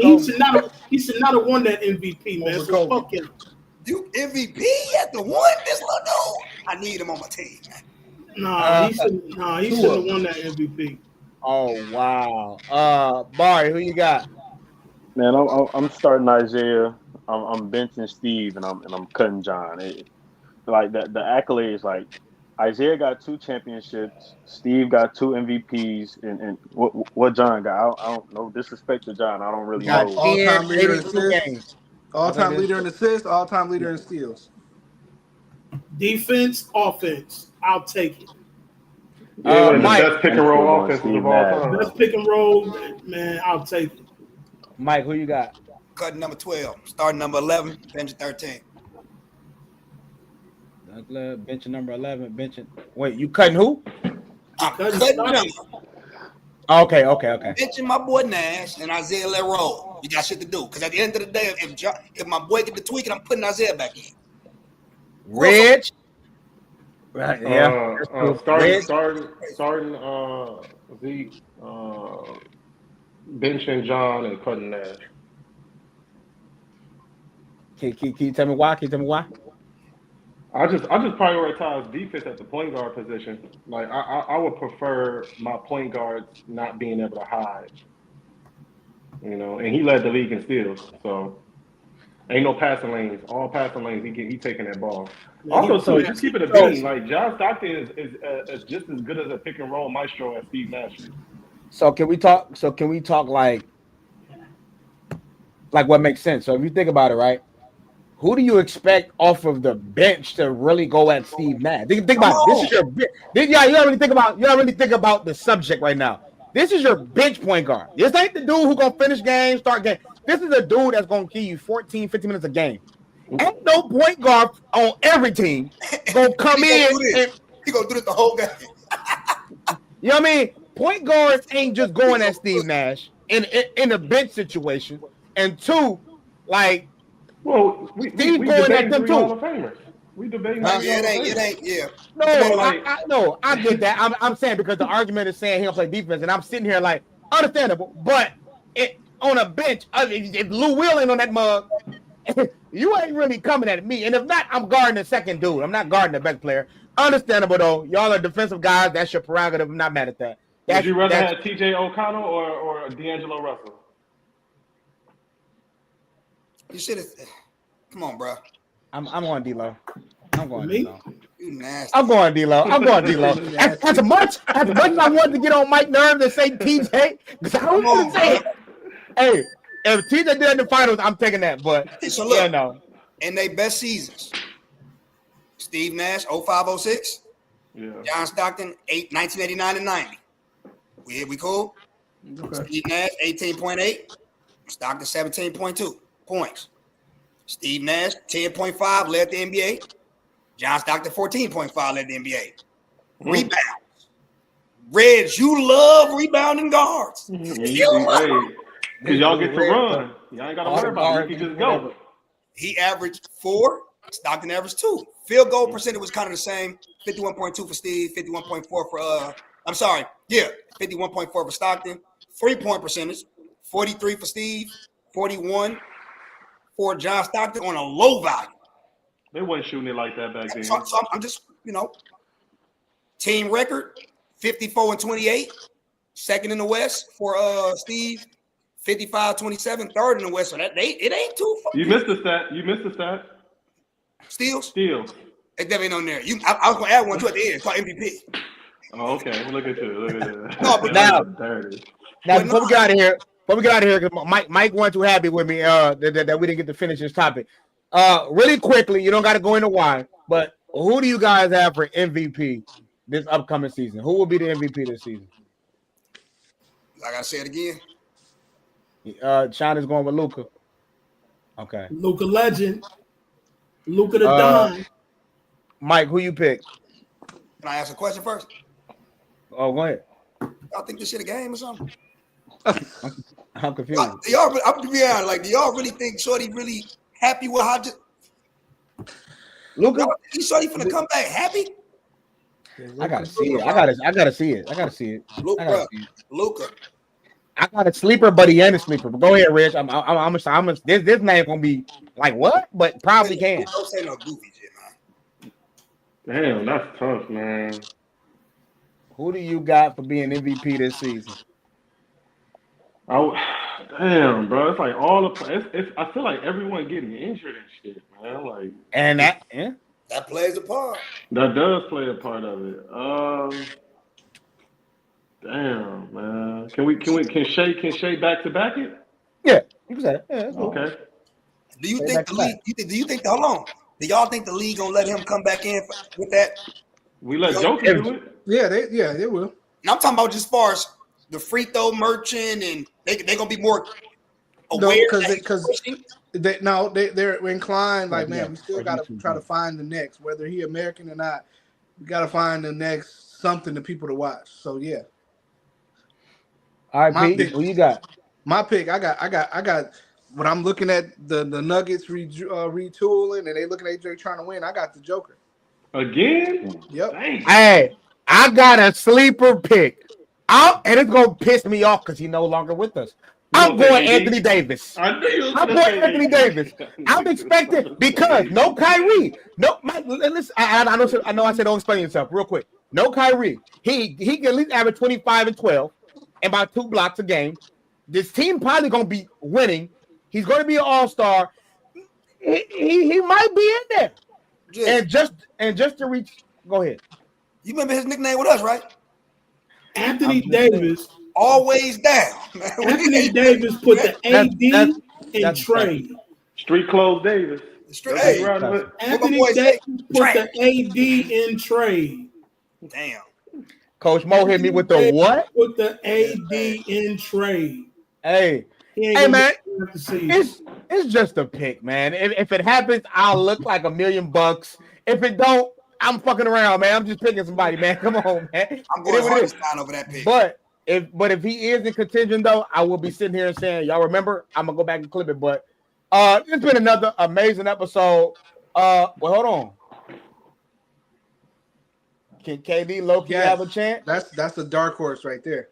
He should not have won that MVP, man. So fuck him. You MVP at the one, this little dude. I need him on my team, man. He shouldn't have won that MVP. Oh wow. Barry, who you got? Man, I'm starting Isaiah. I'm benching Steve, and I'm cutting John. Like the accolades, like Isaiah got 2 championships, Steve got 2 MVPs, and what John got? I don't know. Disrespect to John. I don't really know. All-time leader in assists. All-time leader in assists. All-time leader in steals. Defense, offense. I'll take it. The Mike, best pick and roll offenses of all time. Best pick and roll, man. I'll take it. Mike, who you got? Cutting number 12, starting number 11, benching 13. Benching number 11. Benching. Wait, you cutting who? I'm cutting them. Okay. Benching my boy Nash and Isaiah let roll. You got shit to do. Because at the end of the day, if my boy get the tweaking, I'm putting Isaiah back in. Rich. Right. Yeah. Starting Zeke, benching John and cutting Nash. Can you tell me why? I just prioritize defense at the point guard position. Like I would prefer my point guards not being able to hide. And he led the league in steals. So ain't no passing lanes. All passing lanes, he taking that ball. Also, just keep it a bean. Like John Stockton is just as good as a pick and roll maestro as Steve Nash is. So can we talk like what makes sense? So if you think about it, right? Who do you expect off of the bench to really go at Steve Nash? Think about it. This is your you don't really think about the subject right now. This is your bench point guard. This ain't the dude who gonna finish games, start games. This is a dude that's gonna give you 14, 15 minutes a game. Ain't no point guard on every team gonna come in and he gonna do this the whole game. You know what I mean? Point guards ain't just going at Steve Nash in a bench situation. And two, like, well, we going at them too. Hall of Famers. We debating. It ain't. Yeah. No, I get that. I'm saying because the argument is saying he'll play defense, and I'm sitting here like understandable. But on a bench, if Lou Will ain't on that mug, you ain't really coming at me. And if not, I'm guarding the second dude. I'm not guarding the best player. Understandable though. Y'all are defensive guys. That's your prerogative. I'm not mad at that. Would you rather have T.J. O'Connell or D'Angelo Russell? You should have. Come on, bro. I'm on D-Lo. I'm going D-Lo. You nasty. I'm going D-Lo. As much as I wanted to get on Mike's nerves and say TJ, because I don't want to say it. Hey, if TJ did in the finals, I'm taking that. But so look, in their best seasons, Steve Nash 05-06, John Stockton 1989 and 90. We cool? Okay. Steve Nash 18.8, Stockton 17.2 points. Steve Nash 10.5 led the NBA. John Stockton 14.5 led the NBA. Rebounds. Reds, you love rebounding guards. Because y'all get to run. Y'all ain't got to worry about it. You can just go. He averaged 4. Stockton averaged 2. Field goal percentage was kind of the same. 51.2 for Steve, 51.4 for 51.4 for Stockton. 3-point percentage, 43 for Steve, 41 for John Stockton on a low value. They wasn't shooting it like that back then. So I'm just, team record, 54-28. Second in the West for Steve, 55-27. Third in the West. So it ain't too far. You missed the stat. Steals? It definitely ain't on there. I was going to add one to at the end. It's called MVP. Oh, okay. Look at you. No, but now before we get out of here, because Mike wasn't too happy with me that we didn't get to finish this topic. Really quickly, you don't got to go into why, but who do you guys have for MVP this upcoming season? Who will be the MVP this season? Like I said again. China's going with Luka. Okay. Luka legend. Luka the Don. Mike, who you pick? Can I ask a question first? Oh, go ahead. Y'all think this shit a game or something? I'm confused. I'm to be honest, like, do y'all really think Shorty really happy with how Luka? He's Shorty finna come back happy? I gotta see it. I gotta see it. Luka. I got a sleeper, but he ain't a sleeper. But go ahead, Rich. This name gonna be like what? But probably can. Don't say no goofy shit, man. Damn, that's tough, man. Who do you got for being MVP this season? Damn, bro. It's like all the. I feel like everyone getting injured and shit, man. Like, and that, yeah, that plays a part. That does play a part of it. Damn, man. Can Shea back to back it? Yeah, you can say that. Yeah, cool. Okay. Do you think the league? Do you think? Hold on. Do y'all think the league gonna let him come back in with that? We let Joker do it. Yeah, they will. And I'm talking about just as far as the free throw merchant, and they gonna be more aware. No, they're inclined. Like, man, we still got to try to find the next, whether he American or not. We got to find the next something to people to watch. So yeah. All right, Pete, who you got? My pick, I got. When I'm looking at the Nuggets retooling and they looking at AJ trying to win, I got the Joker. Again? Yep. Dang. Hey, I got a sleeper pick. And it's gonna piss me off because he's no longer with us. I'm going Anthony Davis. I'm going Anthony Davis. I'm expecting because no Kyrie. Listen, I know I said don't explain yourself real quick. No Kyrie. He can at least average 25 and 12 and about 2 blocks a game. This team probably gonna be winning. He's gonna be an all-star. He might be in there. Yeah. And just to reach. Go ahead. You remember his nickname with us, right? Anthony Davis. Always down. Anthony Davis put the AD in trade. Street clothes Davis. Anthony Davis put the AD in trade. Damn. Coach Mo hit me with the what? Put the AD in trade. Hey man, it's just a pick, man. If it happens, I'll look like $1 million. If it don't, I'm fucking around, man. I'm just picking somebody, man. Come on, man. I'm going Hartenstein over that pick. But if he is in contention, though, I will be sitting here and saying, y'all remember, I'm gonna go back and clip it. But it's been another amazing episode. Well, hold on. Can KD Loki have a chance? That's a dark horse right there.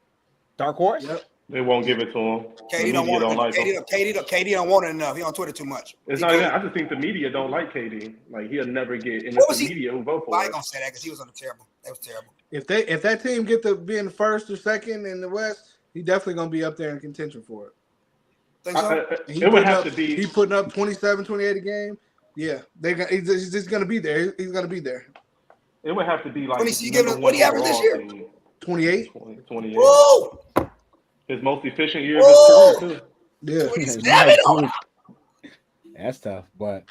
Dark horse? Yep. They won't give it to him. KD don't want it. KD don't want it enough. He on Twitter too much. It's not even. I just think the media don't like KD. Like he'll never get. And it's the media who vote for I it. ain't gonna say that because he was on the terrible. That was terrible. If that team get to being first or second in the West, he definitely gonna be up there in contention for it. Think so? It would have to be. He putting up 27, 28 a game. Yeah, he's just gonna be there. He's gonna be there. It would have to be like. What do you average this year? 28. 28. Whoa! His most efficient year of his career, too. That's tough. But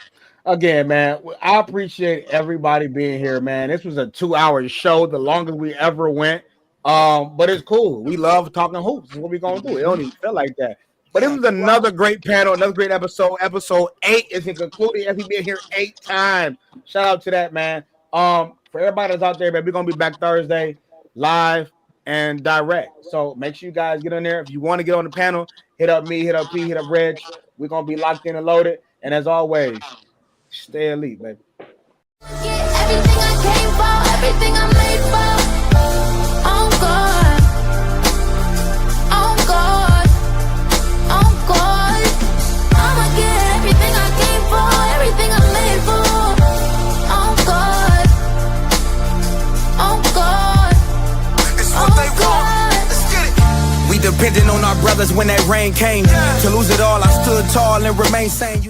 again, man, I appreciate everybody being here, man. This was a 2-hour show, the longest we ever went. But it's cool. We love talking hoops. That's what we're gonna do. It don't even feel like that. But it was another great panel, another great episode. Episode 8 is concluded. As he been here 8 times. Shout out to that, man. For everybody that's out there, man, we're gonna be back Thursday live and direct. So make sure you guys get on there. If you want to get on the panel, hit up me, hit up P, hit up Reg. We're gonna be locked in and loaded. And as always, stay elite, baby. Everything I came for, everything I made for. Oh God, oh God, oh God. I'ma get everything I came for, everything I made for. Oh God, oh God. We depended on our brothers when that rain came. To lose it all, I stood tall and remained sane.